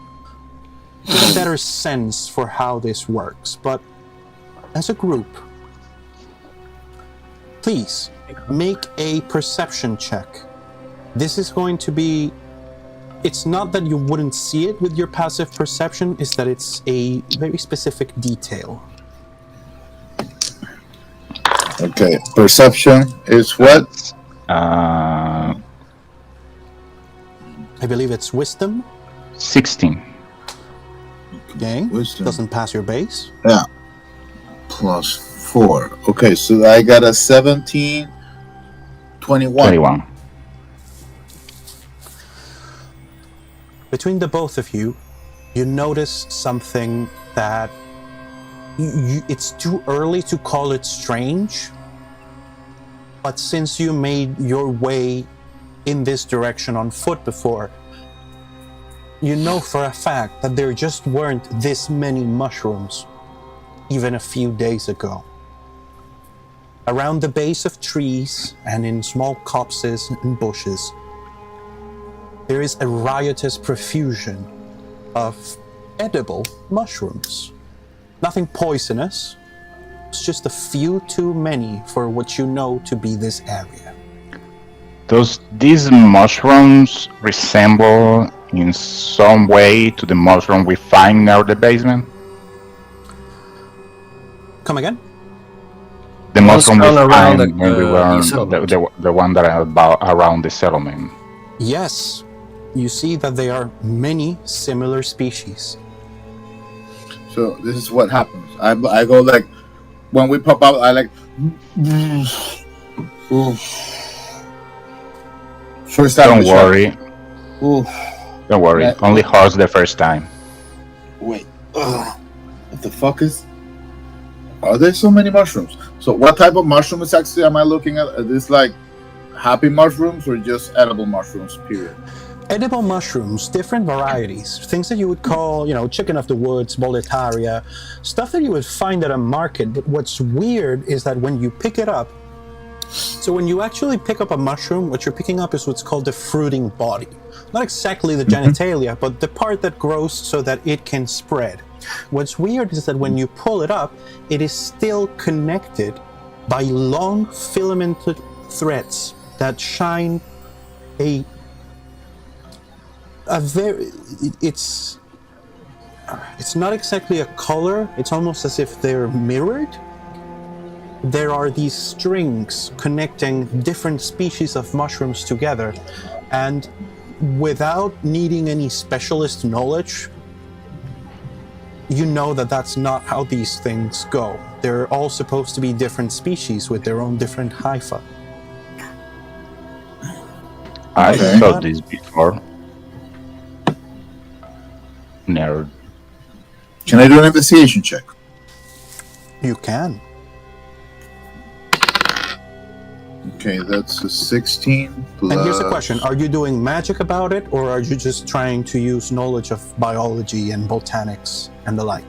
get a better sense for how this works. But as a group, please make a perception check. This is going to be, it's not that you wouldn't see it with your passive perception, it's that it's a very specific detail.
Okay, perception is what?
I believe it's wisdom.
16.
Okay,
Wisdom.
doesn't pass your base.
Yeah. Plus 4. Okay, so I got a 17, 21.
21.
Between the both of you, you notice something that it's too early to call it strange, but since you made your way in this direction on foot before, you know for a fact that there just weren't this many mushrooms even a few days ago. Around the base of trees and in small copses and bushes, there is a riotous profusion of edible mushrooms. Nothing poisonous, it's just a few too many for what you know to be this area.
Does these mushrooms resemble in some way to the mushroom we find near the basement?
Come again?
The
One's
mushroom we
found around
find when we
the
were
settlement.
the one that are about around the settlement.
Yes, you see that there are many similar species.
So this is what happens. I go like, when we pop out, I like. First time.
Don't worry.
Ooh,
Don't worry.
Right.
Only hurts the first time.
wait. What the fuck is? Are there so many mushrooms? So what type of mushrooms actually am I looking at? Are these like happy mushrooms or just edible mushrooms? Period.
Edible mushrooms, different varieties, things that you would call, chicken of the woods, boletaria, stuff that you would find at a market. But what's weird is that when you pick it up, so when you actually pick up a mushroom, what you're picking up is what's called the fruiting body. Not exactly the genitalia, but the part that grows so that it can spread. What's weird is that when you pull it up, it is still connected by long filamented threads that shine it's not exactly a color, it's almost as if they're mirrored. There are these strings connecting different species of mushrooms together, and without needing any specialist knowledge, you know that that's not how these things go. They're all supposed to be different species with their own different hypha.
I
Okay.
saw this before. Nerd.
Can I do an investigation check?
You can.
Okay, that's a 16 plus...
And here's a question. Are you doing magic about it, or are you just trying to use knowledge of biology and botanics and the like?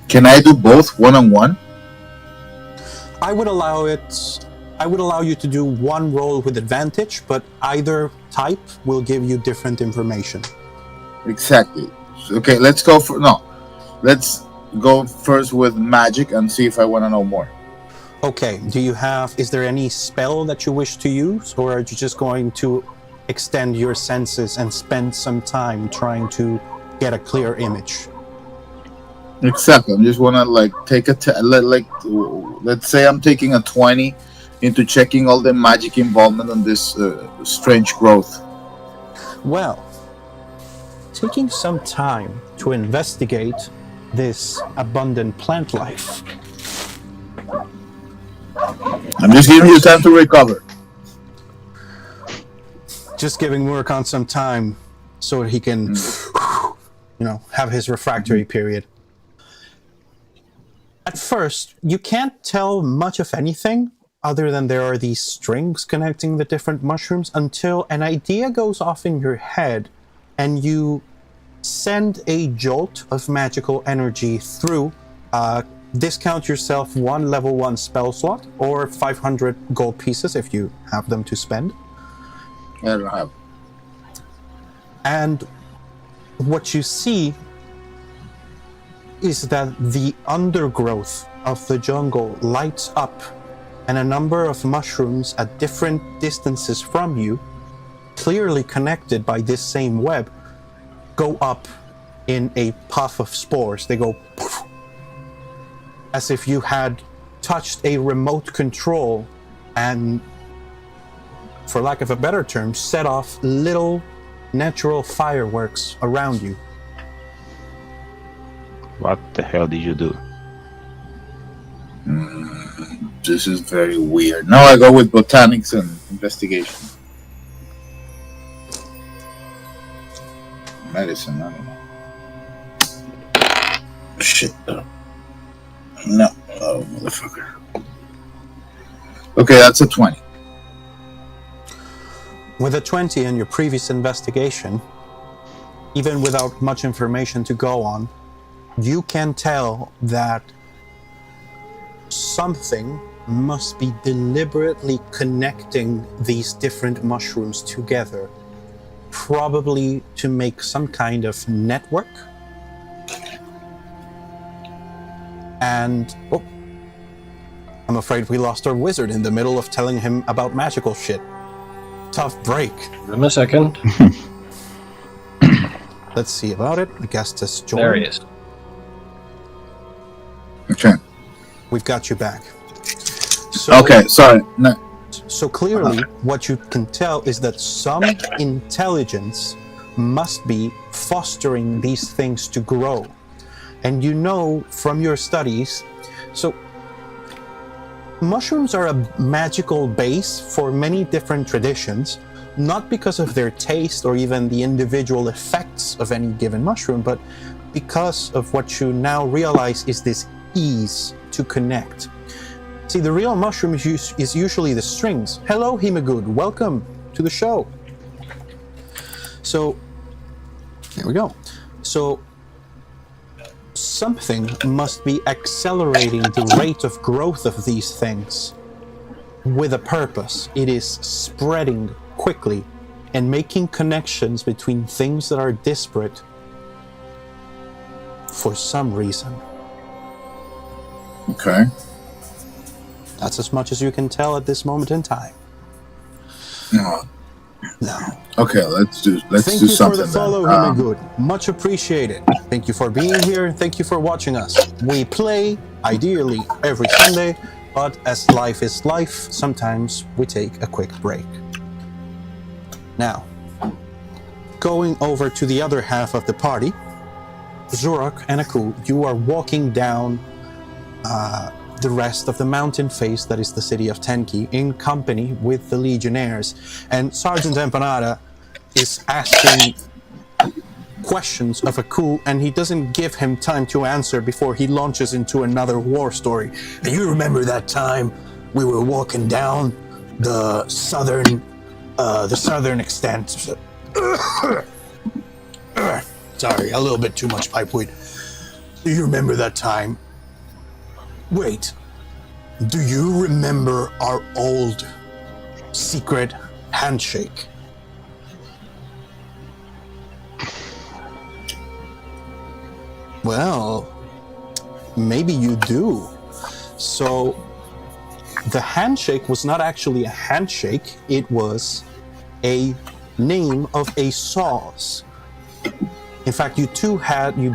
Can I do both one-on-one?
I would allow you to do one roll with advantage, but either type will give you different information.
Exactly. Okay, let's go first with magic and see if I want to know more.
Okay, is there any spell that you wish to use, or are you just going to extend your senses and spend some time trying to get a clear image?
Exactly. I just want to take let's say I'm taking a 20 into checking all the magic involvement on this strange growth.
Well, taking some time to investigate this abundant plant life.
I'm just giving you time to recover.
Just giving Murakan some time so he can, have his refractory period. At first, you can't tell much of anything other than there are these strings connecting the different mushrooms until an idea goes off in your head and you send a jolt of magical energy through. Discount yourself one level 1 spell slot or 500 gold pieces if you have them to spend.
I don't have.
And what you see is that the undergrowth of the jungle lights up, and a number of mushrooms at different distances from you, clearly connected by this same web, go up in a puff of spores. They go poof, as if you had touched a remote control and, for lack of a better term, set off little natural fireworks around you.
What the hell did you do?
This is very weird. Now I go with botanics and investigation. Medicine, I don't know. Shit. No. Oh, motherfucker. Okay, that's a 20.
With a 20 in your previous investigation, even without much information to go on, you can tell that something must be deliberately connecting these different mushrooms together, probably to make some kind of network. And, I'm afraid we lost our wizard in the middle of telling him about magical shit. Tough break.
Give him a second.
Let's see about it. The guest has joined.
There he is.
Okay.
We've got you back. So,
Okay, sorry. No.
So clearly, what you can tell is that some intelligence must be fostering these things to grow. And you know from your studies, so mushrooms are a magical base for many different traditions, not because of their taste or even the individual effects of any given mushroom, but because of what you now realize is this ease to connect. See, the real mushroom is usually the strings. Hello, Himagood. Welcome to the show. So, there we go. So, something must be accelerating the rate of growth of these things with a purpose. It is spreading quickly and making connections between things that are disparate for some reason.
Okay.
That's as much as you can tell at this moment in time.
No. Okay, let's do something.
Thank you for the follow, Himagood. Much appreciated. Thank you for being here. Thank you for watching us. We play, ideally, every Sunday, but as life is life, sometimes we take a quick break. Now, going over to the other half of the party, Zorak and Aku, you are walking down the rest of the mountain face that is the city of Tenki in company with the legionnaires, and Sergeant Empanada is asking questions of Aku, and he doesn't give him time to answer before he launches into another war story. And you remember that time we were walking down the southern extent. Sorry, a little bit too much pipeweed. Do you remember that time? Wait, do you remember our old secret handshake? Well, maybe you do. So, the handshake was not actually a handshake, it was a name of a sauce. In fact, you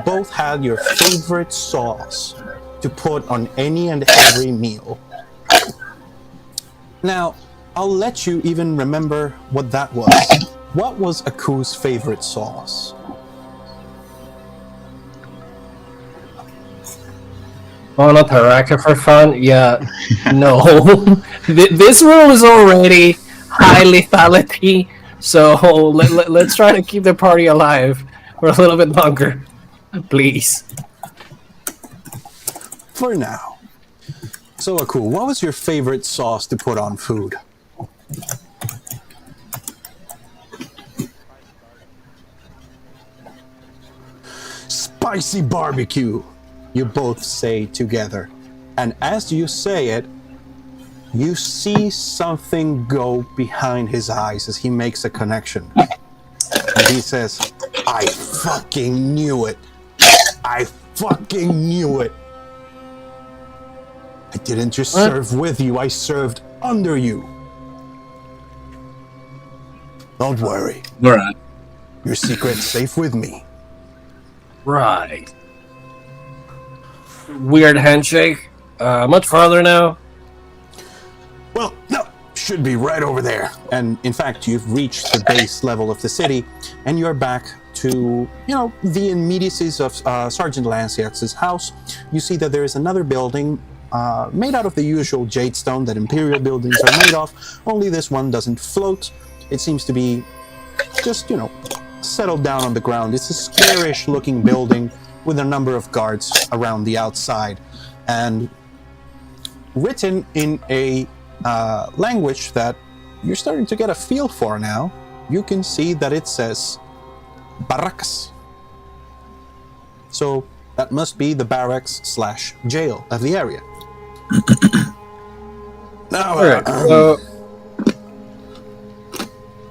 both had your favorite sauce to put on any and every meal. Now, I'll let you even remember what that was. What was Aku's favorite sauce?
Oh, not Haraka for fun? Yeah, no. This rule is already high lethality, so let's try to keep the party alive for a little bit longer. Please.
For now. So, Aku, what was your favorite sauce to put on food? Spicy barbecue, you both say together. And as you say it, you see something go behind his eyes as he makes a connection. And he says, I fucking knew it. I fucking knew it. I didn't just serve with you, I served under you. Don't worry.
All right.
Your secret's safe with me.
Right. Weird handshake. Much farther now.
Well, no, should be right over there. And in fact, you've reached the base level of the city, and you're back to, the immediacies of Sergeant Lanciax's house. You see that there is another building made out of the usual jade stone that Imperial buildings are made of, only this one doesn't float. It seems to be just, settled down on the ground. It's a squarish looking building with a number of guards around the outside. And written in a language that you're starting to get a feel for now, you can see that it says barracks. So that must be the barracks/jail of the area. Now,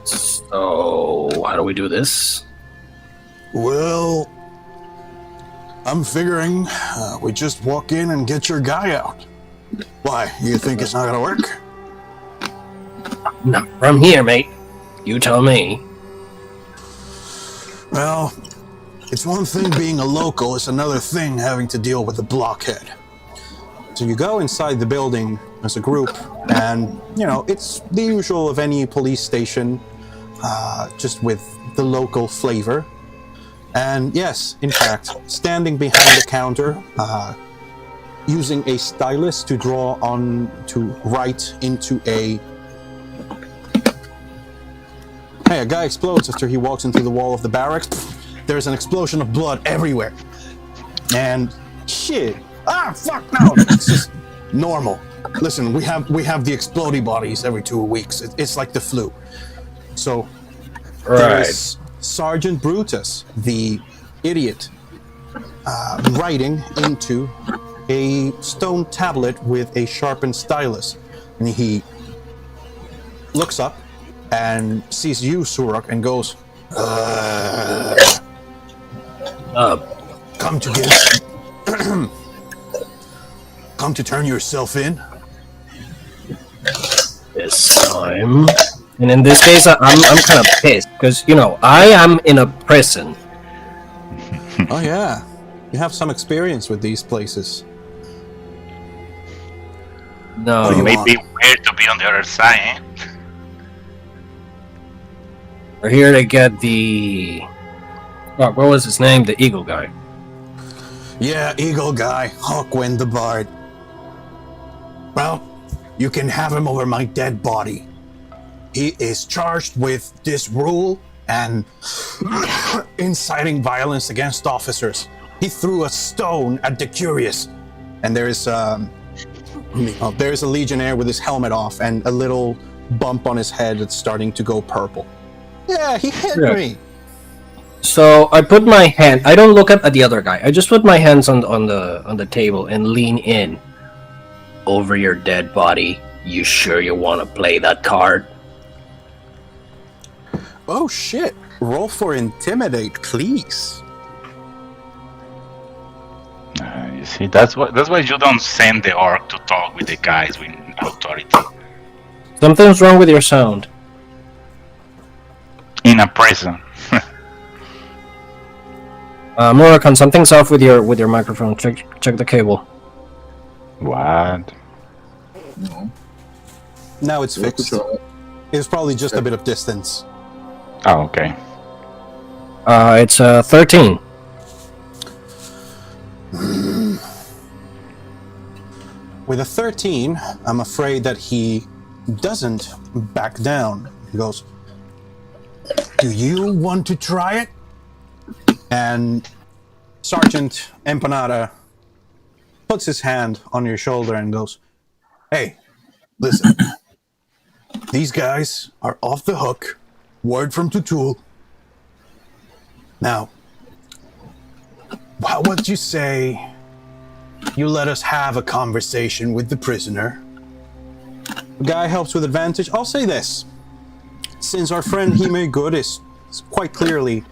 so how do we do this?
well, I'm figuring we just walk in and get your guy out. Why, you think it's not gonna work?
Not from here, mate. You tell me.
Well, it's one thing being a local, it's another thing having to deal with a blockhead. So you go inside the building as a group, and, it's the usual of any police station, just with the local flavor. And yes, in fact, standing behind the counter, using a stylus to draw on, to write into a... Hey, a guy explodes after he walks into the wall of the barracks. There's an explosion of blood everywhere. And shit. Fuck no! It's just normal. Listen, we have the explodey bodies every 2 weeks. It's like the flu. So, there's Sergeant Brutus, the idiot, writing into a stone tablet with a sharpened stylus. And he looks up and sees you, Suruk, and goes, come to get... come to turn yourself in?
This time. And in this case, I'm kind of pissed, because, I am in a prison.
Oh yeah, you have some experience with these places.
No.
It may be weird to be on the other side, eh?
We're here to get the... what was his name? The Eagle guy.
Yeah, Eagle Guy, Hawkwind the Bard. Well, you can have him over my dead body. He is charged with this rule and inciting violence against officers. He threw a stone at the curious, and there's a legionnaire with his helmet off and a little bump on his head that's starting to go purple. Yeah, he hit me.
So I put my hand. I don't look at the other guy. I just put my hands on the table and lean in. Over your dead body. You sure you want to play that card?
Oh shit! Roll for intimidate, please.
You see, that's why you don't send the orc to talk with the guys with authority.
Something's wrong with your sound.
In a prison.
Morrican, something's off with your microphone. Check the cable.
What?
No.
Now it's fixed. It's probably just a bit of distance.
Oh, okay.
It's 13.
With a 13, I'm afraid that he doesn't back down. He goes, "Do you want to try it?" And Sergeant Empanada puts his hand on your shoulder and goes, "Hey, listen. These guys are off the hook. Word from Tutul. Now, what would you say you let us have a conversation with the prisoner? The guy helps with advantage. I'll say this. Since our friend Hime Good is quite clearly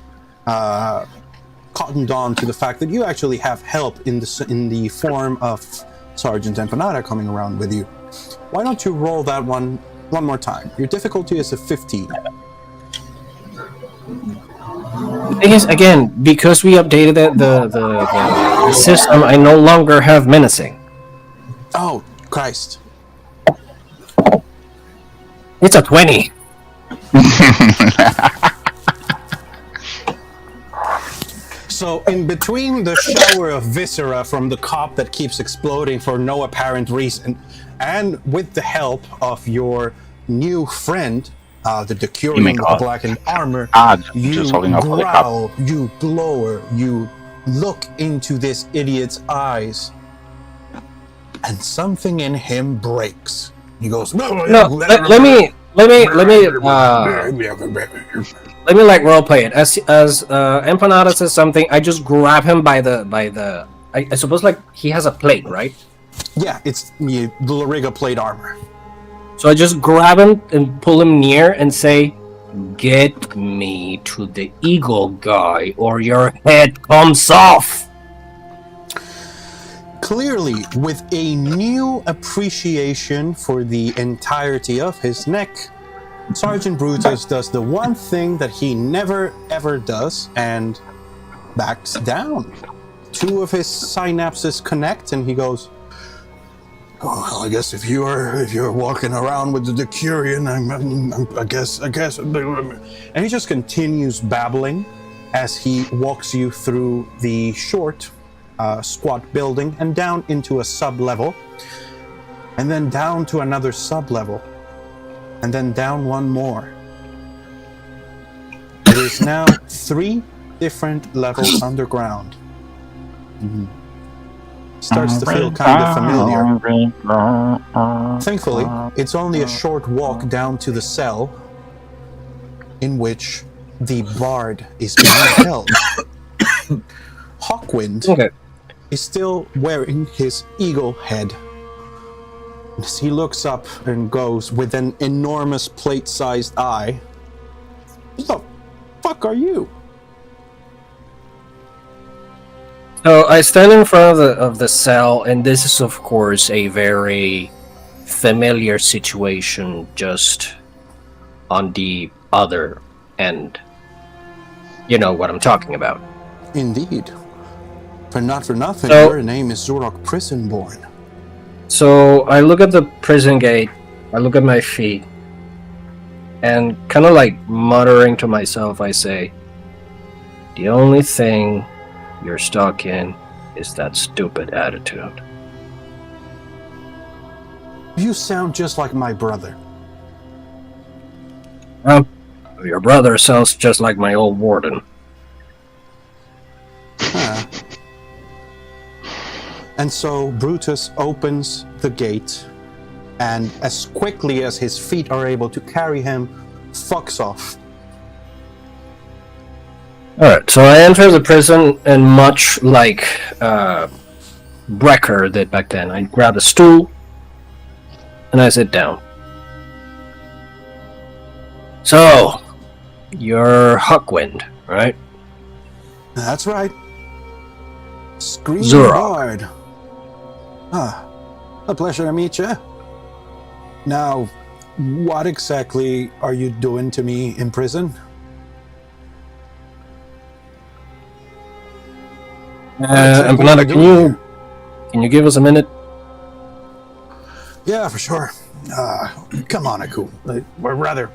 cottoned on to the fact that you actually have help in the form of Sergeant Empanada coming around with you, why don't you roll that one more time? Your difficulty is a 15.
The thing is, again, because we updated the system, I no longer have menacing.
Oh, Christ.
It's a 20.
So, in between the shower of viscera from the cop that keeps exploding for no apparent reason, and with the help of your new friend, the Decurion with the blackened armor, you growl, you glower, you look into this idiot's eyes, and something in him breaks. He goes,
"No, let me like roleplay it. As Empanada says something, I just grab him by the. I suppose like he has a plate, right?
Yeah, it's the Lariga plate armor.
So I just grab him and pull him near and say, "Get me to the eagle guy, or your head comes off."
Clearly, with a new appreciation for the entirety of his neck, Sergeant Brutus does the one thing that he never ever does and backs down. Two of his synapses connect, and he goes, "Oh, well, I guess if you're walking around with the Decurion, I guess." And he just continues babbling as he walks you through the short, squat building and down into a sub-level, and then down to another sub-level, and then down one more. It is now 3 different levels underground. Mm-hmm. Starts to feel kind of familiar. Thankfully, it's only a short walk down to the cell in which the bard is being held. Hawkwind is still wearing his eagle head. As he looks up and goes with an enormous plate-sized eye, "What the fuck are you?"
So I stand in front of the cell, and this is, of course, a very familiar situation, just on the other end. You know what I'm talking about.
Indeed. Not for nothing,
So-
your name is Zorok Prisonborn.
So I look at the prison gate, I look at my feet, and kind of like muttering to myself, I say, "The only thing you're stuck in is that stupid attitude."
You sound just like my brother.
Your brother sounds just like my old warden.
Huh. And so Brutus opens the gate, and as quickly as his feet are able to carry him, fucks off.
Alright, so I enter the prison, and much like Brecker did back then, I grab a stool, and I sit down. So, you're Huckwind, right?
That's right. Scream
Zurok.
Bard. Ah, a pleasure to meet you. Now, what exactly are you doing to me in prison?
Empanada, can you give us a minute?
Yeah, for sure. Come on, Aku. Or rather,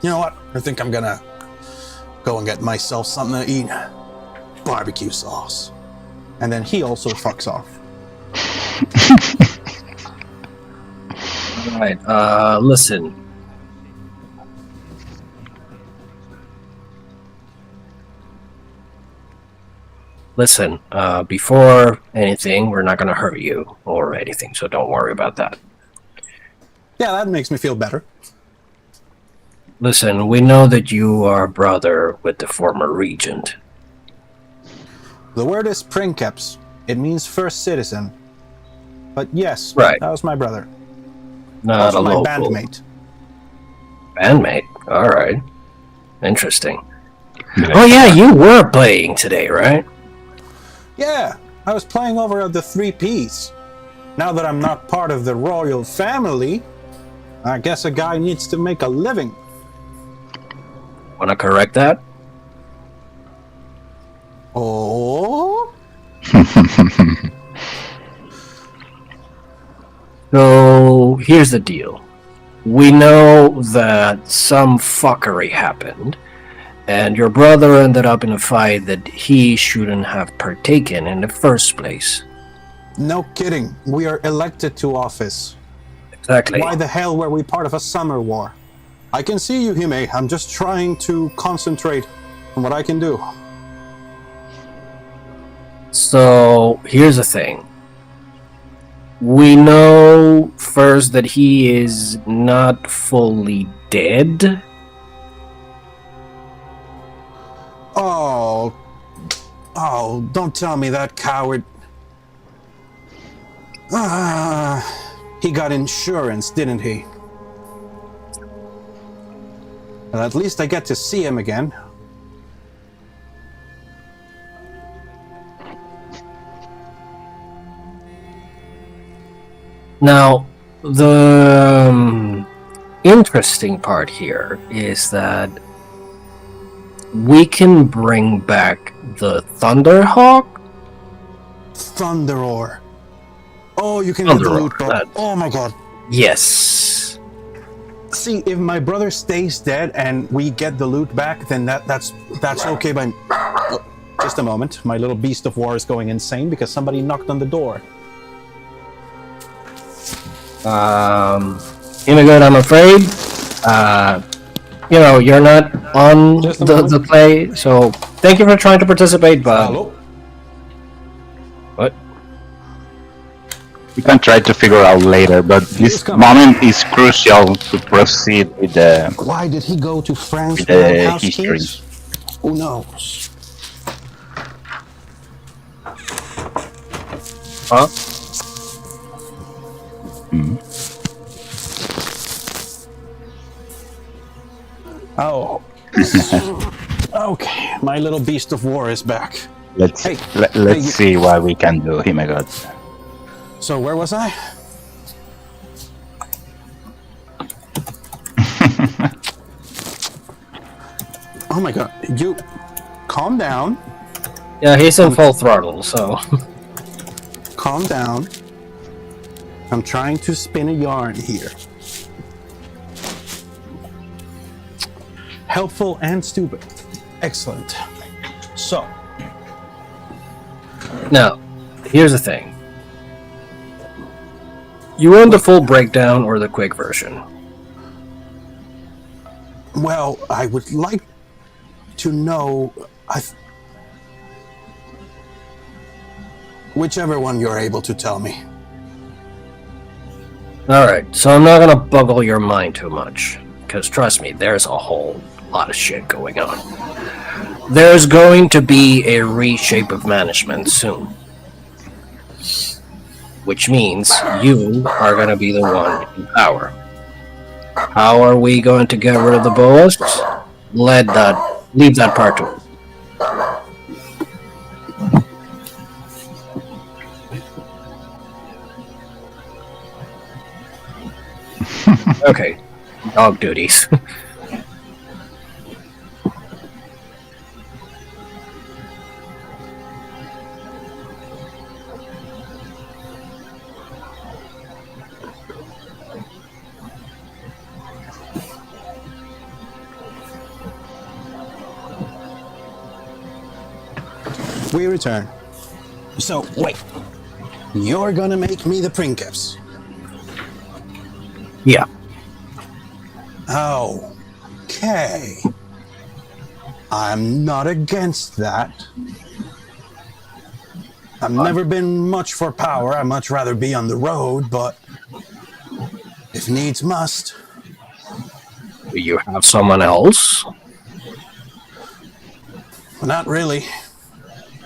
you know what? I think I'm gonna go and get myself something to eat. Barbecue sauce. And then he also fucks off.
Alright, listen. Listen, before anything, we're not gonna hurt you or anything, so don't worry about that.
Yeah, that makes me feel better.
Listen, we know that you are brother with the former regent.
The word is princeps. It means first citizen. But yes,
Right.
that was my brother.
Not
Also
a
my
local.
bandmate.
Bandmate? Alright. Interesting. Oh yeah, you were playing today, right?
Yeah, I was playing over at the 3Ps. Now that I'm not part of the royal family, I guess a guy needs to make a living.
Wanna correct that?
Oh?
So, here's the deal. We know that some fuckery happened, and your brother ended up in a fight that he shouldn't have partaken in the first place.
No kidding. We are elected to office.
Exactly.
Why the hell were we part of a summer war? I can see you, Hime. I'm just trying to concentrate on what I can do.
So, here's the thing. We know first that he is not fully dead.
Oh, don't tell me that coward. He got insurance, didn't he? Well, at least I get to see him again.
Now, the interesting part here is that we can bring back the Thunderhawk.
Thunderor. Oh, you can get the loot box. Oh my god.
Yes.
See, if my brother stays dead and we get the loot back, then that's okay by me. Oh, just a moment. My little beast of war is going insane because somebody knocked on the door.
Immigrant, I'm afraid. You're not on the play, so thank you for trying to participate, but...
Hello?
What?
We can try to figure out later, but this moment is crucial to proceed with the
Why did he go to France
with
without
the
house
history.
keys? Who knows?
Huh?
Oh. Okay, my little beast of war is back.
Let's
Hey,
see what we can do, Himegod.
So where was I? Oh my god, you calm down.
Yeah, he's in full throttle, so...
Calm down. I'm trying to spin a yarn here. Helpful and stupid. Excellent. So,
Now, here's the thing. You want the full breakdown or the quick version?
Well, I would like to know... Whichever one you're able to tell me.
Alright, so I'm not gonna boggle your mind too much. Because trust me, there's a whole lot of shit going on. There's going to be a reshape of management soon. Which means you are gonna be the one in power. How are we going to get rid of the boas? Leave that part to us. Okay, dog duties.
We return. So, wait. You're gonna make me the princeps?
Yeah.
Okay. I'm not against that. I've never been much for power. I'd much rather be on the road, but if needs must.
Do you have someone else?
Well, not really.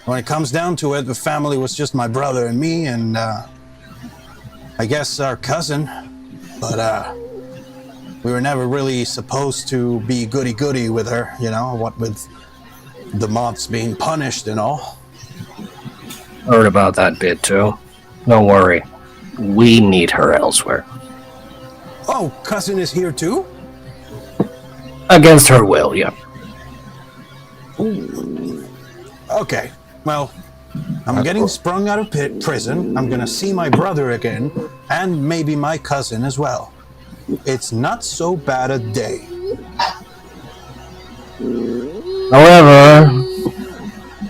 When it comes down to it, the family was just my brother and me, and I guess our cousin. But we were never really supposed to be goody-goody with her, you know, what with the moths being punished and all.
Heard about that bit too. Don't worry. We need her elsewhere.
Oh, cousin is here too?
Against her will, yeah.
Okay, well, I'm getting sprung out of prison. I'm gonna see my brother again, and maybe my cousin as well. It's not so bad a day.
However,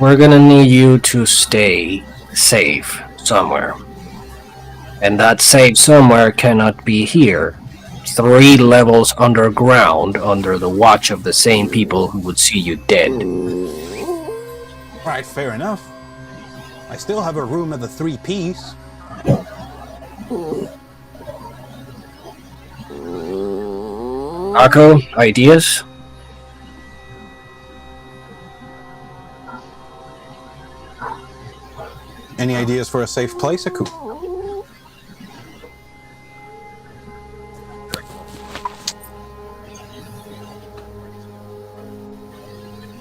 we're gonna need you to stay safe somewhere. And that safe somewhere cannot be here. 3 levels underground under the watch of the same people who would see you dead.
Right, fair enough. I still have a room at the 3-piece.
Akko, ideas?
Any ideas for a safe place, Aku?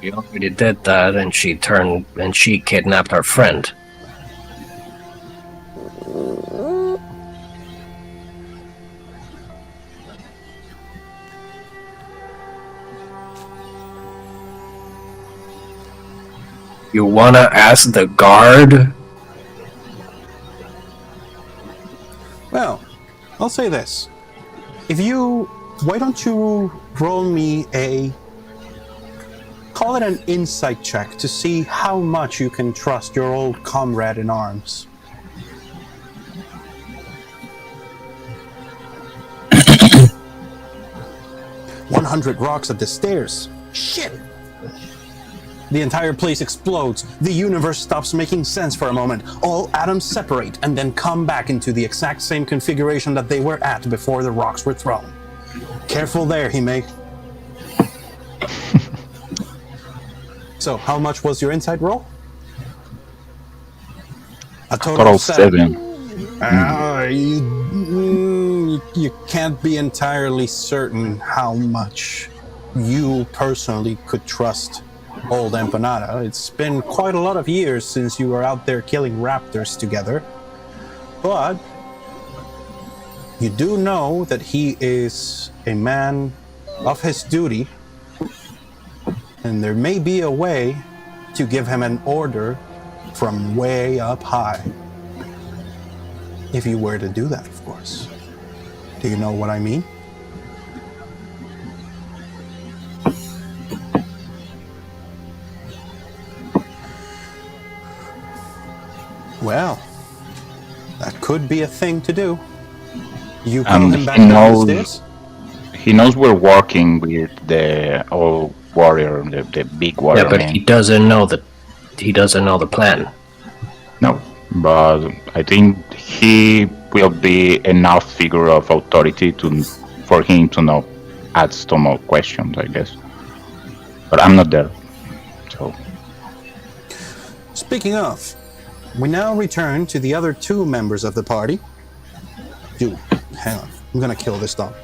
We already did that, and she kidnapped our friend. You wanna ask the guard?
Well, I'll say this. Why don't you roll me call it an insight check to see how much you can trust your old comrade in arms. 100 rocks at the stairs. Shit! The entire place explodes. The universe stops making sense for a moment. All atoms separate and then come back into the exact same configuration that they were at before the rocks were thrown. Careful there, Hime. So, how much was your insight roll? A total of 7. You can't be entirely certain how much you personally could trust old Empanada. It's been quite a lot of years since you were out there killing raptors together. But you do know that he is a man of his duty, and there may be a way to give him an order from way up high. If you were to do that, of course. Do you know what I mean? Well, that could be a thing to do. You call him back down the stairs?
He knows we're working with the old warrior, the big warrior.
Yeah, but
man.
he doesn't know the plan.
No, but I think he will be enough figure of authority for him to know, ask some more questions, I guess. But I'm not there, so.
Speaking of, we now return to the other two members of the party. Dude, hang on. I'm gonna kill this dog.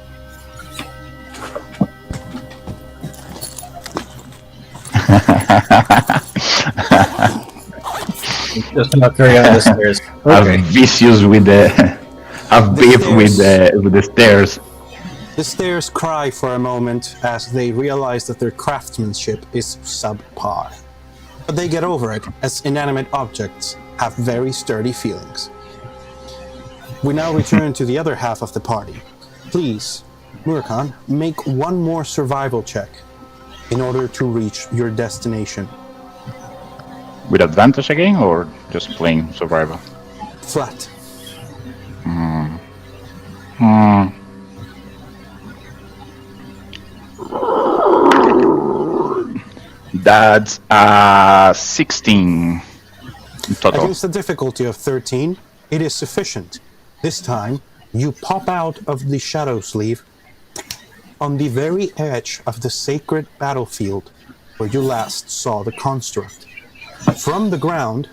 Just not carry on the stairs. Okay.
I'm vicious with I've beef with the stairs.
The stairs cry for a moment as they realize that their craftsmanship is subpar. But they get over it, as inanimate objects have very sturdy feelings. We now return to the other half of the party. Please, Murakhan, make one more survival check in order to reach your destination.
With advantage again, or just plain survival?
Flat.
That's 16 total.
Against the difficulty of 13, it is sufficient. This time, you pop out of the shadow sleeve on the very edge of the sacred battlefield where you last saw the construct. From the ground,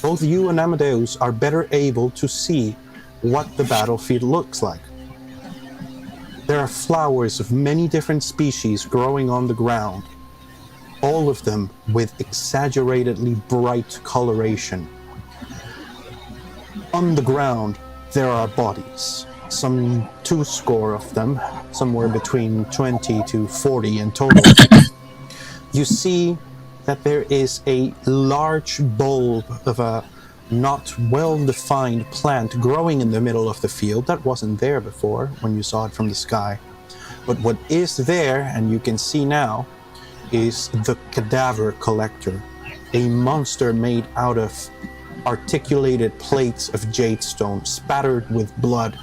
both you and Amadeus are better able to see what the battlefield looks like. There are flowers of many different species growing on the ground, all of them with exaggeratedly bright coloration. On the ground, there are bodies, some 200 of them, somewhere between 20 to 40 in total. You see that there is a large bulb of a not well-defined plant growing in the middle of the field that wasn't there before when you saw it from the sky. But what is there, and you can see now, is the cadaver collector, a monster made out of articulated plates of jade stone spattered with blood,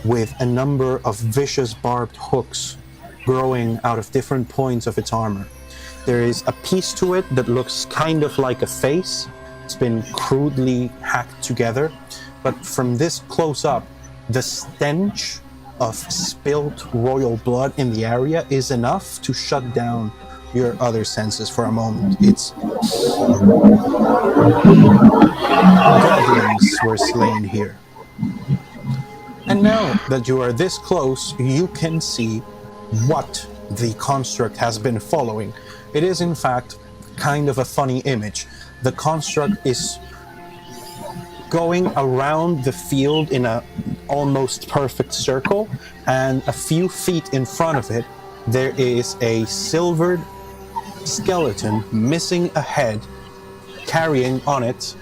with a number of vicious barbed hooks growing out of different points of its armor. There is a piece to it that looks kind of like a face. It's been crudely hacked together, but from this close up, the stench of spilt royal blood in the area is enough to shut down your other senses for a moment. It's goblins were slain here. And now that you are this close, you can see what the construct has been following. It is in fact kind of a funny image. The construct is going around the field in a almost perfect circle, and a few feet in front of it there is a silvered skeleton missing a head, carrying on it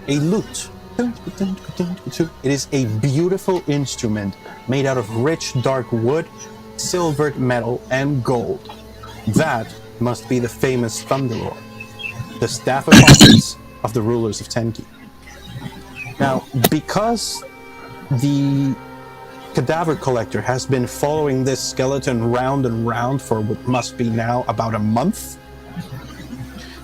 a lute. It is a beautiful instrument made out of rich dark wood, silvered metal, and gold. That must be the famous Thunderlord, the staff of office of the rulers of Tenki. Now, because the cadaver collector has been following this skeleton round and round for what must be now about a month,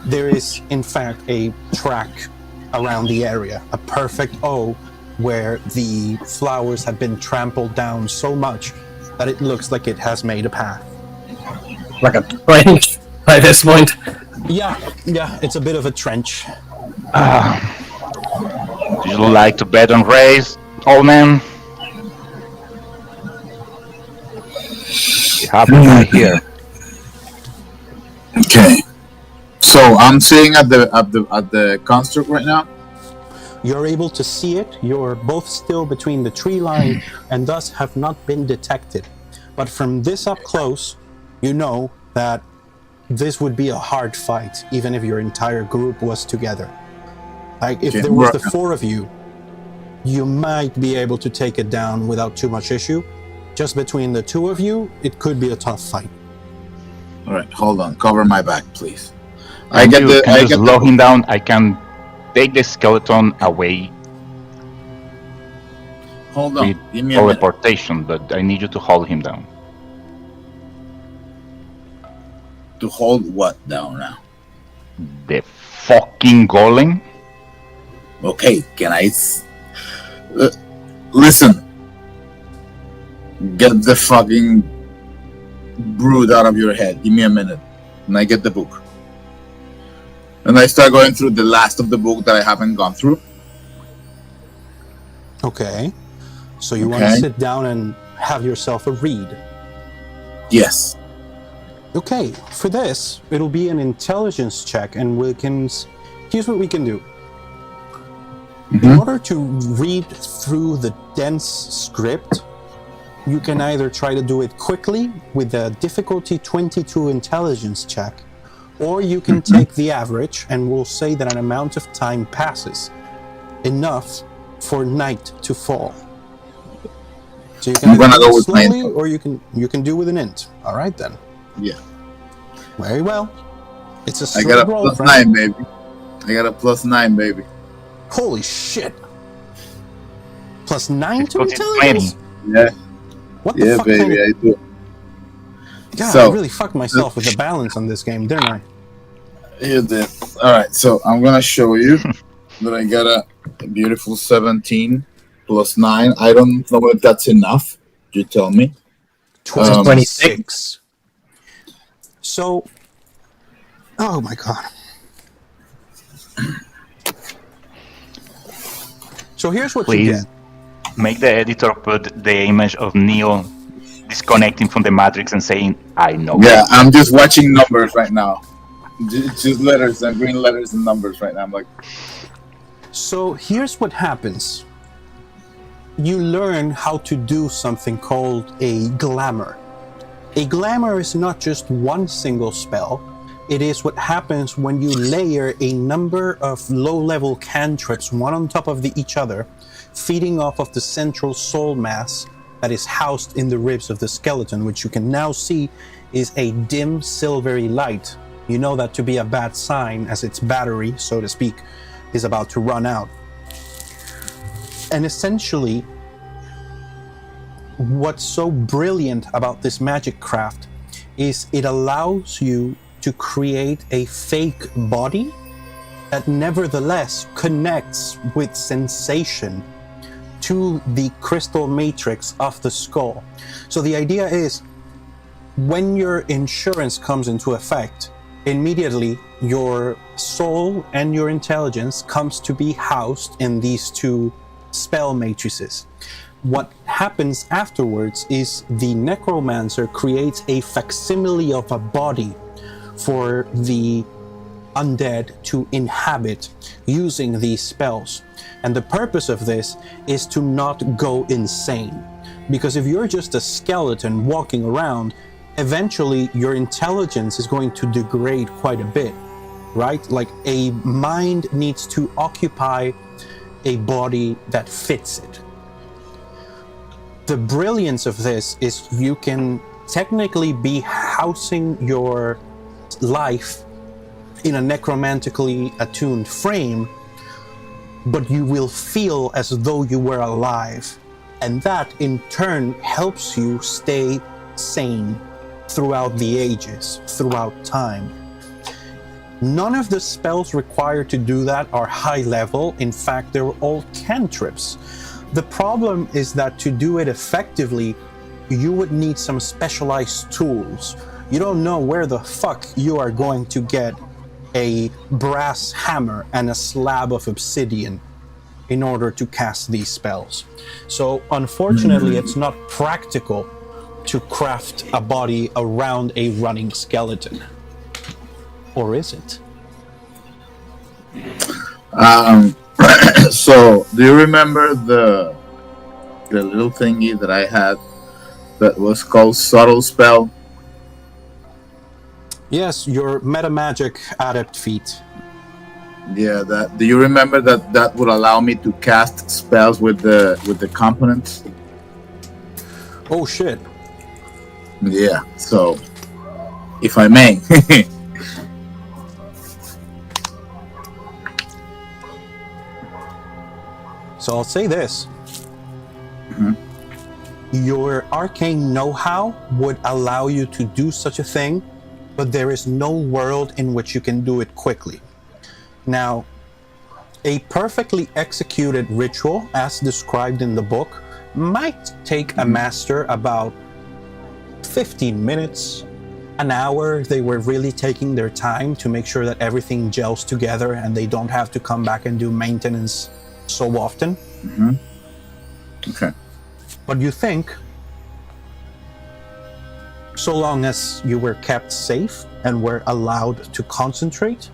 there is in fact a track around the area, a perfect O, where the flowers have been trampled down so much that it looks like it has made a path.
Like a trench by this point.
Yeah, it's a bit of a trench.
Do you like to bet on race, old man? It happens right here.
Okay. So I'm seeing at the construct right now.
You're able to see it. You're both still between the tree line and thus have not been detected. But from this up close, you know that this would be a hard fight, even if your entire group was together. Like, if there was the four of you, you might be able to take it down without too much issue. Just between the two of you, it could be a tough fight.
All right, hold on. Cover my back, please.
I can slow him down. I can take the skeleton away.
Hold on.
With
Give me a minute.
teleportation, but I need you to hold him down.
To hold what down now?
The fucking golem?
Okay, can I... listen. Get the fucking brood out of your head. Give me a minute. And I get the book. And I start going through the last of the book that I haven't gone through.
Okay. So you want to sit down and have yourself a read?
Yes.
Okay, for this, it'll be an intelligence check, and here's what we can do. In order to read through the dense script, you can either try to do it quickly with a difficulty 22 intelligence check, or you can take the average, and we'll say that an amount of time passes, enough for night to fall. So you can either do it slowly, or you can do with an int. All right then.
Yeah.
Very well. It's a
straight roll. I got a plus 9, baby. I got a plus 9, baby.
Holy shit! Plus 9 to intelligence?
Yeah.
What the fuck?
Baby, I do.
God, I really fucked myself with the balance on this game, didn't I?
You did. Alright, so I'm gonna show you that I got a beautiful 17 plus 9. I don't know if that's enough. You tell me.
26.
So, oh my god. So here's what you get.
Make the editor put the image of Neo disconnecting from the Matrix and saying, I know.
Yeah, I'm just watching numbers right now. Just letters and green letters and numbers right now. I'm like...
So here's what happens. You learn how to do something called a glamour. A glamour is not just one single spell. It is what happens when you layer a number of low-level cantrips, one on top of each other, feeding off of the central soul mass that is housed in the ribs of the skeleton, which you can now see is a dim silvery light. You know that to be a bad sign, as its battery, so to speak, is about to run out. And essentially, what's so brilliant about this magic craft is it allows you to create a fake body that nevertheless connects with sensation to the crystal matrix of the skull. So the idea is, when your insurance comes into effect, immediately your soul and your intelligence comes to be housed in these two spell matrices. What happens afterwards is the necromancer creates a facsimile of a body for the undead to inhabit using these spells. And the purpose of this is to not go insane. Because if you're just a skeleton walking around, eventually your intelligence is going to degrade quite a bit, right? Like, a mind needs to occupy a body that fits it. The brilliance of this is you can technically be housing your life in a necromantically attuned frame, but you will feel as though you were alive. And that in turn helps you stay sane throughout the ages, throughout time. None of the spells required to do that are high level. In fact, they're all cantrips. The problem is that to do it effectively, you would need some specialized tools. You don't know where the fuck you are going to get a brass hammer and a slab of obsidian in order to cast these spells. So unfortunately, it's not practical to craft a body around a running skeleton. Or is it?
So, do you remember the little thingy that I had that was called Subtle Spell?
Yes, your meta magic adept feat.
Yeah, that. Do you remember that would allow me to cast spells with the components?
Oh shit.
Yeah. So, if I may.
So I'll say this. Your arcane know-how would allow you to do such a thing, but there is no world in which you can do it quickly. Now, a perfectly executed ritual, as described in the book, might take a master about 15 minutes, an hour. They were really taking their time to make sure that everything gels together and they don't have to come back and do maintenance so often.
Okay.
But you think, so long as you were kept safe and were allowed to concentrate,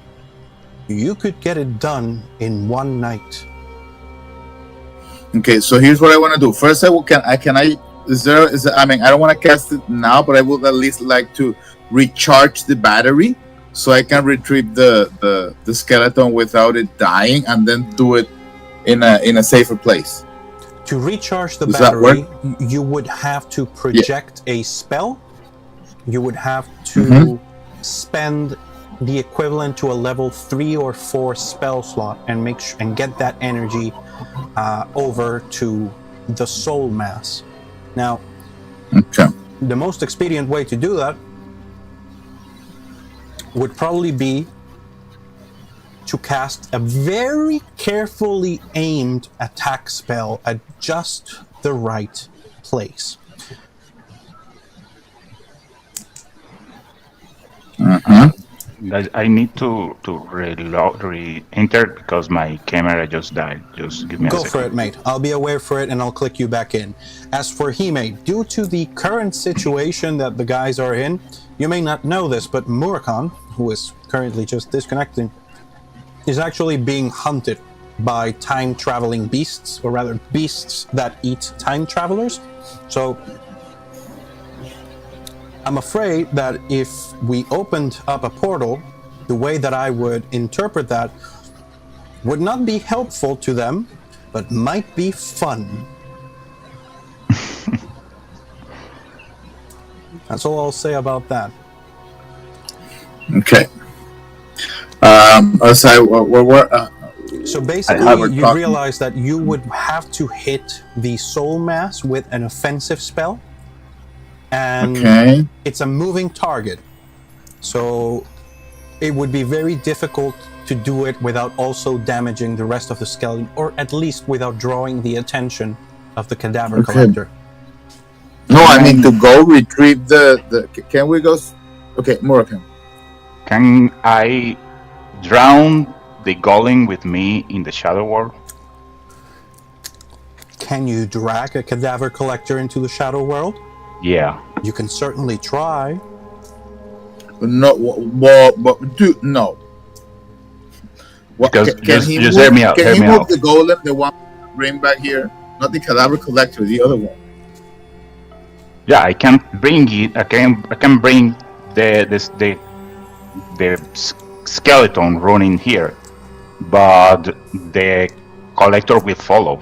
you could get it done in one night.
Okay, so here's what I want to do. First, I don't want to cast it now, but I would at least like to recharge the battery so I can retrieve the skeleton without it dying, and then do it in a safer place.
To recharge the
Does that
battery,
work?
you would have to project a spell. You would have to spend the equivalent to a level 3 or 4 spell slot and get that energy over to the soul mass. Now, the most expedient way to do that would probably be to cast a very carefully aimed attack spell at just the right place.
I need to re-enter because my camera just died. Just give me a second.
Go for it, mate. I'll be aware for it and I'll click you back in. As for Hime, due to the current situation that the guys are in, you may not know this, but Murakhan, who is currently just disconnecting, is actually being hunted by time-traveling beasts, or rather beasts that eat time travelers. So I'm afraid that if we opened up a portal, the way that I would interpret that would not be helpful to them, but might be fun. That's all I'll say about that.
Okay.
So basically, you realize that you would have to hit the soul mass with an offensive spell, and it's a moving target. So it would be very difficult to do it without also damaging the rest of the skeleton, or at least without drawing the attention of the cadaver collector.
No, I mean to go retrieve the. Can we go? Okay, Morgan.
Can I drown the golem with me in the shadow world?
Can you drag a cadaver collector into the shadow world?
Yeah.
You can certainly try.
No, no.
Because
can he
just hear me out.
Can he move the golem, the one bring back here? Not the cadaver collector, the other one.
Yeah, I can bring it. I can bring the skeleton running here, but the collector will follow.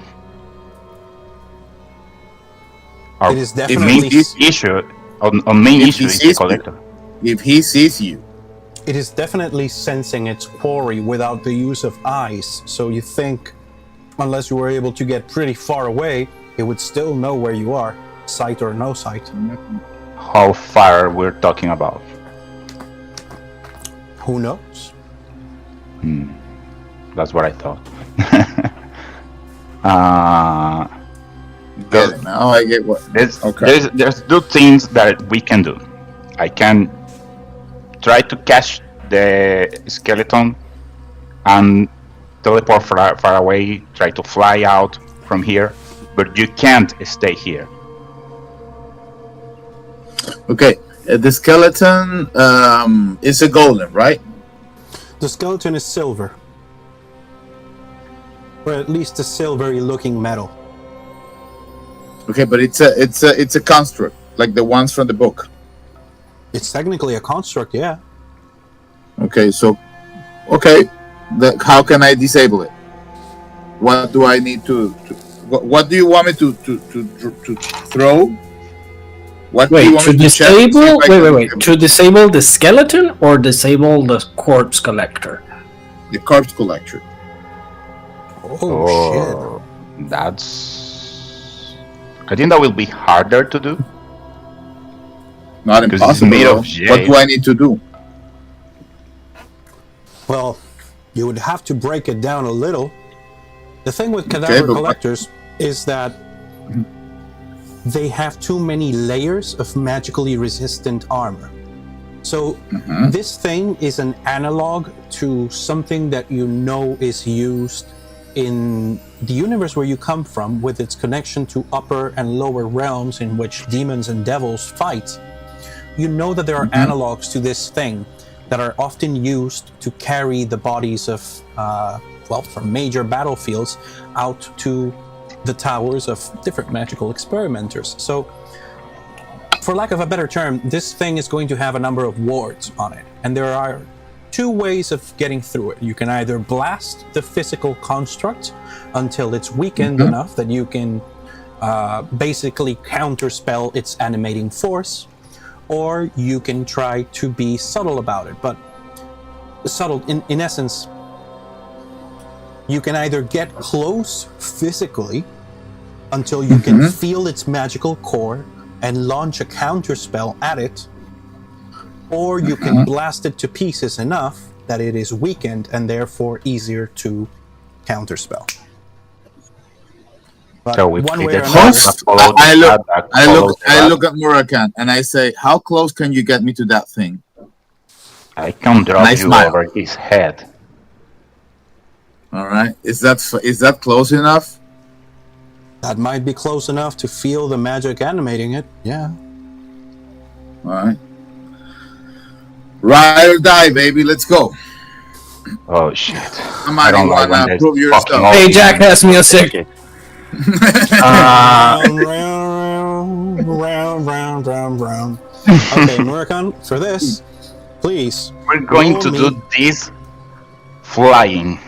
It is definitely
the main issue is the collector.
If he sees you,
it is definitely sensing its quarry without the use of eyes. So you think, unless you were able to get pretty far away, it would still know where you are, sight or no sight.
How far we're talking about?
Who knows?
That's what I thought.
now I get what.
There's two things that we can do. I can try to catch the skeleton and teleport far away, try to fly out from here, but you can't stay here.
Okay, the skeleton is a golem, right?
The skeleton is silver, or at least a silvery-looking metal.
Okay, but it's a construct, like the ones from the book.
It's technically a construct, yeah.
Okay, how can I disable it? What do I need to what do you want me to throw? What do you want me to
disable? Wait. To disable the skeleton or disable the corpse collector?
The corpse collector.
Oh shit.
I think that will be harder to do.
Not
Because
impossible.
it's made
Though.
of jade.
What do I need to do?
Well, you would have to break it down a little. The thing with cadaver collectors is that they have too many layers of magically resistant armor. So this thing is an analog to something that you know is used in the universe where you come from, with its connection to upper and lower realms in which demons and devils fight. You know that there are analogs to this thing that are often used to carry the bodies of, from major battlefields out to the towers of different magical experimenters. So, for lack of a better term, this thing is going to have a number of wards on it. And there are two ways of getting through it. You can either blast the physical construct until it's weakened enough that you can basically counterspell its animating force, or you can try to be subtle about it. But subtle, in essence, you can either get close physically until you can feel its magical core and launch a counterspell at it, or you can blast it to pieces enough that it is weakened and therefore easier to counterspell. But
So we
one
play
way
the
or another,
I look at Murakan and I say, how close can you get me to that thing?
I can drop you
smile.
over his head.
All right. Is that close enough?
that might be close enough to feel the magic animating it. Yeah.
All right. Ride or die, baby. Let's go.
Oh shit!
Come on, you wanna prove yourself.
Hey, Jack, pass me a sec.
Round. Okay, Murakan, for this, please.
We're going to do this flying,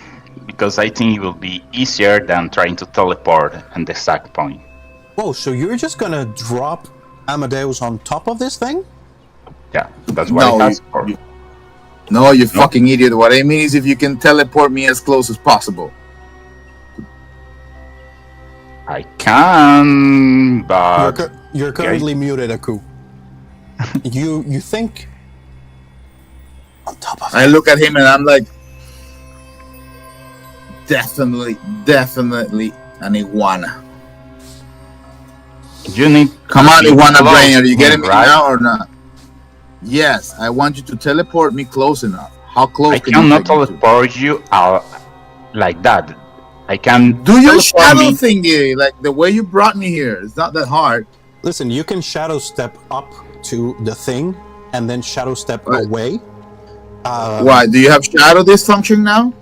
because I think it will be easier than trying to teleport and the sack point.
Whoa, so you're just gonna drop Amadeus on top of this thing?
Yeah, that's what it has for.
No, you fucking idiot. What I mean is if you can teleport me as close as possible.
I can, but...
You're currently muted, Aku. You think... On top of
I look at him and I'm like... Definitely an iguana.
You need...
Come on, iguana brain. Are you getting me
right?
now or not? Yes, I want you to teleport me close enough. How close
I
can
cannot
you take me to?
teleport you out like that. I can
Do your
teleport
shadow
me.
thingy, like the way you brought me here. It's not that hard.
Listen, you can shadow step up to the thing and then shadow step away.
Why? Do you have shadow dysfunction now?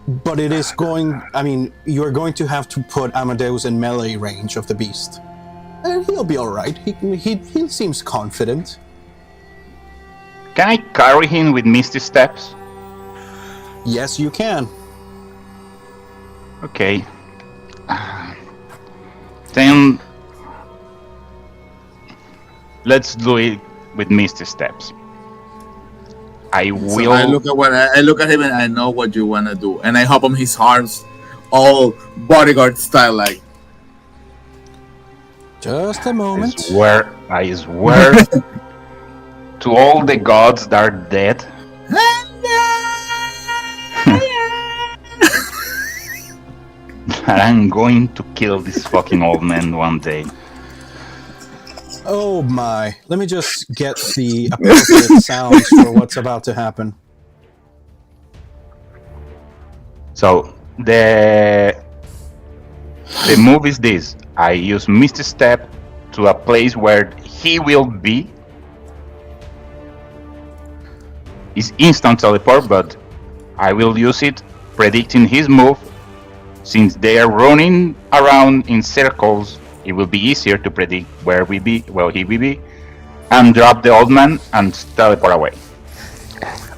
But it is going... I mean, you're going to have to put Amadeus in melee range of the beast. He'll be alright. He seems confident.
Can I carry him with Misty Steps?
Yes, you can.
Okay. Then let's do it with Misty Steps. I will.
So I look at him and I know what you wanna do, and I hop on his arms, all bodyguard style, like.
Just a moment.
I swear to all the gods that are dead. That I'm going to kill this fucking old man one day.
Oh my. Let me just get the appropriate sounds for what's about to happen.
So the move is this. I use Misty Step to a place where he will be. It's instant teleport, but I will use it predicting his move. Since they are running around in circles, it will be easier to predict where he will be, and drop the old man and teleport away.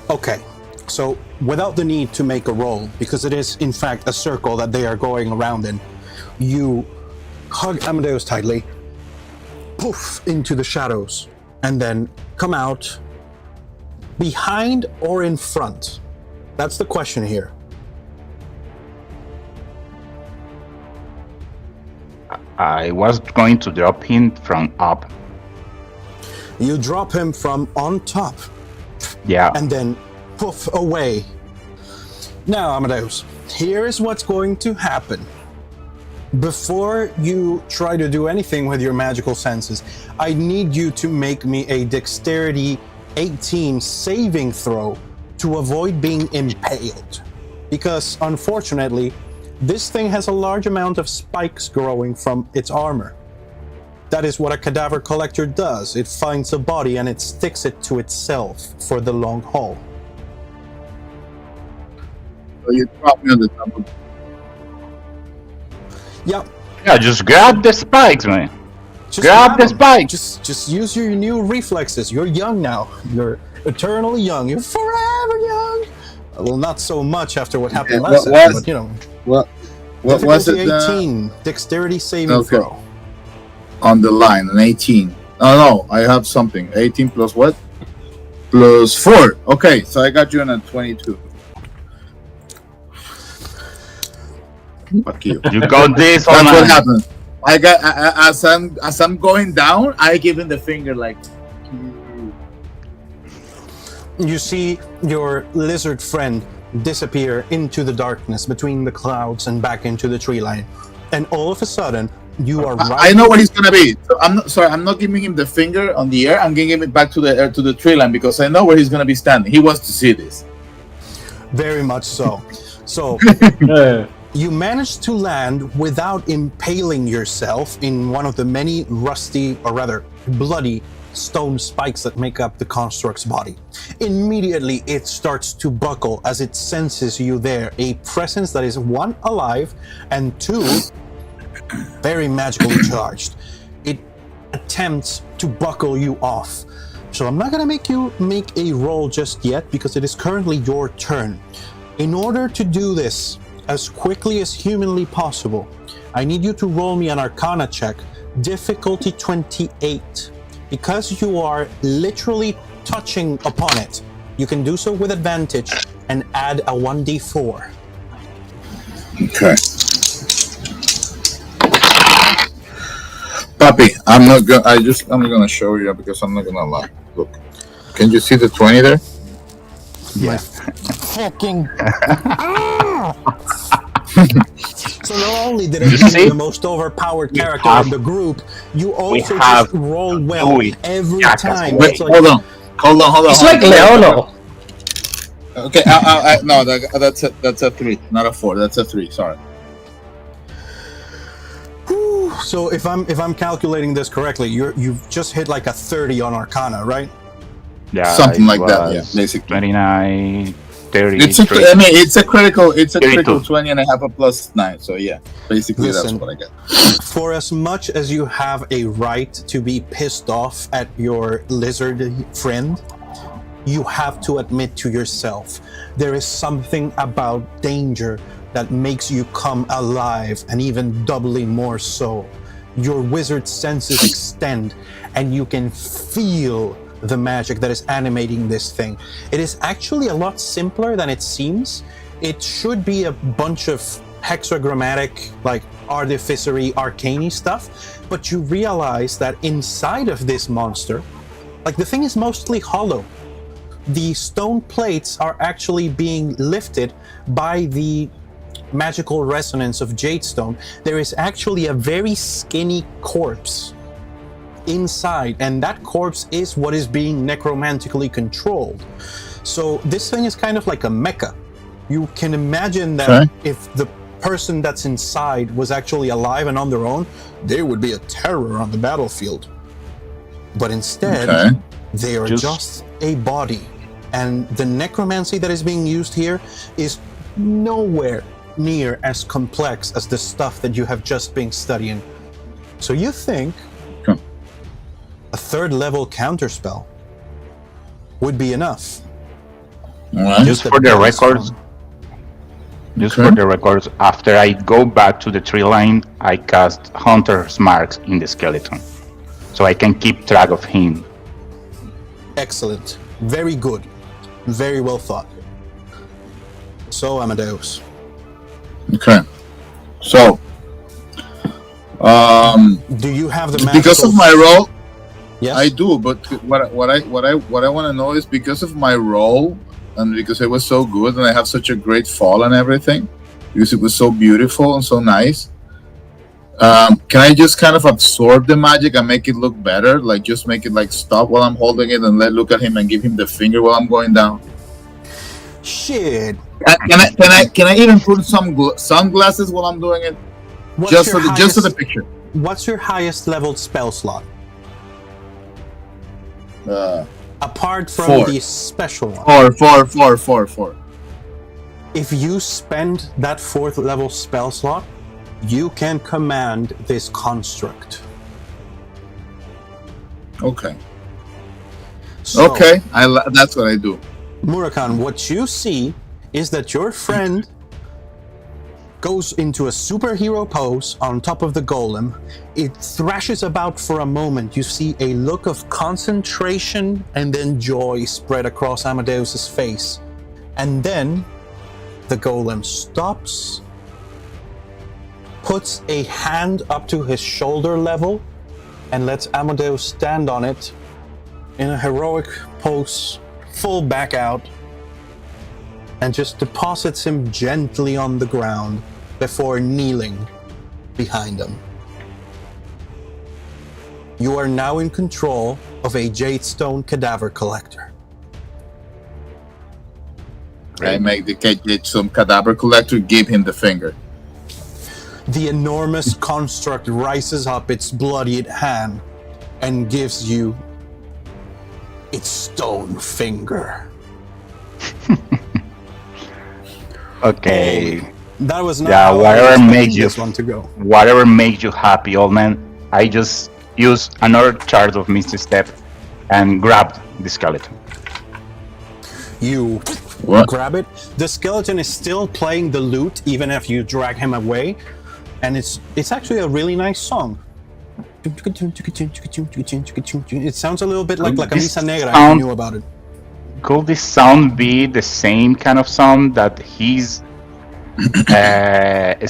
Okay, so without the need to make a roll, because it is in fact a circle that they are going around in, you hug Amadeus tightly, poof, into the shadows, and then come out behind or in front. That's the question here.
I was going to drop him from up.
You drop him from on top.
Yeah.
And then poof away. Now, Amadeus, here is what's going to happen. Before you try to do anything with your magical senses, I need you to make me a dexterity 18 saving throw to avoid being impaled. Because, unfortunately, this thing has a large amount of spikes growing from its armor. That is what a cadaver collector does. It finds a body and it sticks it to itself for the long haul.
So you drop me on the top of
Yep.
Yeah, just grab the spikes, man.
Just
Grab the
them.
spikes.
Just use your new reflexes. You're young now. You're eternally young. You're forever young. Well, not so much after what happened last time, but you know.
What was it?
18, dexterity saving throw.
On the line, an 18. No, I have something. 18 plus what? Plus 4. Okay, so I got you on a 22. Fuck you.
You got this.
That's what happened. I got as I'm going down, I give him the finger like.
You see your lizard friend disappear into the darkness between the clouds and back into the tree line, and all of a sudden you are right.
I know what he's gonna be. So I'm not giving him the finger on the air. I'm giving it back to the tree line because I know where he's gonna be standing. He wants to see this.
Very much so. So you managed to land without impaling yourself in one of the many rusty, or rather bloody, stone spikes that make up the construct's body. Immediately it starts to buckle as it senses you there, a presence that is one, alive, and two, very magically charged. It attempts to buckle you off. So I'm not going to make you make a roll just yet because it is currently your turn. In order to do this as quickly as humanly possible, I need you to roll me an Arcana check, difficulty 28. Because you are literally touching upon it, you can do so with advantage and add a 1d4.
Okay. Papi, I'm not gonna show you because I'm not gonna lie. Look, can you see the 20 there?
Yeah.
Fucking. So not only did I give you the most overpowered character in the group, you also just roll well every time.
Wait, hold on.
It's like Leono.
Okay, no, that's a 3, not a 4. That's a 3. Sorry.
So if I'm calculating this correctly, you've just hit like a 30 on Arcana, right?
Yeah,
something like that. Yeah, basically
29, 30.
It's a critical 20 and I have a plus 9. So yeah, basically that's what I get.
For as much as you have a right to be pissed off at your lizard friend, you have to admit to yourself there is something about danger that makes you come alive, and even doubly more so. Your wizard senses extend, and you can feel the magic that is animating this thing. It is actually a lot simpler than it seems. It should be a bunch of hexagrammatic, like artificery, arcane stuff, but you realize that inside of this monster, like the thing is mostly hollow. The stone plates are actually being lifted by the magical resonance of jadestone. There is actually a very skinny corpse inside, and that corpse is what is being necromantically controlled. So this thing is kind of like a mecha. You can imagine that if the person that's inside was actually alive and on their own, they would be a terror on the battlefield. But instead, they are just a body. And the necromancy that is being used here is nowhere near as complex as the stuff that you have just been studying. So you think a 3rd level counterspell would be enough?
Just for the records, after I go back to the tree line, I cast Hunter's Marks in the skeleton, so I can keep track of him.
Excellent. Very good. Very well thought. So, Amadeus.
Okay. So,
do you have the
because of my role?
Yes.
I do, but what I want to know is, because of my role and because it was so good and I have such a great fall and everything, because it was so beautiful and so nice. Can I just kind of absorb the magic and make it look better? Like, just make it like stop while I'm holding it and look at him and give him the finger while I'm going down.
Shit.
Can I even put some sunglasses while I'm doing it? Just for the picture.
What's your highest leveled spell slot? Apart from
4.
the special one.
4.
If you spend that 4th level spell slot, you can command this construct.
Okay.
So,
Okay. That's what I do.
Murakan, what you see is that your friend goes into a superhero pose on top of the golem. It thrashes about for a moment. You see a look of concentration and then joy spread across Amadeus's face. And then the golem stops, puts a hand up to his shoulder level, and lets Amadeus stand on it in a heroic pose, full back out, and just deposits him gently on the ground before kneeling behind him. You are now in control of a Jadestone cadaver collector.
I make the Jadestone cadaver collector give him the finger.
The enormous construct rises up its bloodied hand and gives you its stone finger.
Okay.
That was not
Yeah,
how I
whatever
expected
makes you
this one to go.
Whatever makes you happy, old man. I just use another charge of Misty Step and grabbed the skeleton.
You
What?
grab it. The skeleton is still playing the lute even if you drag him away, and it's actually a really nice song. It sounds a little bit like a Misa Negra if you knew about it.
Could this sound be the same kind of sound that his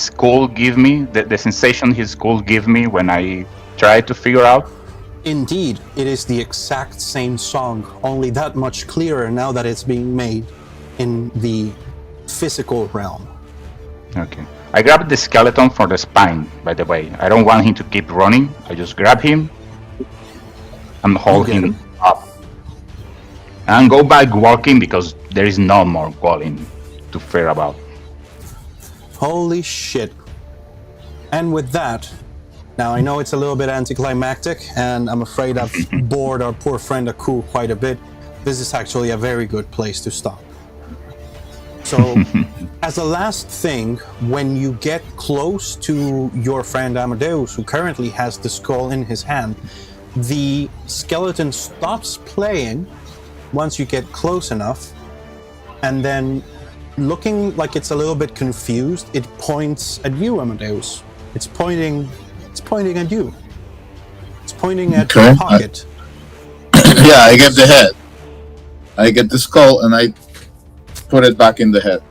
skull give me? The sensation his skull give me when I try to figure out?
Indeed, it is the exact same song, only that much clearer now that it's being made in the physical realm.
Okay. I grabbed the skeleton for the spine, by the way. I don't want him to keep running. I just grab him and hold him up. And go back walking because there is no more walking to fear about.
Holy shit. And with that, now I know it's a little bit anticlimactic, and I'm afraid I've bored our poor friend Aku quite a bit. This is actually a very good place to stop. So, as a last thing, when you get close to your friend Amadeus, who currently has the skull in his hand, the skeleton stops playing once you get close enough, and then, looking like it's a little bit confused, it points at you, Amadeus. It's pointing at you. It's pointing at your pocket.
Yeah, I get the head. I get the skull and I put it back in the head.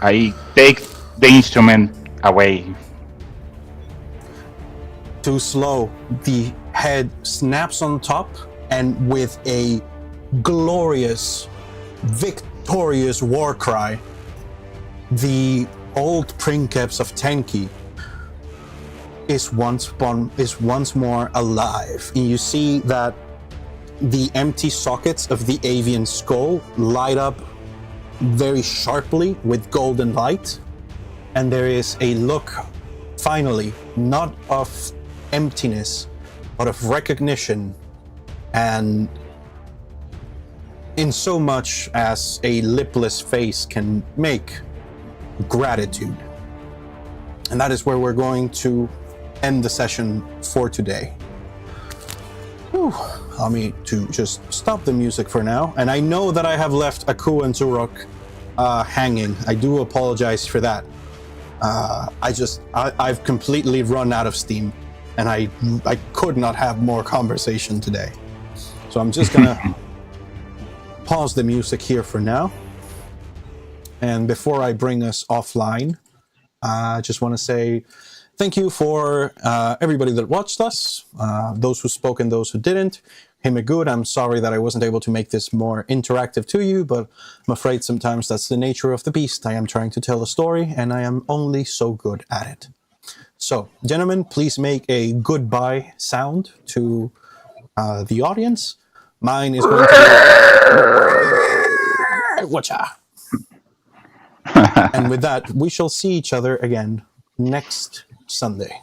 I take the instrument away.
Too slow. The head snaps on top, and with a glorious, victorious war cry, the old princeps of Tenki is once more alive. And you see that the empty sockets of the avian skull light up very sharply with golden light, and there is a look, finally, not of emptiness, but of recognition, and in so much as a lipless face can make, gratitude. And that is where we're going to end the session for today. Whew. Allow me to just stop the music for now. And I know that I have left Aku and Zurok hanging. I do apologize for that. I've completely run out of steam, and I could not have more conversation today. So I'm just gonna pause the music here for now. And before I bring us offline, I just want to say Thank you for everybody that watched us, those who spoke and those who didn't. Hey, Good, I'm sorry that I wasn't able to make this more interactive to you, but I'm afraid sometimes that's the nature of the beast. I am trying to tell a story, and I am only so good at it. So, gentlemen, please make a goodbye sound to the audience. Mine is going to be... Watcha! And with that, we shall see each other again next Sunday.